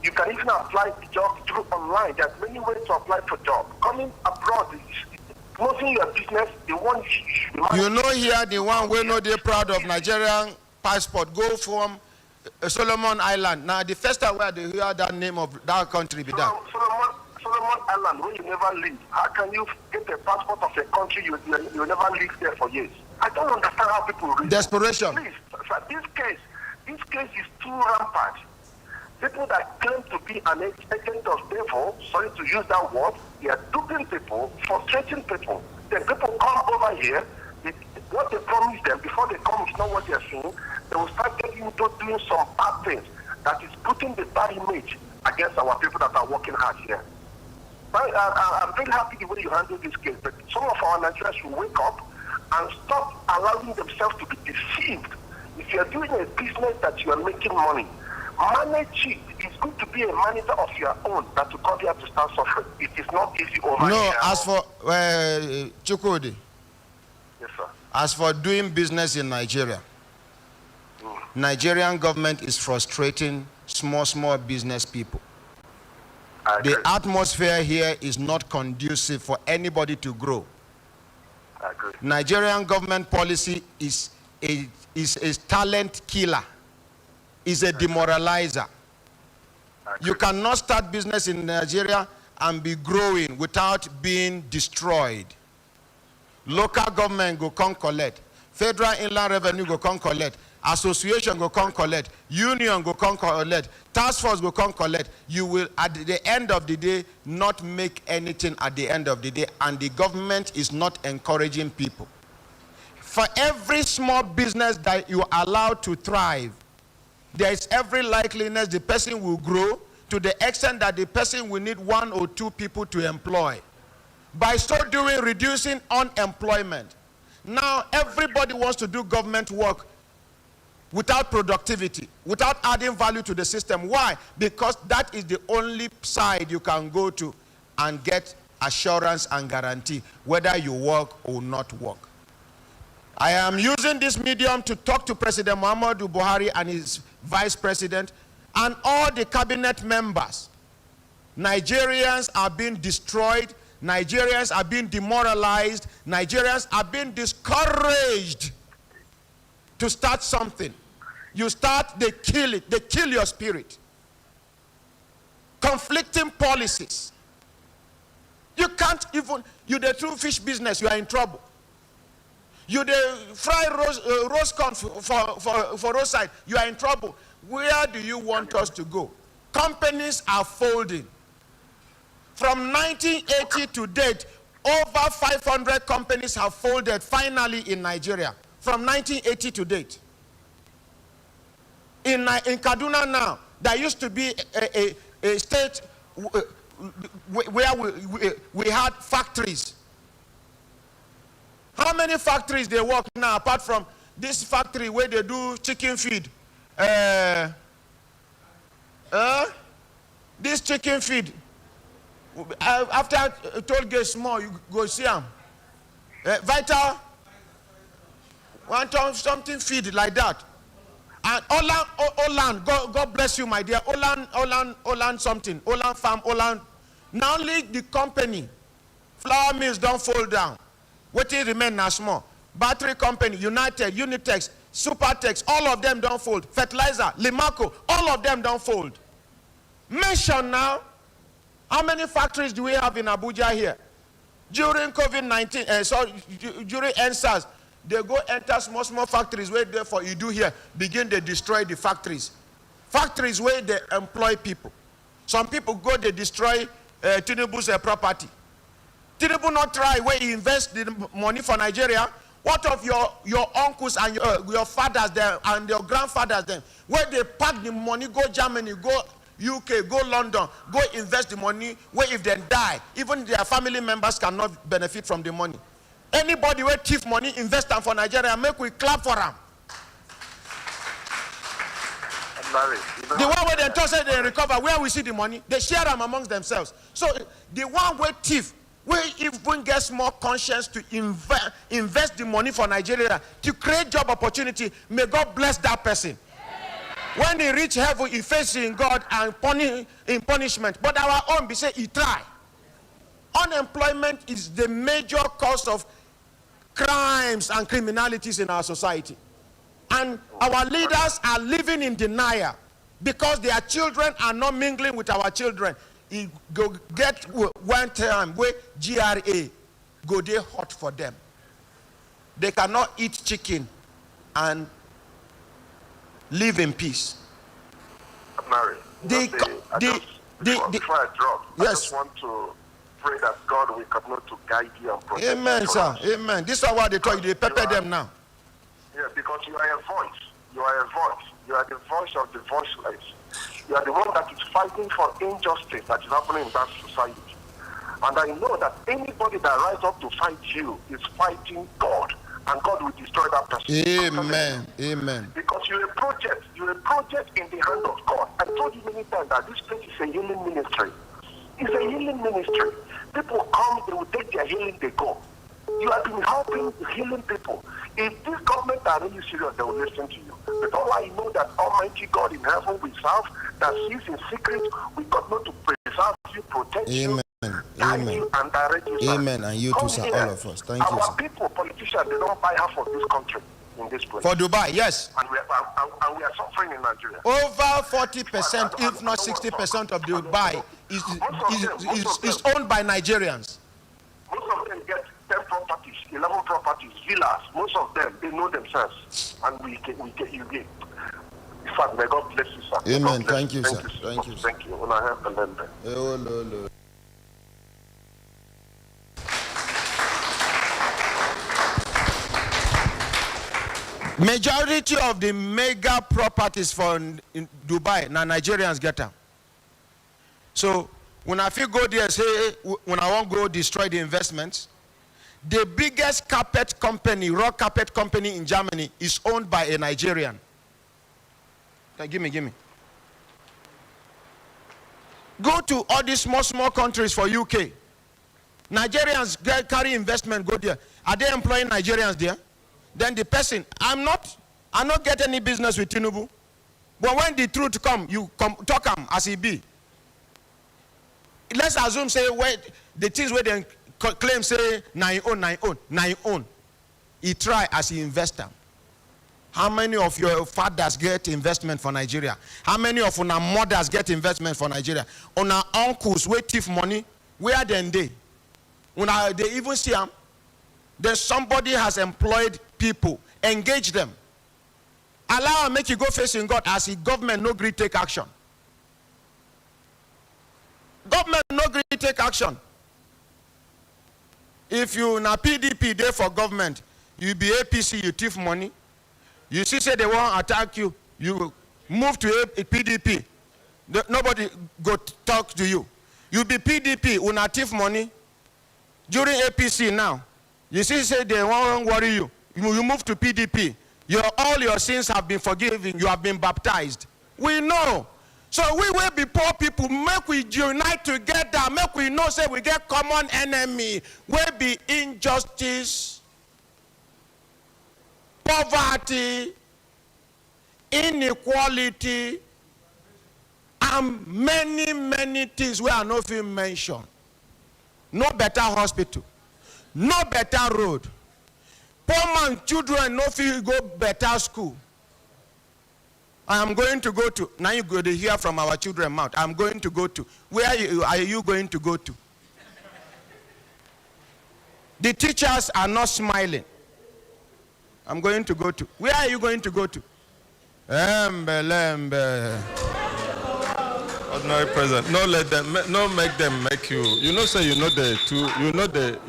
S16: You can even apply the job through online. There's many ways to apply for job. Coming abroad is closing your business. The one you
S1: know here the one we know they're proud of Nigerian passport. Go from Solomon Island. Now the first time where they hear that name of that country be that.
S14: Solomon Island, where you never live. How can you get a passport of a country you never lived there for years? I don't understand how people read.
S1: Desperation.
S14: Please, sir, this case is too rampant. People that claim to be an agent of devil, sorry to use that word, they are duping people, frustrating people. Then people come over here, what they promise them before they come is not what they are seeing. They will start getting into doing some bad things that is putting the bad image against our people that are working hard here. I'm very happy the way you handle this case, but some of our Nigerians should wake up and stop allowing themselves to be deceived. If you are doing a business that you are making money, manage it. It's good to be a manager of your own than to come here to start suffering. It is not easy over here.
S1: No, as for Chukwudi,
S14: yes, sir.
S1: As for doing business in Nigeria, Nigerian government is frustrating small business people. The atmosphere here is not conducive for anybody to grow.
S14: I agree.
S1: Nigerian government policy is a talent killer, is a demoralizer. You cannot start business in Nigeria and be growing without being destroyed. Local government go come collect, federal inland revenue go come collect, association go come collect, union go come collect, task force go come collect. You will at the end of the day not make anything at the end of the day, and the government is not encouraging people. For every small business that you allow to thrive, there is every likeliness the person will grow to the extent that the person will need 1 or 2 people to employ. By so doing, reducing unemployment. Now everybody wants to do government work without productivity, without adding value to the system. Why? Because that is the only side you can go to and get assurance and guarantee whether you work or not work. I am using this medium to talk to President Muhammadu Buhari and his Vice President and all the cabinet members. Nigerians are being destroyed. Nigerians are being demoralized. Nigerians are being discouraged to start something. You start, they kill it. They kill your spirit. Conflicting policies. You can't even, you the true fish business, you are in trouble. You the fry roast corn for roadside, you are in trouble. Where do you want us to go? Companies are folding. From 1980 to date, over 500 companies have folded finally in Nigeria. From 1980 to date. In Kaduna now, there used to be a state where we had factories. How many factories they work now apart from this factory where they do chicken feed? This chicken feed. After toll gate small, you go see them. Vital, one time something feed like that. And Olan, God bless you, my dear. Olan something. Olan farm, Olan. Now only the company, flour mills don't fall down. What it remain now small. Battery company, United, Unitex, Supertex, all of them don't fold. Fertilizer, Limaco, all of them don't fold. Mention now, how many factories do we have in Abuja here? During COVID-19, during NSAS, they go enter small factories where therefore you do here, begin to destroy the factories. Factories where they employ people. Some people go, they destroy Tinubu's property. Tinubu not try where he invest the money for Nigeria. What of your uncles and your fathers there and your grandfathers there? Where they pack the money, go Germany, go UK, go London, go invest the money, where if they die, even their family members cannot benefit from the money. Anybody where thief money, invest them for Nigeria, make we clap for them. The one where they toss it, they recover, where we see the money, they share them amongst themselves. So the one where thief, where even gets more conscience to invest the money for Nigeria, to create job opportunity, may God bless that person. When he reach heaven, he faces God and in punishment. But our own, we say, he try. Unemployment is the major cause of crimes and criminalities in our society. And our leaders are living in denial because their children are not mingling with our children. It go get one time where GRA go there hot for them. They cannot eat chicken and live in peace.
S10: Mary, before I drop, I just want to pray that God will continue to guide you and protect you.
S1: Amen, sir. Amen. This is what they tell you. They pepper them now.
S10: Yeah, because you are a voice. You are a voice. You are the voice of the voiceless. You are the one that is fighting for injustice that is happening in that society. And I know that anybody that rises up to fight you is fighting God. And God will destroy that person.
S1: Amen. Amen.
S10: Because you're a project in the hand of God. I told you many times that this place is a healing ministry. It's a healing ministry. People come, they will take their healing, they go. You have been helping healing people. If this government are really serious, they will listen to you. But all I know that Almighty God in heaven we serve, that sees in secret, we continue to preserve you, protect you, guide you, and direct you.
S1: Amen. And you too, sir, all of us. Thank you,
S10: Our
S1: sir.
S10: people, politicians, they don't buy half of this country in this place.
S1: For Dubai, yes.
S10: And we are suffering in Nigeria.
S1: Over 40%, if not 60% of Dubai is owned by Nigerians.
S10: Most of them get 10 properties, 11 properties, villas. Most of them, they know themselves. And we get you get. In fact, may God bless you, sir.
S1: Amen. Thank you, sir. Thank you.
S10: Thank you. When I have the land there.
S1: Oh, Lord. Majority of the mega properties in Dubai, now Nigerians get them. So when I feel go there, say when I want to go destroy the investments, the biggest carpet company, raw carpet company in Germany is owned by a Nigerian. Give me. Go to all these small countries for UK. Nigerians carry investment, go there. Are they employing Nigerians there? Then the person, I not get any business with Tinubu. But when the truth come, you talk him as he be. Let's assume, say, where the things where they claim, say, na own. He try as he investor. How many of your fathers get investment for Nigeria? How many of your mothers get investment for Nigeria? On our uncles, where thief money, where then they? When they even see them, then somebody has employed people, engage them. Allow and make you go facing God as the government no agree take action. Government no agree take action. If you na PDP there for government, you be APC, you thief money. You see say they want to attack you, you move to a PDP. Nobody go talk to you. You be PDP, una thief money. During APC now, you see say they won't worry you. You move to PDP. All your sins have been forgiven. You have been baptized. We know. So we will be poor people. Make we unite together. Make we know say we get common enemy. We be injustice, poverty, inequality, and many things we are not even mentioned. No better hospital. No better road. Poor man children no feel go better school. I am going to go to, now you go to hear from our children mouth. I'm going to go to. Where are you going to go to? The teachers are not smiling. I'm going to go to. Where are you going to go to?
S4: Ordinary president, no make them make you. You know, say you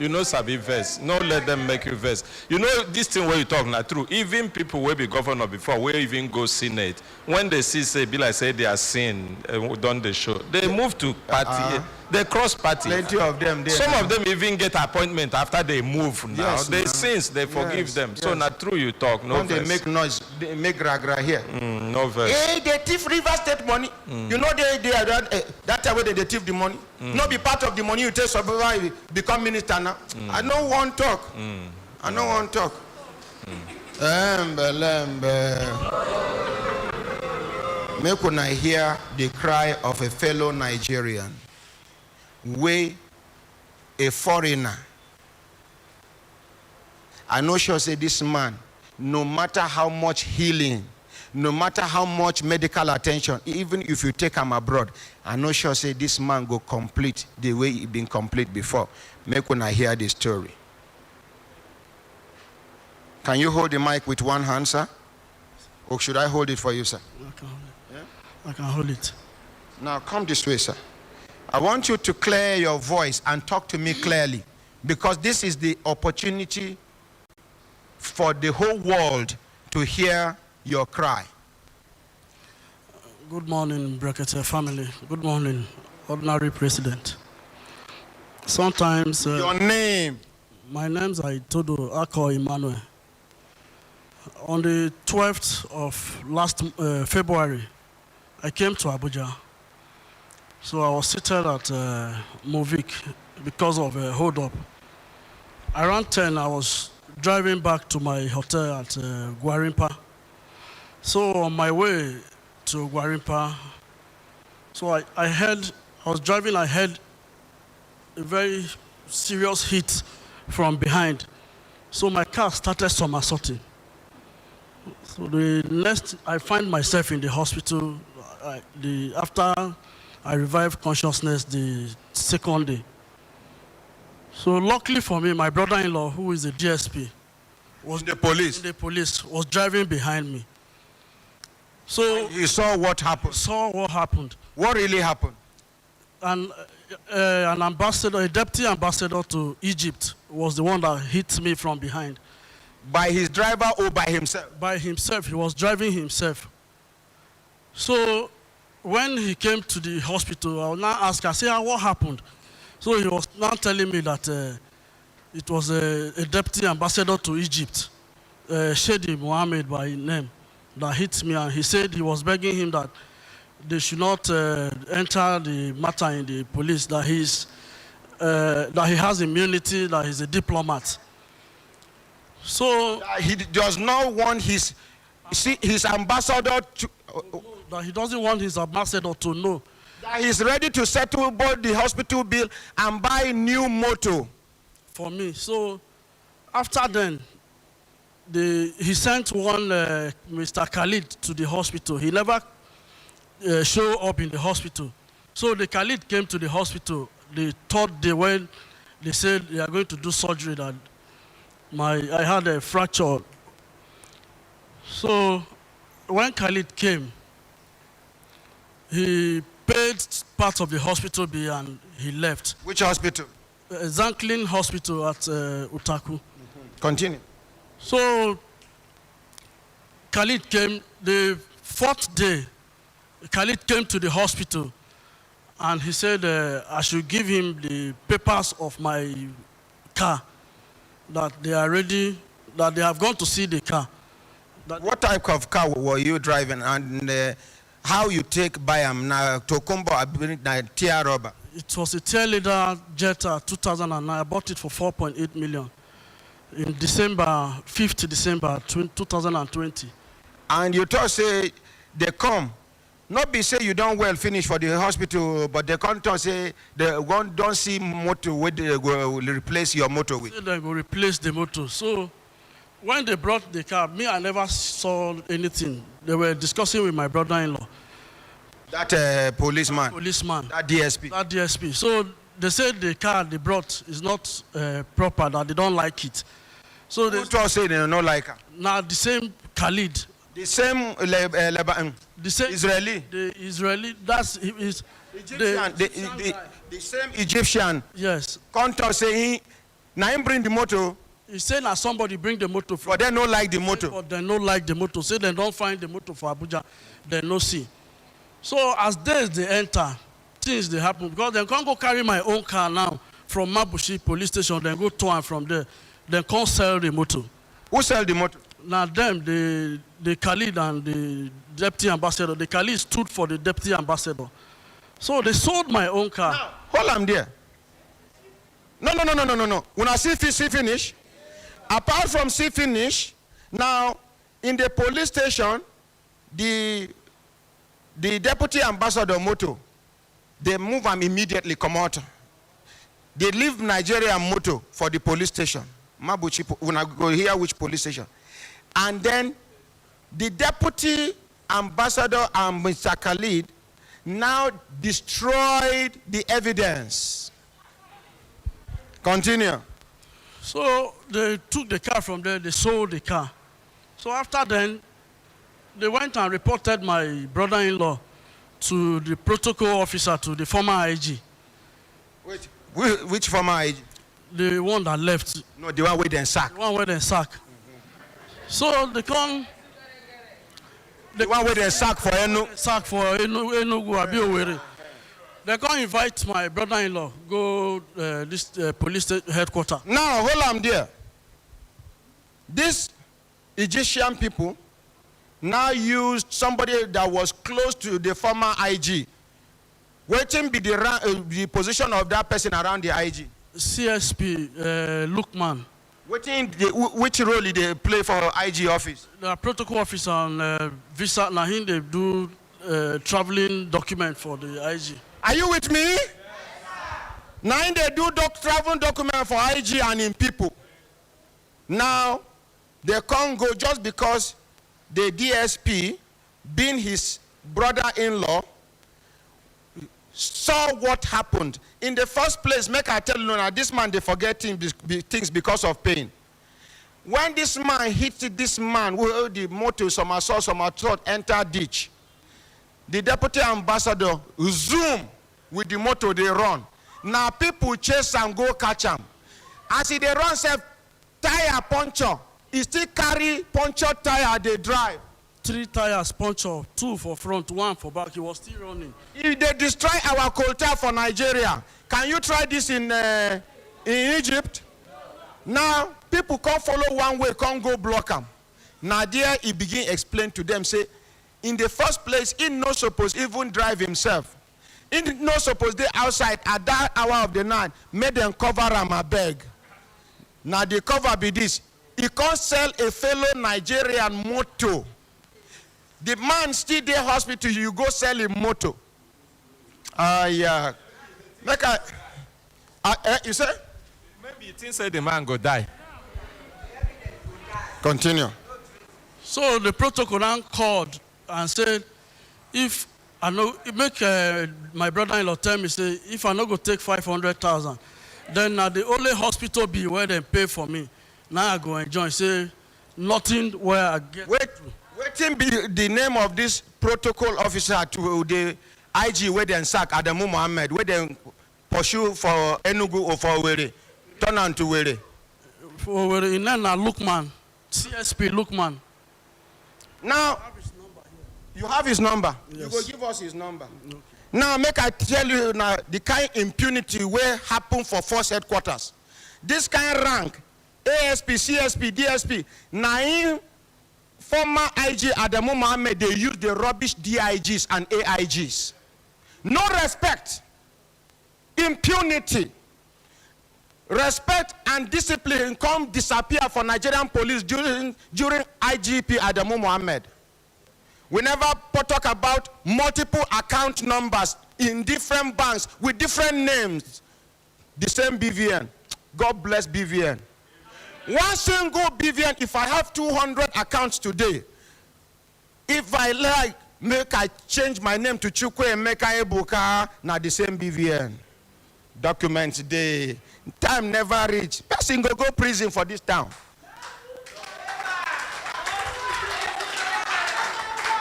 S4: know sabi verse. No let them make you verse. You know this thing where you talk not true. Even people will be governor before, will even go senate. When they see say be like say they are sin, done the show. They move to party. They cross party.
S1: Plenty of them.
S4: Some of them even get appointment after they move now.
S1: Yes,
S4: they sins, they forgive them. So not true you talk. No
S1: when
S4: verse.
S1: they make noise, they make gra here.
S4: No verse.
S1: Hey, they thief River State money. You know they are that time when they thief the money. Not be part of the money you take survival become minister now. I don't want talk. I don't want talk. Make when I hear the cry of a fellow Nigerian, way a foreigner. I know sure say this man, no matter how much healing, no matter how much medical attention, even if you take him abroad, I'm not sure say this man go complete the way he been complete before. Make when I hear the story. Can you hold the mic with one hand, sir? Or should I hold it for you, sir?
S11: I can hold it. Yeah? I can hold it.
S1: Now come this way, sir. I want you to clear your voice and talk to me clearly, because this is the opportunity for the whole world to hear your cry.
S11: Good morning, Brekete family. Good morning, Ordinary President. Sometimes...
S1: your name?
S11: My name's Aitodo Ako Emmanuel. On the 12th of last February, I came to Abuja. So I was seated at Movik because of a hold-up. Around 10, I was driving back to my hotel at Gwarimpa. So on my way to Gwarimpa, so I was driving, I heard a very serious hit from behind. So my car started somersaulting. So the next, I find myself in the hospital after I revived consciousness the second day. So luckily for me, my brother-in-law, who is a DSP, was
S1: in the police,
S11: was driving behind me. So
S1: you saw what happened?
S11: Saw what happened.
S1: What really happened?
S11: And an ambassador, a deputy ambassador to Egypt, was the one that hit me from behind.
S1: By his driver or by himself?
S11: By himself. He was driving himself. So when he came to the hospital, I will now ask, I said, what happened? So he was now telling me that it was a deputy ambassador to Egypt, Shady Mohammed by name, that hit me, and he said he was begging him that they should not enter the matter in the police, that he has immunity, that he's a diplomat. So
S1: he does not want his ambassador to...
S11: that he doesn't want his ambassador to know.
S1: That he's ready to settle both the hospital bill and buy a new motor.
S11: For me. So after then, he sent one Mr. Khalid to the hospital. He never showed up in the hospital. So the Khalid came to the hospital. The third day when they said they are going to do surgery, that I had a fracture. So when Khalid came, he paid part of the hospital bill and he left.
S1: Which hospital?
S11: Zanklin Hospital at Utaku.
S1: Continue.
S11: So Khalid came the fourth day. Khalid came to the hospital and he said I should give him the papers of my car, that they are ready, that they have gone to see the car.
S1: What type of car were you driving, and how you take by him now? Tokumbo Tia Rubber.
S11: It was a tail leader Jetta 2009. I bought it for 4.8 million in December, 5th December 2020.
S1: And you thought say they come, not be say you don't well finish for the hospital, but they come to say they don't see motor where they will replace your motor with.
S11: They will replace the motor. So when they brought the car, I never saw anything. They were discussing with my brother-in-law.
S1: That policeman?
S11: Policeman.
S1: That DSP?
S11: That DSP. So they said the car they brought is not proper, that they don't like it. So
S1: who told say they don't like it?
S11: Now the same Khalid.
S1: The same
S11: the same
S1: Israeli?
S11: The Israeli, that's his.
S1: Egyptian, the same Egyptian.
S11: Yes.
S1: Contour saying, now him bring the motor.
S11: He said now somebody bring the motor.
S1: But they don't like the motor.
S11: But they don't like the motor. Say they don't find the motor for Abuja. They no see. So as days they enter, things they happen, because they can't go carry my own car now from Mabushi police station, then go to and from there. They can't sell the motor.
S1: Who sell the motor?
S11: Now them, the Khalid and the deputy ambassador. The Khalid stood for the deputy ambassador. So they sold my own car.
S1: Now, hold on there. No. When I see finish, apart from see finish, now in the police station, the deputy ambassador motor, they move and immediately come out. They leave Nigeria motor for the police station. Mabuchi, when I go here, which police station? And then the deputy ambassador and Mr. Khalid now destroyed the evidence. Continue.
S11: So they took the car from there, they sold the car. So after then, they went and reported my brother-in-law to the protocol officer, to the former IG.
S1: Which former IG?
S11: The one that left.
S1: No, the one with the sack.
S11: The one with the sack. So they come.
S1: The one with the sack for Enugu.
S11: Sack for Enugu, Abiowere. They can't invite my brother-in-law go this police headquarters.
S1: Now, hold on there. These Egyptian people now used somebody that was close to the former IG. Waiting be the position of that person around the IG.
S11: CSP Lukman.
S1: Which role did they play for IG office?
S11: The protocol officer and visa. Now they do traveling document for the IG.
S1: Are you with me? Yes, now they do travel document for IG and in people. Now they can't go just because the DSP, being his brother-in-law, saw what happened. In the first place, make I tell you now, this man, they forget things because of pain. When this man hit this man, who the motor, some enter ditch. The deputy ambassador zoom with the motor, they run. Now people chase and go catch him. As he they run, say, tire puncture. He still carry puncture tire, they drive.
S11: 3 tires puncture, 2 for front, 1 for back. He was still running.
S1: If they destroy our culture for Nigeria, can you try this in Egypt? Now, people can't follow one way, can't go block them. Now there he begin explain to them, say, in the first place, he not supposed even drive himself. He not supposed they outside at that hour of the night, made them cover him a beg. Now the cover be this. He can't sell a fellow Nigerian motor. The man still there hospital, you go sell him motor. Yeah. Make you say?
S4: Maybe you think say the man go die.
S1: Continue.
S11: So the protocol now called and said, if I know, make my brother-in-law tell me, say, if I no go take 500,000, then the only hospital bill where they pay for me, now I go enjoy. Say, nothing where I get.
S1: Waiting be the name of this protocol officer to the IG where they sack Adamu Mohammed, where they pursue for Enugu or for Were, turn on to Were.
S11: For Were, in Lukman, CSP Lukman.
S1: Now, you have his number.
S11: Yes.
S1: You go give us his number. Okay. Now, make I tell you now the kind impunity where happen for force headquarters. This kind rank, ASP, CSP, DSP, now former IG Adamu Mohammed, they use the rubbish DIGs and AIGs. No respect, impunity, respect and discipline come disappear for Nigerian police during IGP Adamu Mohammed. We never talk about multiple account numbers in different banks with different names. The same BVN. God bless BVN. One single BVN, if I have 200 accounts today, if I like, make I change my name to Chukwe and make I Ebuka, now the same BVN. Documents day. Time never reach. Person go prison for this town.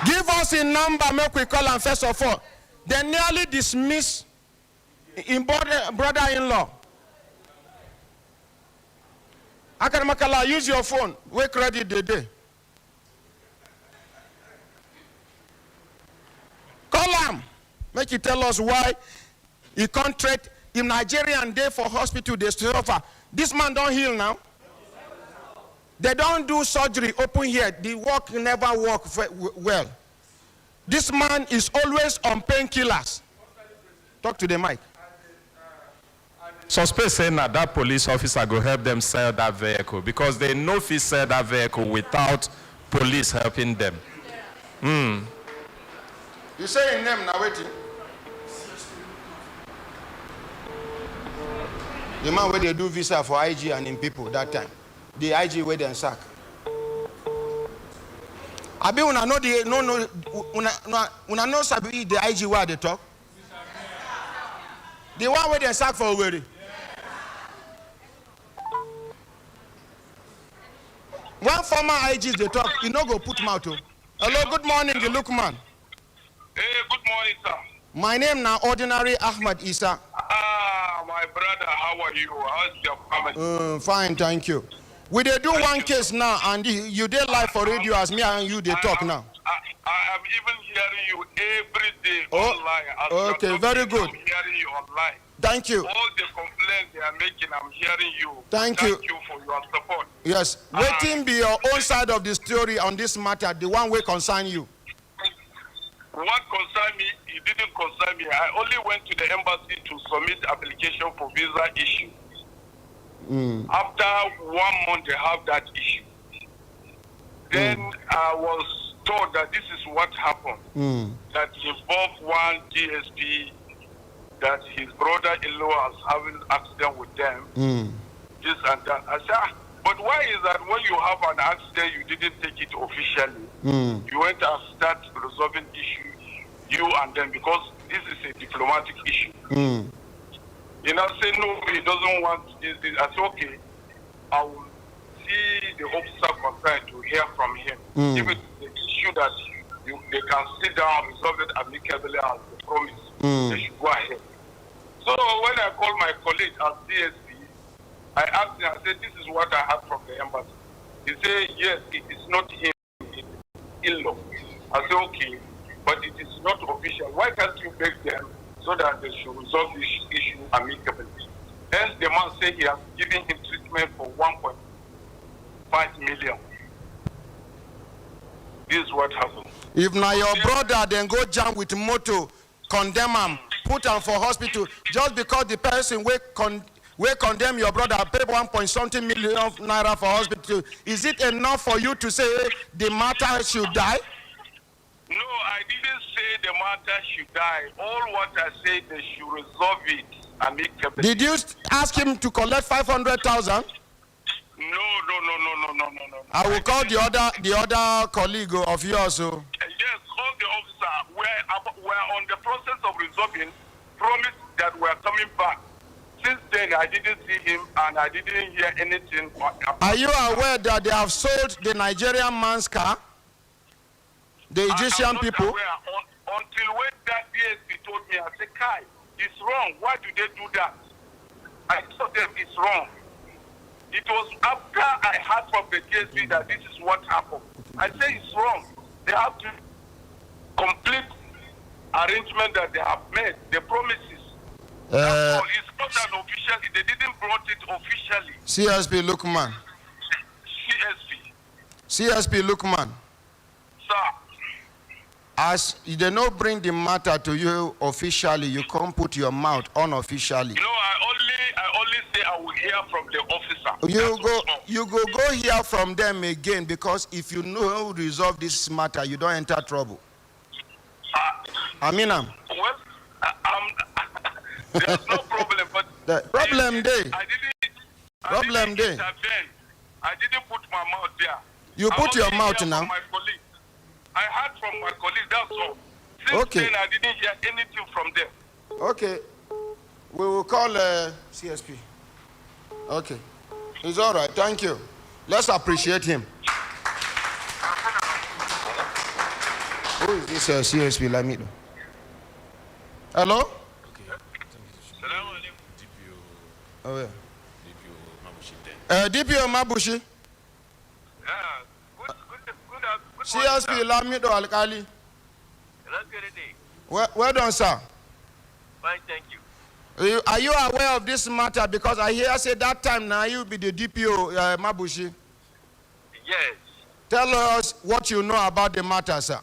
S1: Give us a number, make we call and first of all. They nearly dismiss in brother-in-law. Akaramakala, use your phone. Wake ready the day. Call him. Make you tell us why he contract in Nigerian day for hospital they suffer. This man don't heal now. They don't do surgery open here. The work never work well. This man is always on painkillers. Talk to the mic.
S4: Suspect saying that police officer go help them sell that vehicle because they know if he sell that vehicle without police helping them.
S1: You say in name now waiting. The man where they do visa for IG and in people that time. The IG where they sack. I be una know the una know sabi the IG where they talk. The one where they sack for Owerri. One former IGs they talk, you no go put mouth. Hello, good morning, you look man.
S14: Hey, good morning, sir.
S1: My name now Ordinary Ahmad Isa.
S14: Ah, my brother, how are you? How's your family?
S1: Fine, thank you. We they do one case now, and you did live for radio as me and you they talk now.
S14: I am even hearing you every day online. As
S1: okay, very good.
S14: I'm hearing you online.
S1: Thank you.
S14: All the complaints they are making, I'm hearing you.
S1: Thank you.
S14: Thank you for your support.
S1: Yes. Waiting be your own side of the story on this matter, the one way concern you.
S14: What concerned me, it didn't concern me. I only went to the embassy to submit application for visa issue. After 1 month, they have that issue. Then I was told that this is what happened. That involved one DSP, that his brother-in-law was having accident with them. This and that. I said, but why is that when you have an accident, you didn't take it officially? You went and start resolving issue, you and them, because this is a diplomatic issue. You know, say no, he doesn't want this. I said, okay, I will see the officer concerned to hear from him. If it's the issue that they can sit down and resolve it amicably as they promise, they should go ahead. So when I called my colleague as DSP, I asked him, I said, this is what I had from the embassy. He said, yes, it is not him, it's in-law. I said, okay, but it is not official. Why can't you beg them so that they should resolve this issue amicably? Hence, the man said he has given him treatment for 1.5 million. This is what happened.
S1: If now your brother then go jam with motor, condemn him, put him for hospital, just because the person will condemn your brother, pay 1.something million naira for hospital, is it enough for you to say the matter should die?
S14: No, I didn't say the matter should die. All what I said, they should resolve it amicably.
S1: Did you ask him to collect 500,000?
S14: No.
S1: I will call the other colleague of yours.
S14: Yes, call the officer. We're on the process of resolving. Promise that we're coming back. Since then, I didn't see him and I didn't hear anything.
S1: Are you aware that they have sold the Nigerian man's car? The Egyptian people?
S14: Until when that DSP told me, I said, Kai, it's wrong. Why do they do that? I told them it's wrong. It was after I heard from the DSP that this is what happened. I say it's wrong. They have to complete arrangement that they have made, the promises. That's all. It's not an official. They didn't brought it officially.
S1: CSP Lukman. CSP Lukman.
S14: Sir.
S1: As they don't bring the matter to you officially, you can't put your mouth unofficially.
S14: No, I only say I will hear from the officer.
S1: You go hear from them again, because if you know resolve this matter, you don't enter trouble. Aminam.
S14: Well, there's no problem, but
S1: the problem day.
S14: I didn't put my mouth there.
S1: You put your mouth now.
S14: I heard from my colleague, that's all. Since then, I didn't hear anything from them.
S1: Okay. We will call CSP. Okay. It's all right. Thank you. Let's appreciate him. Who is this CSP Lamido? Hello? Oh, yeah. DPO Mabushi. CSP Lamido Alkali. Well done, sir.
S12: Fine, thank you.
S1: Are you aware of this matter? Because I hear say that time now you be the DPO Mabushi.
S12: Yes.
S1: Tell us what you know about the matter, sir.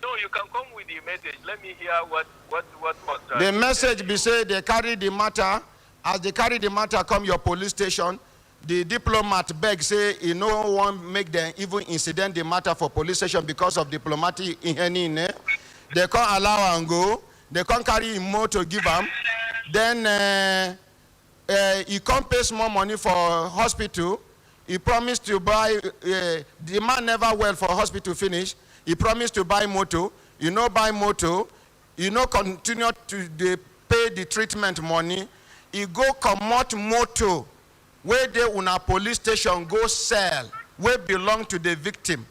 S12: No, you can come with the message. Let me hear what was.
S1: The message be say they carry the matter. As they carry the matter, come your police station. The diplomat beg say he no one make them even incident the matter for police station because of diplomatic in there. They can't allow and go. They can't carry him more to give him. Then he can't pay more money for hospital. He promised to buy, the man never well for hospital finish. He promised to buy motor. You know, buy motor. You know, continue to pay the treatment money. He go comot motor where they una police station go sell, where belong to the victim.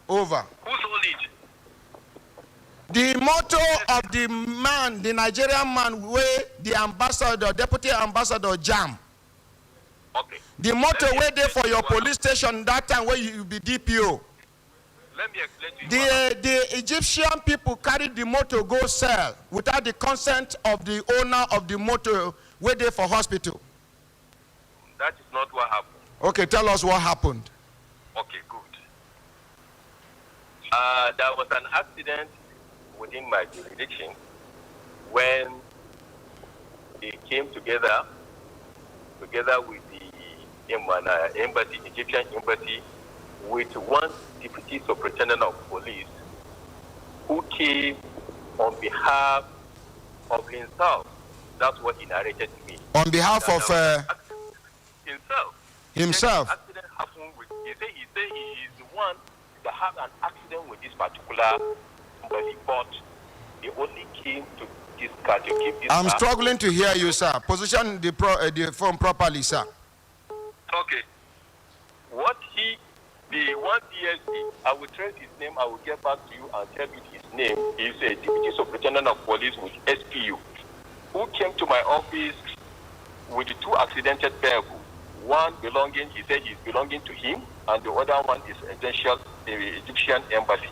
S1: Over.
S12: Who sold it?
S1: The motto of the man, the Nigerian man, where the ambassador, deputy ambassador jam.
S12: Okay.
S1: The motto where they for your police station that time where you be DPO.
S12: Let me explain to you.
S1: The Egyptian people carried the motor go sell without the consent of the owner of the motor where they for hospital.
S12: That is not what happened.
S1: Okay, tell us what happened.
S12: Okay, good. There was an accident within my jurisdiction when they came together with the embassy, Egyptian embassy, with one deputy superintendent of police who came on behalf of himself. That's what he narrated to me.
S1: On behalf of
S12: himself.
S1: Himself.
S12: Accident happened with. He said he is the one that had an accident with this particular somebody, but they only came to this car to keep this.
S1: I'm
S12: car.
S1: struggling to hear you, sir. Position the phone properly, sir.
S12: Okay. What the one DSP, I will trace his name. I will get back to you and tell you his name. He's a deputy superintendent of police with SPU, who came to my office with the two accidented vehicles. One belonging, he said, is belonging to him, and the other one is the Egyptian embassy.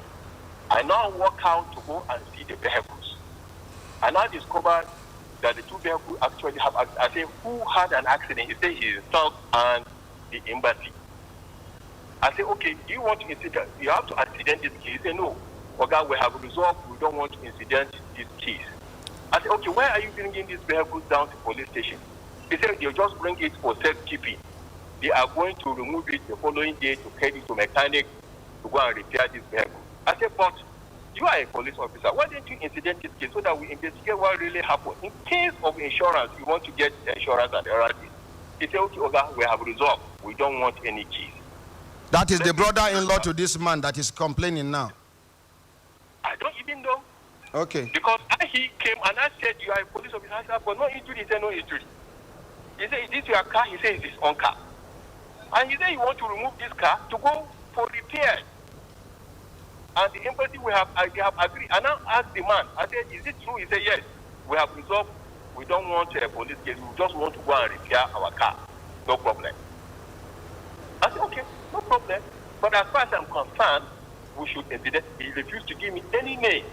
S12: I now walk out to go and see the vehicles. I now discovered that the two vehicles actually have. I said, who had an accident? He said, himself and the embassy. I said, okay, do you want to incident? You have to accident this case. He said, no. Okay, we have resolved. We don't want to incident this case. I said, okay, why are you bringing these vehicles down to police station? He said, they'll just bring it for safekeeping. They are going to remove it the following day to take it to mechanic to go and repair this vehicle. I said, but you are a police officer. Why didn't you incident this case so that we investigate what really happened? In case of insurance, you want to get insurance and everything. He said, okay, Oga, we have resolved. We don't want any case.
S1: That is the brother-in-law to this man that is complaining now.
S12: I don't even know.
S1: Okay.
S12: Because he came and I said, you are a police officer. I said, but no injury. He said, no injury. He said, is this your car? He said, it's his own car. And he said, you want to remove this car to go for repair. And the embassy, they have agreed. And I asked the man, I said, is it true? He said, yes. We have resolved. We don't want a police case. We just want to go and repair our car. No problem. I said, okay, no problem. But as far as I'm concerned, we should incident. He refused to give me any name.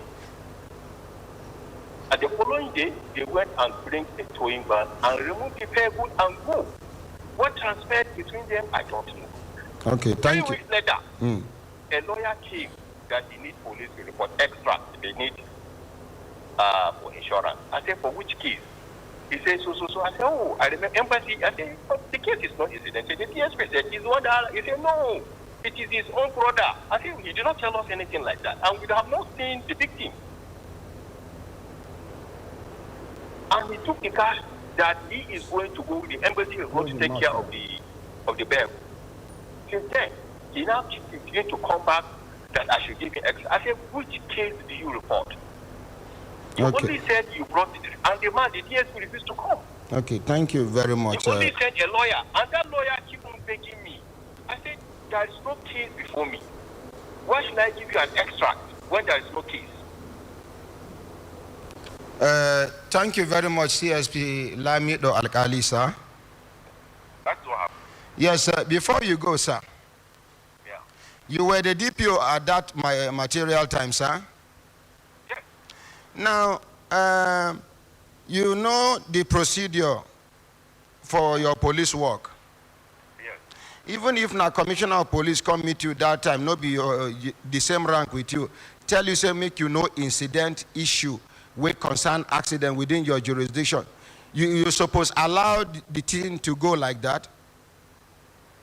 S12: And the following day, they went and bring a towing van and removed the vehicle and go. What transpired between them, I don't know.
S1: Okay, thank you.
S12: 3 weeks later, a lawyer came that he needs police to report extra. They need for insurance. I said, for which case? He said, so. I said, oh, I remember embassy. I said, but the case is not incidental. The DSP said, he's one that. He said, no, it is his own brother. I said, he did not tell us anything like that. And we have not seen the victim. And he took the car that he is going to go, the embassy is going to take care of the vehicle. Since then, he now continued to come back that I should give him extra. I said, which case do you report? You only said you brought it, and the man, the DSP refused to come.
S1: Okay, thank you very much.
S12: You only sent a lawyer, and that lawyer keep on begging me. I said, there is no case before me. Why should I give you an extract when there is no case?
S1: Thank you very much, CSP Lamido Alkali, sir.
S12: That's what happened.
S1: Yes, sir. Before you go, sir.
S12: Yeah.
S1: You were the DPO at that material time, sir?
S12: Yes.
S1: Now, you know the procedure for your police work.
S12: Yes.
S1: Even if na commissioner of police come meet you that time, no be the same rank with you, tell you, say, make you no incident issue with concern accident within your jurisdiction. You suppose allow the team to go like that?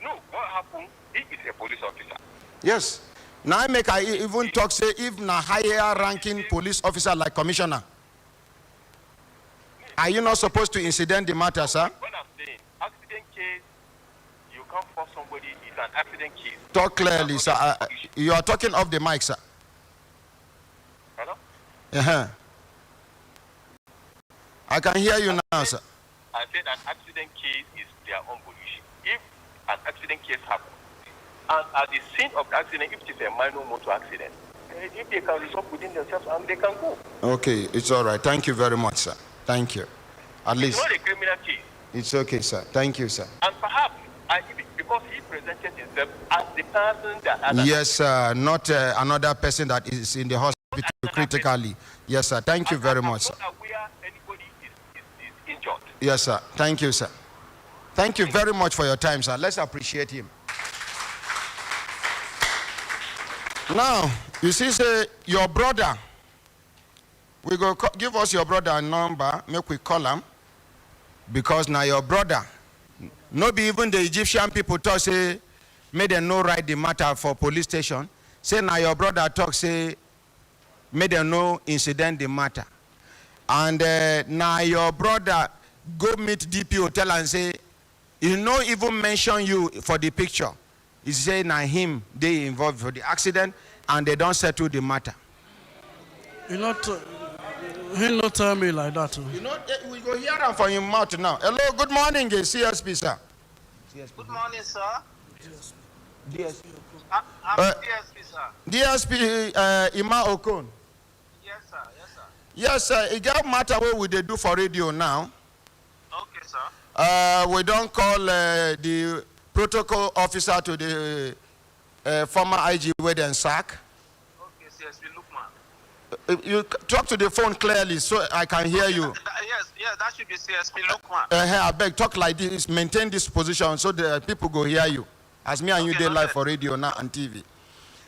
S12: No, what happened? He is a police officer.
S1: Yes. Now I even talk, say, if na higher ranking police officer like commissioner, are you not supposed to incident the matter, sir?
S12: When I'm saying accident case, you can't force somebody. It's an accident case.
S1: Talk clearly, sir. You are talking off the mic, sir.
S12: Hello?
S1: Uh-huh. I can hear you now, sir.
S12: I said an accident case is their own pollution. If an accident case happens, and at the scene of the accident, if it is a minor motor accident, if they can resolve within themselves, and they can go.
S1: Okay, it's all right. Thank you very much, sir. Thank you. At least.
S12: It's not a criminal case.
S1: It's okay, sir. Thank you, sir.
S12: And perhaps, because he presented himself as the person that...
S1: Yes, sir. Not another person that is in the hospital critically. Yes, sir. Thank you very much, sir.
S12: I'm not aware anybody is injured.
S1: Yes, sir. Thank you, sir. Thank you very much for your time, sir. Let's appreciate him. Now, you see, say, your brother, we go give us your brother number, make we call him, because now your brother, no be even the Egyptian people talk, say, may them no write the matter for police station. Say, now your brother talk, say, may them no incident the matter. And now your brother go meet DPO, tell and say, he no even mention you for the picture. He say, now him, they involved for the accident, and they don't settle the matter.
S11: He not tell me like that.
S1: You know, we go hear him from your mouth now. Hello, good morning, CSP, sir.
S13: Good morning, sir.
S1: DSP.
S13: I'm DSP, sir.
S1: DSP Ima Okon.
S13: Yes, sir. Yes, sir.
S1: Yes, sir. It got matter what we they do for radio now.
S13: Okay, sir.
S1: We don't call the protocol officer to the former IG Wade sack.
S13: Okay, CSP Lukman.
S1: You talk to the phone clearly so I can hear you.
S13: Yes, that should be CSP Lukman.
S1: I beg, talk like this, maintain this position so the people go hear you. As me and you did live for radio now and TV.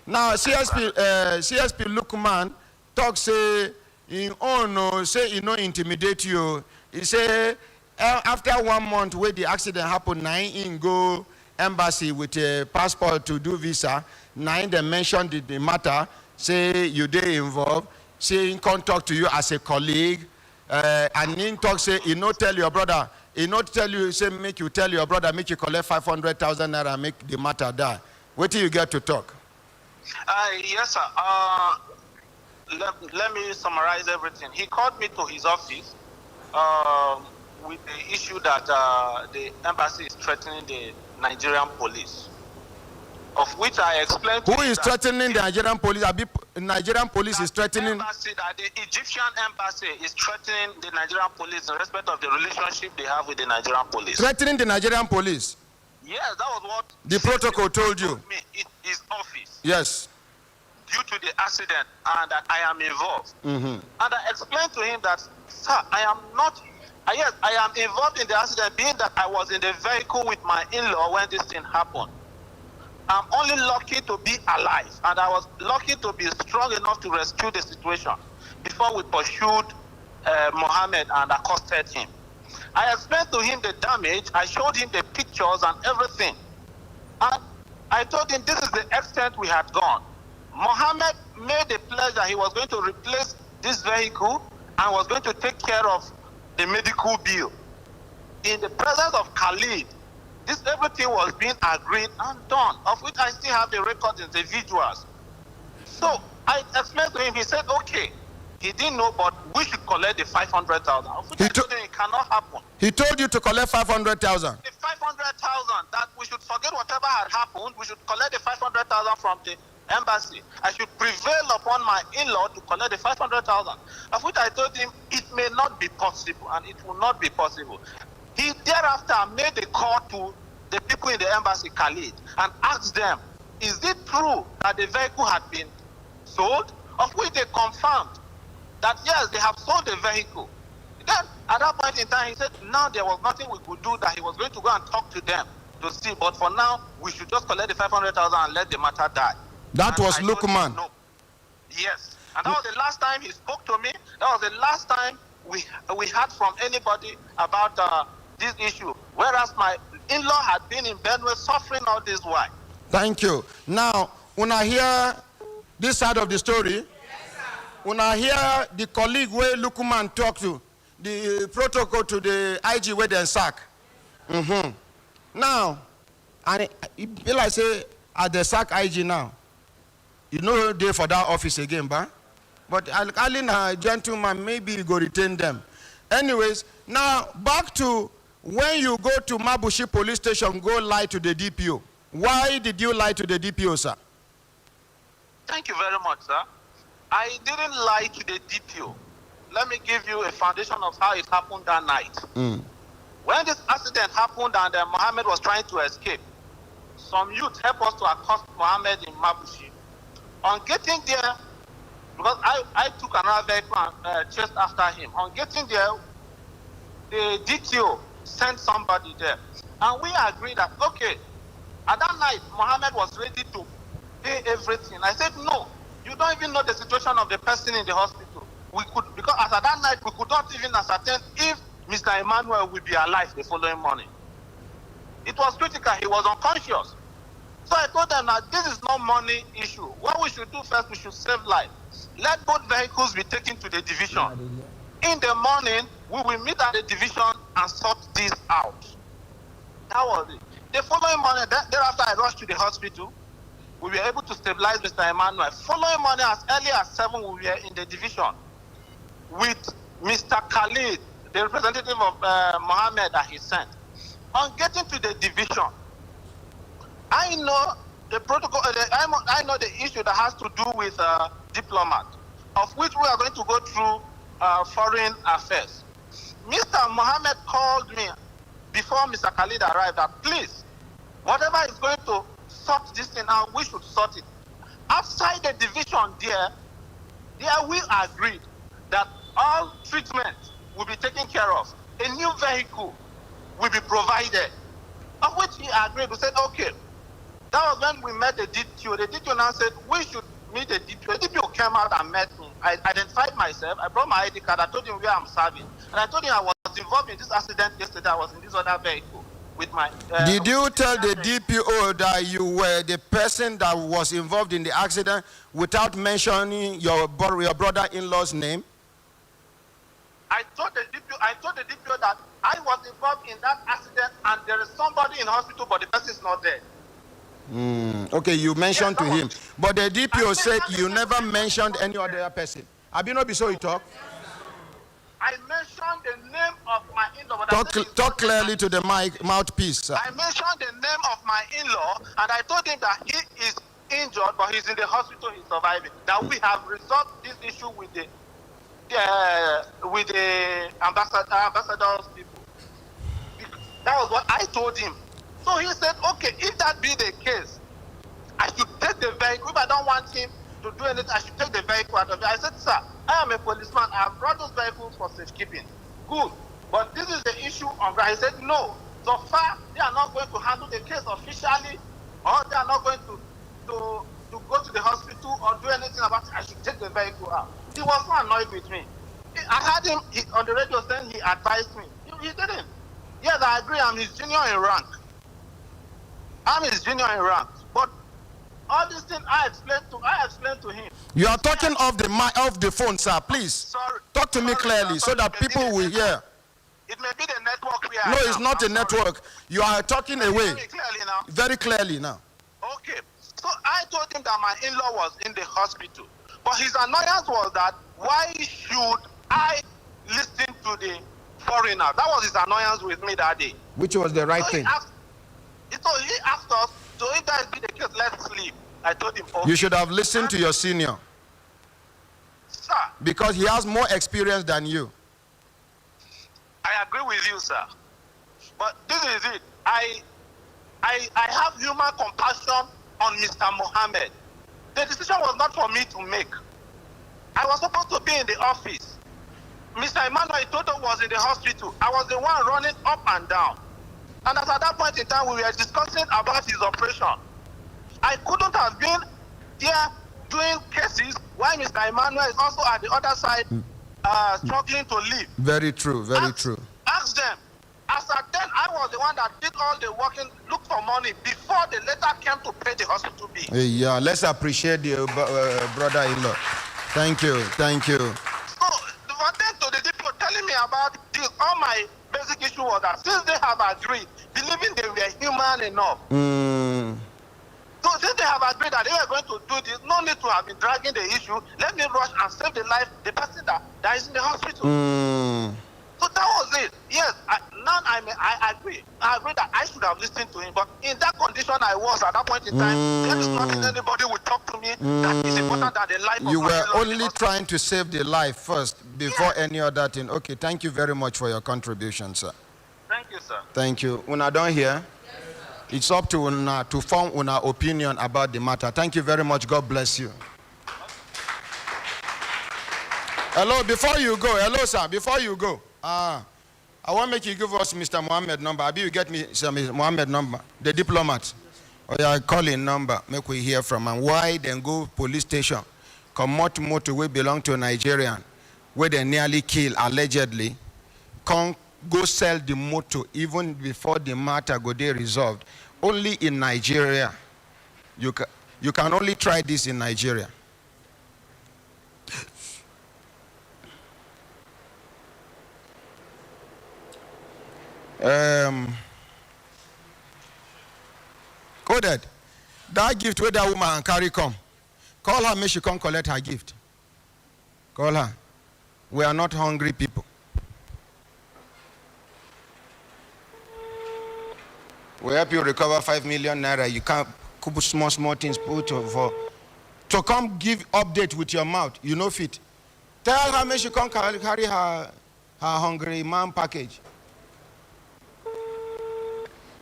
S1: Now, CSP Lukman talk say, say he no intimidate you. He say, after 1 month where the accident happened, 9 in go embassy with a passport to do visa. 9 they mentioned the matter, say you they involved, say he can talk to you as a colleague, and in talk say he no tell your brother, he not tell you, say make you tell your brother, make you collect 500,000 naira, make the matter die. Wait till you get to talk.
S13: Yes, sir. Let me summarize everything. He called me to his office with the issue that the embassy is threatening the Nigerian police, of which I explained to him.
S1: Who is threatening the Nigerian police? Nigerian police is threatening.
S13: The Egyptian embassy is threatening the Nigerian police in respect of the relationship they have with the Nigerian police.
S1: Threatening the Nigerian police?
S13: Yes, that was what
S1: the protocol told you.
S13: Me in his office.
S1: Yes.
S13: Due to the accident and that I am involved.
S1: Mm-hmm.
S13: And I explained to him that, sir, I am not. Yes, I am involved in the accident, being that I was in the vehicle with my in-law when this thing happened. I'm only lucky to be alive, and I was lucky to be strong enough to rescue the situation before we pursued Mohammed and accosted him. I explained to him the damage, I showed him the pictures and everything. And I told him this is the extent we had gone. Mohammed made a pledge that he was going to replace this vehicle and was going to take care of the medical bill. In the presence of Khalid, everything was being agreed and done, of which I still have the records in the visuals. So I explained to him, he said, okay. He didn't know, but we should collect the 500,000. He told him it cannot happen.
S1: He told you to collect 500,000.
S13: The 500,000, that we should forget whatever had happened. We should collect the 500,000 from the embassy. I should prevail upon my in-law to collect the 500,000. Of which I told him it may not be possible, and it will not be possible. He thereafter made a call to the people in the embassy, Khalid, and asked them, is it true that the vehicle had been sold? Of which they confirmed that yes, they have sold the vehicle. Then at that point in time, he said, now there was nothing we could do, that he was going to go and talk to them to see, but for now, we should just collect the 500,000 and let the matter die.
S1: That was Lukman.
S13: No. Yes. And that was the last time he spoke to me. That was the last time we heard from anybody about this issue. Whereas my in-law had been in Benue suffering all this while.
S1: Thank you. Now, when I hear this side of the story, when I hear the colleague where Lukman talk to, the protocol to the IG Wade sack. Now, And it be like say at the SAC IG now, you know they for that office again, but Alin a gentleman, maybe you go retain them. Anyways, now back to when you go to Mabushi police station, go lie to the DPO. Why did you lie to the DPO, sir?
S13: Thank you very much, sir. I didn't lie to the DPO. Let me give you a foundation of how it happened that night. When this accident happened and Mohammed was trying to escape, some youth helped us to accost Mohammed in Mabushi. On getting there, because I took another vehicle and chased after him. On getting there, the DTO sent somebody there. And we agreed that, okay, at that night, Mohammed was ready to pay everything. I said, no, you don't even know the situation of the person in the hospital. We could, because as at that night, we could not even ascertain if Mr. Emmanuel will be alive the following morning. It was critical, he was unconscious. So I told them that this is not money issue. What we should do first, we should save life. Let both vehicles be taken to the division. In the morning, we will meet at the division and sort this out. That was it. The following morning, thereafter I rushed to the hospital. We were able to stabilize Mr. Emmanuel. Following morning, as early as 7, we were in the division with Mr. Khalid, the representative of Mohammed that he sent. On getting to the division, I know the protocol, I know the issue that has to do with diplomat, of which we are going to go through foreign affairs. Mr. Mohammed called me before Mr. Khalid arrived that please, whatever is going to sort this thing out, we should sort it. Outside the division there we agreed that all treatment will be taken care of. A new vehicle will be provided, of which he agreed. We said, okay. That was when we met the DTO. The DTO now said, we should meet the DPO. The DPO came out and met me. I identified myself. I brought my ID card. I told him where I'm serving. And I told him I was involved in this accident yesterday. I was in this other vehicle with my...
S1: Did you tell the DPO that you were the person that was involved in the accident without mentioning your brother-in-law's name?
S13: I told the DPO that I was involved in that accident and there is somebody in hospital, but the person is not there.
S1: Okay, you mentioned to him. But the DPO said you never mentioned any other person. Have you not been so you talk?
S13: I mentioned the name of my in-law.
S1: Talk clearly to the mouthpiece, sir.
S13: I mentioned the name of my in-law and I told him that he is injured, but he's in the hospital, he's surviving. That we have resolved this issue with the ambassadors people. That was what I told him. So he said, okay, if that be the case, I should take the vehicle. If I don't want him to do anything, I should take the vehicle out of it. I said, sir, I am a policeman. I have brought those vehicles for safekeeping. Good. But this is the issue on ground. He said, no. So far, they are not going to handle the case officially, or they are not going to go to the hospital or do anything about it. I should take the vehicle out. He was so annoyed with me. I had him on the radio saying he advised me. He didn't. Yes, I agree. I'm his junior in rank. But all these things I explained to him.
S1: You are talking off the phone, sir. Please.
S13: Sorry.
S1: Talk to me clearly so that people will hear.
S13: It may be the network we are.
S1: No, it's not a network. You are talking away. Very clearly now.
S13: Okay. So I told him that my in-law was in the hospital. But his annoyance was that why should I listen to the foreigner? That was his annoyance with me that day.
S1: Which was the right thing.
S13: So he asked us, so if that be the case, let's sleep. I told him, okay.
S1: You should have listened to your senior.
S13: Sir.
S1: Because he has more experience than you.
S13: I agree with you, sir. But this is it. I have human compassion on Mr. Mohammed. The decision was not for me to make. I was supposed to be in the office. Mr. Emmanuel Toto was in the hospital. I was the one running up and down. And at that point in time, we were discussing about his operation. I couldn't have been there doing cases while Mr. Emmanuel is also at the other side struggling to live.
S1: Very true, very true.
S13: Ask them. As at then, I was the one that did all the working, looked for money before the letter came to pay the hospital bill.
S1: Yeah, let's appreciate the brother-in-law. Thank you, thank you.
S13: So, for them to the people telling me about this all my basic issue was that since they have agreed, believing they were human enough. So since they have agreed that they were going to do this, no need to have been dragging the issue. Let me rush and save the life, the person that is in the hospital. So that was it. Yes, I agree. I agree that I should have listened to him. But in that condition I was at that point in time, there is nothing anybody would talk to me that is important than the life of
S1: You
S13: my
S1: were
S13: in-law.
S1: only trying to save the life first before any other thing. Okay, thank you very much for your contribution, sir.
S13: Thank you, sir.
S1: Thank you. Una done here? It's up to Una to form Una opinion about the matter. Thank you very much. God bless you. Hello, before you go. Hello, sir. Before you go. I want to make you give us Mr. Mohammed number. Abi, you get me Mr. Mohammed number, the diplomat. Or yeah, call in number. Make we hear from him. Why then go police station? Come out motor we belong to a Nigerian, where they nearly kill allegedly. Come go sell the motor even before the matter go there resolved. Only in Nigeria. You can only try this in Nigeria. Coded. That gift where that woman carry come. Call her, make she come collect her gift. Call her. We are not hungry people. We help you recover 5 million naira. You can't couple small things put for to come give update with your mouth. You know fit. Tell her make she come carry her hungry man package.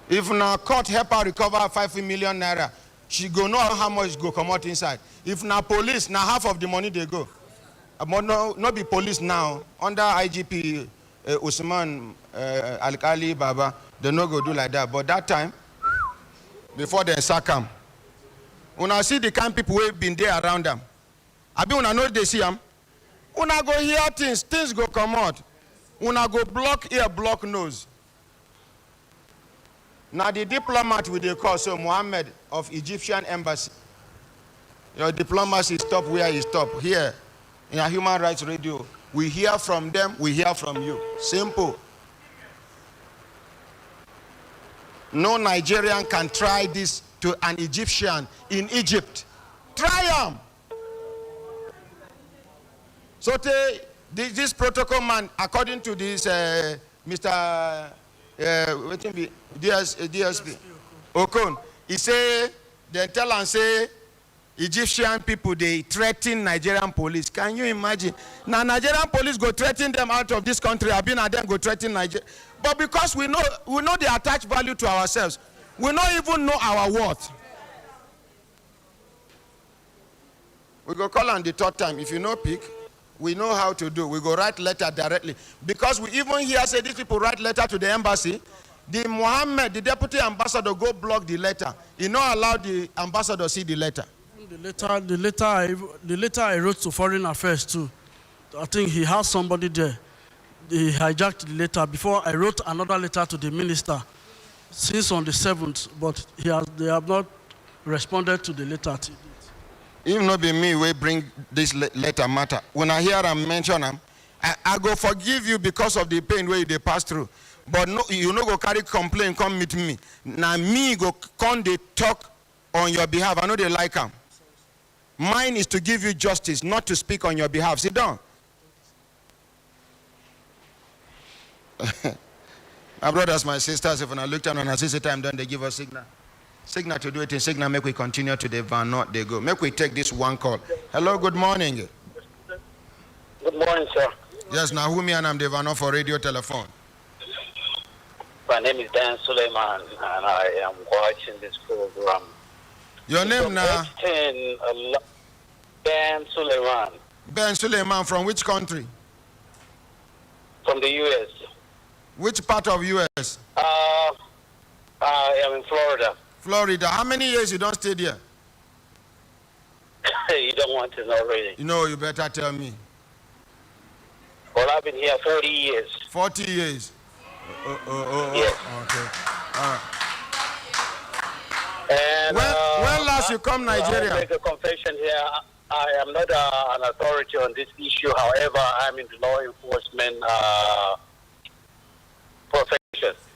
S1: If na court help her recover 5 million naira, she go know how much go come out inside. If na police, na half of the money they go. But no be police now. Under IGP Usman Alkali Baba, they no go do like that. But that time, before they sack them, una see the kind people who been there around them. Abi una know they see them. Una go hear things go come out. Una go block ear, block nose. Now the diplomat with the call, so Mohammed of Egyptian embassy. Your diplomacy stop where you stop. Here, in a human rights radio, we hear from them, we hear from you. Simple. No Nigerian can try this to an Egyptian in Egypt. Try them. So this protocol man, according to this Mr. DSP Okon, he say, they tell and say, Egyptian people, they threaten Nigerian police. Can you imagine? Now Nigerian police go threaten them out of this country. I've been at them go threaten Nigeria. But because we know they attach value to ourselves, we don't even know our worth. We go call on the third time. If you know pick, we know how to do. We go write letter directly. Because we even hear say these people write letter to the embassy. The Mohammed, the deputy ambassador, go block the letter. He not allow the ambassador see the letter.
S11: The letter I wrote to Foreign Affairs too. I think he has somebody there. He hijacked the letter. Before I wrote another letter to the minister since on the 7th, but they have not responded to the letter.
S1: If not be me, we bring this letter matter. When I hear them mention them, I go forgive you because of the pain where they pass through. But no, you no go carry complaint, come meet me. Now me go come they talk on your behalf. I know they like them. Mine is to give you justice, not to speak on your behalf. Sit down. My brothers, my sisters, if when I look down on a CC time, then they give us signal. Signal to do it in signal, make we continue to the van, not they go. Make we take this one call. Hello, good morning.
S17: Good morning, sir.
S1: Yes, Nahumi and I'm the van for radio telephone.
S17: My name is Dan Suleiman, and I am watching this program.
S1: Your name now?
S17: Ben Suleiman.
S1: Ben Suleiman, from which country?
S17: From the U.S.
S1: Which part of U.S.?
S17: I am in Florida.
S1: Florida. How many years you don't stay there?
S17: You don't want to know, really.
S1: No, you better tell me.
S17: Well, I've been here 40 years.
S1: 40 years?
S17: Yes.
S1: Okay. All right.
S17: And,
S1: when last you come Nigeria?
S17: I'll make a confession here. I am not an authority on this issue. However, I'm in the law enforcement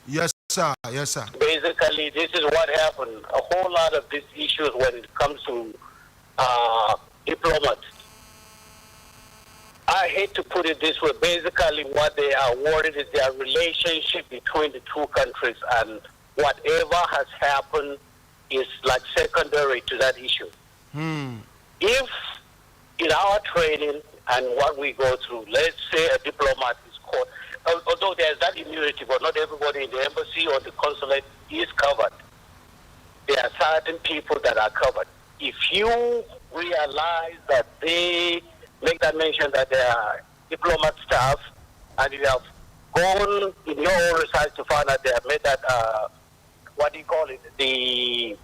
S1: Yes, sir. Yes, sir.
S17: Basically, this is what happened. A whole lot of these issues when it comes to diplomats. I hate to put it this way. Basically, what they are worried is their relationship between the two countries, and whatever has happened is like secondary to that issue. If in our training and what we go through, let's say a diplomat is caught, although there's that immunity, but not everybody in the embassy or the consulate is covered. There are certain people that are covered. If you realize that they make that mention that they are diplomat staff, and you have gone in your own research to find out they have made that, what do you call it, the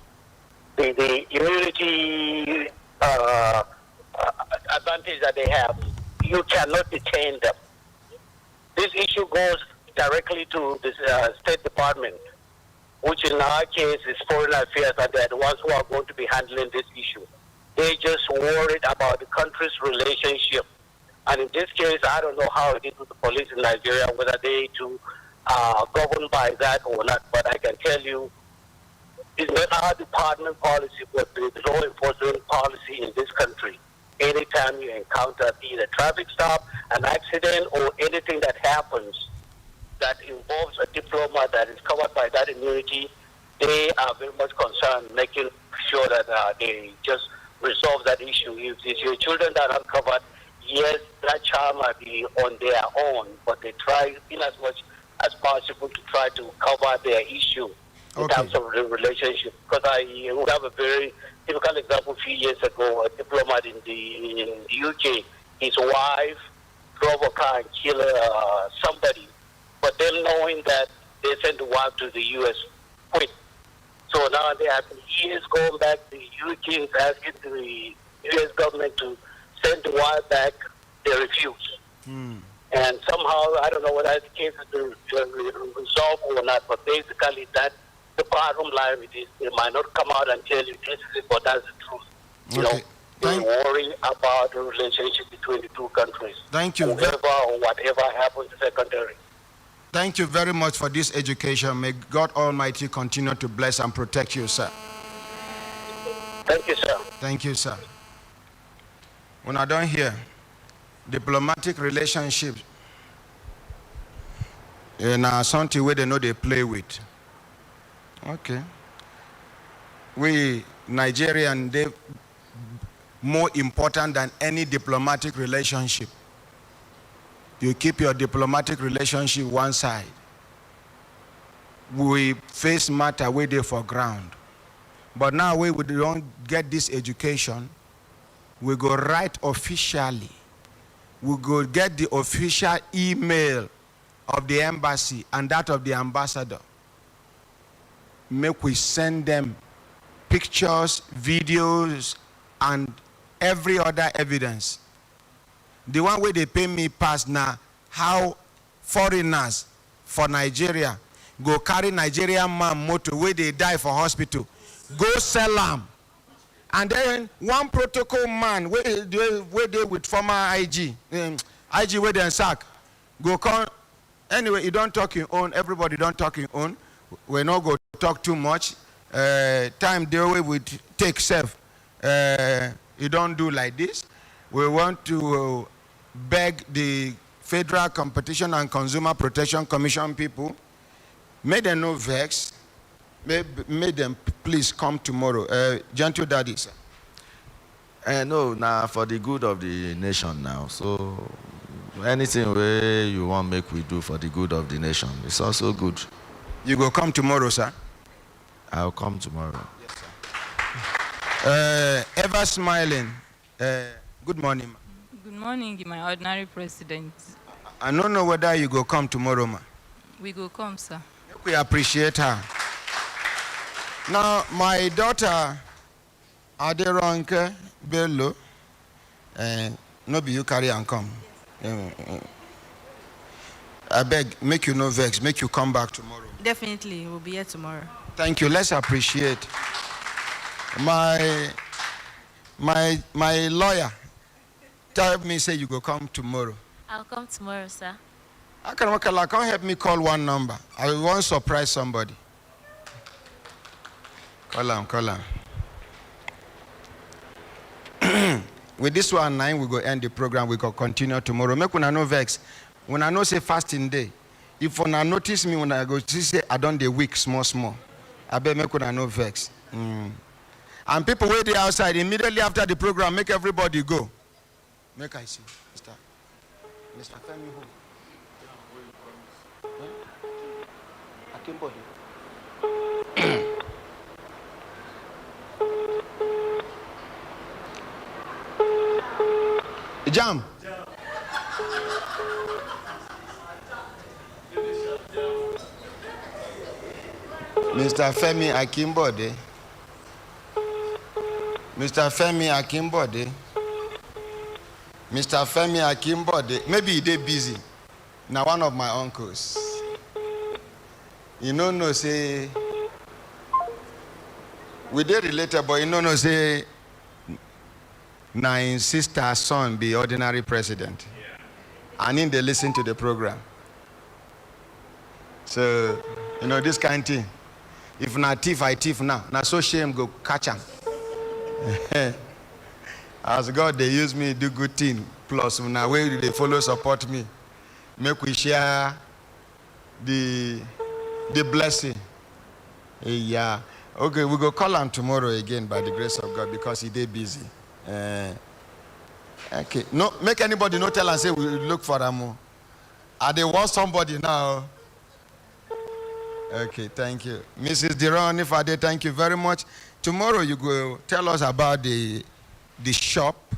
S17: immunity advantage that they have, you cannot detain them. This issue goes directly to the State Department, which in our case is Foreign Affairs, and they're the ones who are going to be handling this issue. They just worried about the country's relationship. And in this case, I don't know how it is with the police in Nigeria, whether they to govern by that or not. But I can tell you, it's not our department policy, but the law enforcement policy in this country. Anytime you encounter either traffic stop, an accident, or anything that happens that involves a diplomat that is covered by that immunity, they are very much concerned making sure that they just resolve that issue. If it's your children that are covered, yes, that child might be on their own, but they try in as much as possible to try to cover their issue in terms of the relationship. Because I would have a very typical example. A few years ago, a diplomat in the UK, his wife drove a car and killed somebody, but them knowing that they sent the wife to the US quit. So now they have years going back. The UK is asking the US government to send the wife back. They refuse. And somehow, I don't know whether the case is resolved or not, but basically that the bottom line is they might not come out and tell you this is it, but that's the truth. You know, they worry about the relationship between the two countries.
S1: Thank you.
S17: Whoever or whatever happens secondary.
S1: Thank you very much for this education. May God Almighty continue to bless and protect you, sir.
S17: Thank you, sir.
S1: Thank you, sir. When I don't hear diplomatic relationships, something where they know they play with. Okay. We Nigerian, they more important than any diplomatic relationship. You keep your diplomatic relationship one side. We face matter way there for ground. But now we don't get this education, we go write officially. We go get the official email of the embassy and that of the ambassador. Make we send them pictures, videos, and every other evidence. The one way they pay me pass now, how foreigners for Nigeria go carry Nigerian man motor where they die for hospital, go sell them. And then one protocol man where they with former IG where they sack, go come. Anyway, you don't talk your own, everybody don't talk your own. We're not going to talk too much. Time the way we take self. You don't do like this. We want to beg the Federal Competition and Consumer Protection Commission people, may them no vex, may them please come tomorrow. Gentle Daddy, sir.
S18: No, now for the good of the nation now. So anything where you want make we do for the good of the nation, it's also good.
S1: You go come tomorrow, sir?
S18: I'll come tomorrow.
S1: Yes, sir. Ever smiling. Good morning, ma.
S19: Good morning, my ordinary president.
S1: I don't know whether you go come tomorrow, ma.
S19: We go come, sir.
S1: We appreciate her. Now, my daughter, Aderonke Bello, no be you carry and come. I beg, make you no vex, make you come back tomorrow.
S21: Definitely, we'll be here tomorrow.
S1: Thank you. Let's appreciate my lawyer. Tell me, say you go come tomorrow.
S20: I'll come tomorrow, sir.
S1: I can't help me call one number. I want to surprise somebody. Call him. With this one 9, we go end the program. We go continue tomorrow. Make una no vex. When I know say fasting day, if una notice me when I go to say I done the week small. I bet make una no vex. And people wait there outside immediately after the program. Make everybody go. Make I see, Mr. Femi who? Akimbodi. Jam. Mr. Femi Akimbode. Mr. Femi Akimbode. Mr. Femi Akimbode. Maybe he busy. Now one of my uncles. You know say we did related, but you know say now his sister's son be ordinary president. And then they listen to the program. So, this kind of thing. If not thief, I thief now. Now so shame go catch him. As God, they use me do good thing. Plus, now where they follow support me. Make we share the blessing. Yeah. Okay, we go call him tomorrow again by the grace of God because he dey busy. Okay. No, make anybody no tell and say we look for them. Are they want somebody now? Okay, thank you. Mrs. Diron, if I did, thank you very much. Tomorrow you go tell us about the shop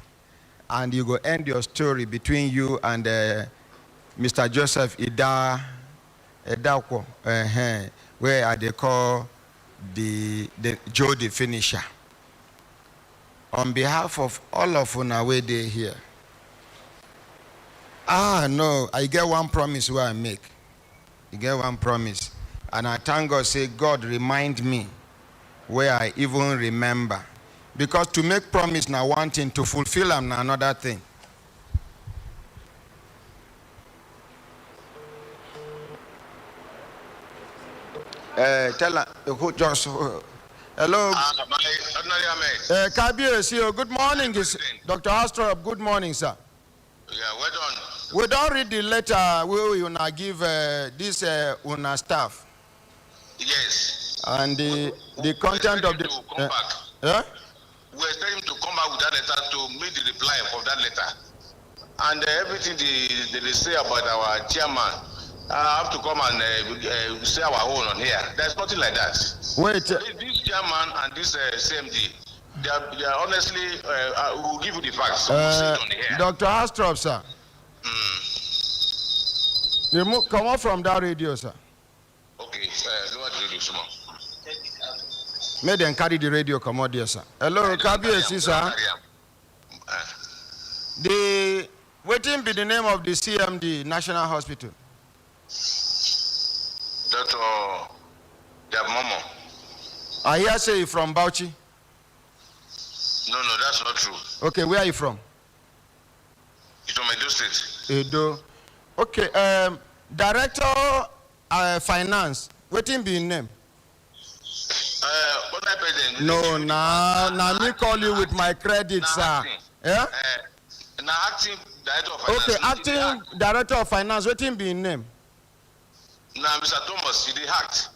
S1: and you go end your story between you and Mr. Joseph Edakwo, where they call the Joe the Finisher. On behalf of all of una way they here. No, I get one promise where I make. You get one promise. And I thank God, say, God remind me where I even remember. Because to make promise now one thing, to fulfill them now another thing. Tell her, who just, hello. Kabir, good morning, Dr. Astrop. Good morning, sir.
S3: Yeah, well done.
S1: We don't read the letter we will give this una staff.
S3: Yes.
S1: And the content of the.
S3: Yeah? We expect him to come back with that letter to meet the reply of that letter. And everything they say about our chairman, I have to come and say our own on here. There's nothing like that.
S1: Wait.
S3: This chairman and this CMD, they are honestly, will give you the facts. So we'll say it on here.
S1: Dr. Astrop, sir. Come on from that radio, sir.
S3: Okay, lower the radio, small.
S1: May them carry the radio, come on, dear, sir. Hello, Kabir, sir. Waiting be the name of the CMD, National Hospital.
S3: Dr. Momo.
S1: I hear say you from Bauchi.
S3: No, that's not true.
S1: Okay, where are you from?
S3: It's from Edo State.
S1: Edo. Okay, Director Finance. Waiting be in name.
S3: What president?
S1: No, now me call you with my credit, sir. Yeah?
S3: Now acting director of finance.
S1: Okay, acting director of finance. Waiting be in name.
S3: Now, Mr. Thomas, he did act.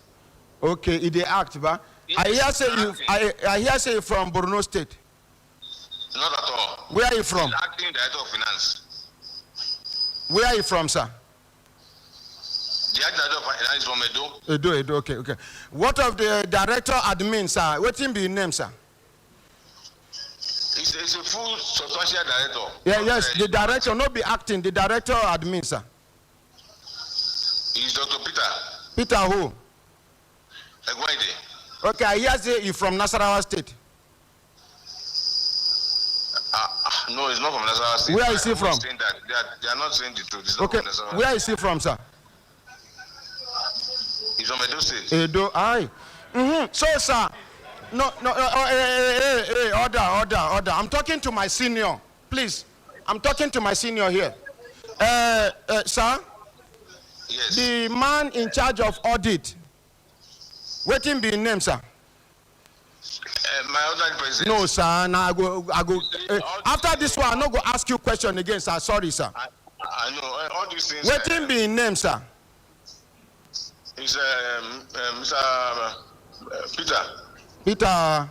S1: Okay, he did act, but
S3: yes,
S1: I hear say you from Borno State.
S3: Not at all.
S1: Where are you from?
S3: He's acting director of finance.
S1: Where are you from, sir?
S3: The acting director of finance is from Edo.
S1: Edo, okay. What of the director admin, sir? What's in the name, sir?
S3: It's a full substantial director.
S1: Yeah, yes, the director, not be acting, the director admin, sir.
S3: He's Dr. Peter.
S1: Peter who?
S3: Egwaide.
S1: Okay, I hear say you from Nasarawa State.
S3: No, it's not from Nasarawa State.
S1: Where is he from?
S3: They are not saying the truth. It's
S1: Okay,
S3: not from Nasarawa
S1: where is he from, sir?
S3: He's from Edo State.
S1: Edo, aye. So, sir, no, hey, order. I'm talking to my senior, please. I'm talking to my senior here. Sir,
S3: Yes.
S1: The man in charge of audit. Waiting be name, sir.
S3: My other president.
S1: No, sir. Now I go. After this one, I'm not going to ask you question again, sir. Sorry, sir.
S3: I know all these things.
S1: Waiting be name, sir.
S3: Is Mr. Peter.
S1: Peter.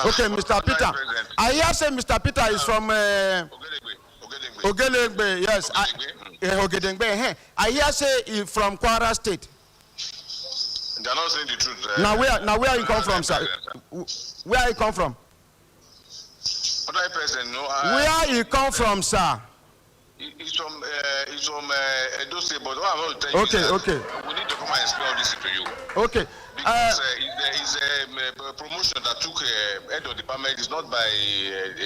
S1: Okay, Mr. Peter. I hear say Mr. Peter is from Ogelegbe. Yes. Ogedengbe. I hear say he from Kwara State.
S3: They are not saying the truth.
S1: Now where you come from, sir? Where you come from?
S3: Other president, no.
S1: Where you come from, sir?
S3: It's from Edo State, but what I'm going to tell you is that we need to come and explain all this to you.
S1: Okay.
S3: Because it's a promotion that took head of department is not by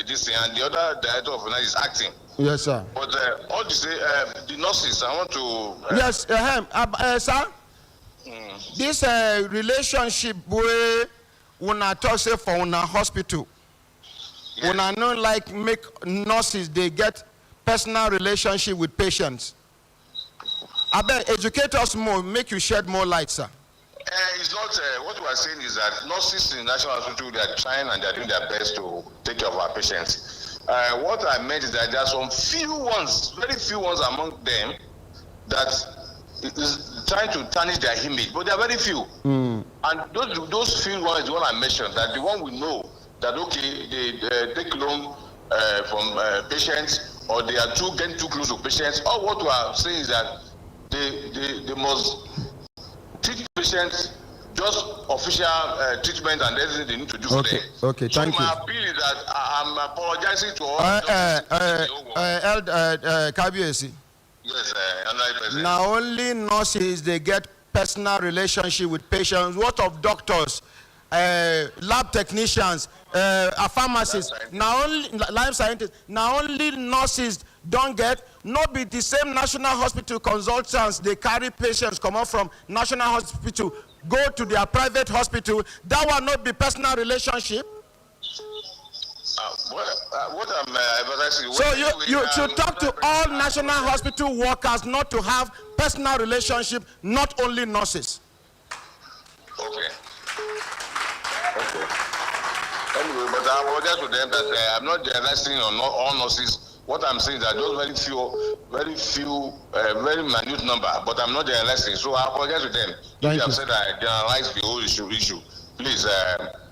S3: this thing, and the other director of finance is acting.
S1: Yes, sir.
S3: But all this, the nurses, I want to.
S1: Yes, sir. This relationship where una talk say for una hospital, una no like make nurses they get personal relationship with patients. I bet educate us more, make you shed more light, sir.
S3: It's not what we are saying is that nurses in the National Hospital, they are trying and they are doing their best to take care of our patients. What I meant is that there are some few ones, very few ones among them that is trying to tarnish their image, but there are very few. And those few ones, the one I mentioned, that the one we know that okay, they take loan from patients, or they are getting too close to patients. Or what we are saying is that they must treat patients just official treatment and everything they need to do for them.
S1: Okay, thank you.
S3: My appeal is that I'm apologizing to all.
S1: Kabiesi.
S3: Yes, President.
S1: Now only nurses they get personal relationship with patients. What of doctors, lab technicians, pharmacists? Now only life scientists. Now only nurses don't get. Not be the same national hospital consultants. They carry patients come out from national hospital, go to their private hospital. That will not be personal relationship.
S3: What I'm advertising.
S1: So you should talk to all national hospital workers not to have personal relationship, not only nurses.
S3: Okay. Anyway, but I apologize to them that I'm not generalizing on all nurses. What I'm saying is that those very few, very minute number, but I'm not generalizing. So I apologize to them. If you have said I generalize the whole issue, please,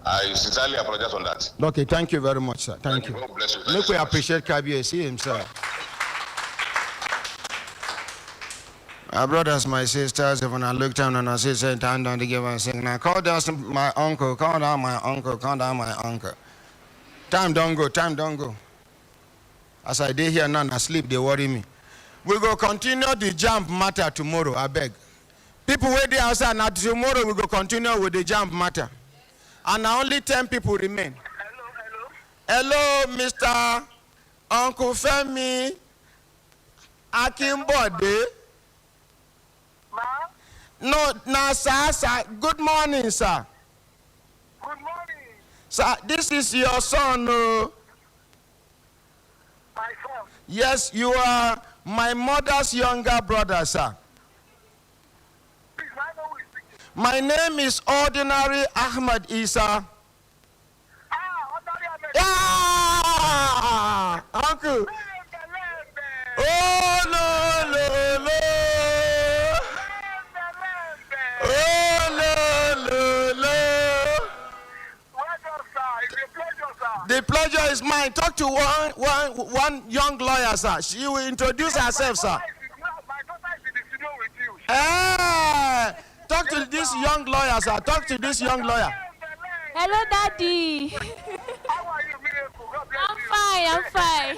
S3: I sincerely apologize on that.
S1: Okay, thank you very much, sir. Thank you.
S3: God bless you.
S1: Make we appreciate KBSC himself. Our brothers, my sisters, when I look down and I see Saint hand down to give and sing, now call down my uncle, call down my uncle, call down my uncle. Time don't go. As I dey here now, I sleep, they worry me. We go continue the jump matter tomorrow, I beg. People wait there outside, now tomorrow we go continue with the jump matter. And now only 10 people remain. Hello, Mr. Uncle Femi Akimbode. No, sir. Good morning, sir.
S10: Good morning.
S1: Sir, this is your son.
S10: My son.
S1: Yes, you are my mother's younger brother, sir.
S10: Please, I know who is speaking.
S1: My name is Ordinary Ahmed Isa. Ah, Uncle. Oh, no. The pleasure is mine. Talk to one young lawyer, sir. She will introduce herself, sir.
S10: My daughter is in the studio with you.
S1: Talk to this young lawyer, sir. Talk to this young lawyer.
S7: Hello, Daddy.
S10: How are you, Miracle? God bless you.
S7: I'm fine.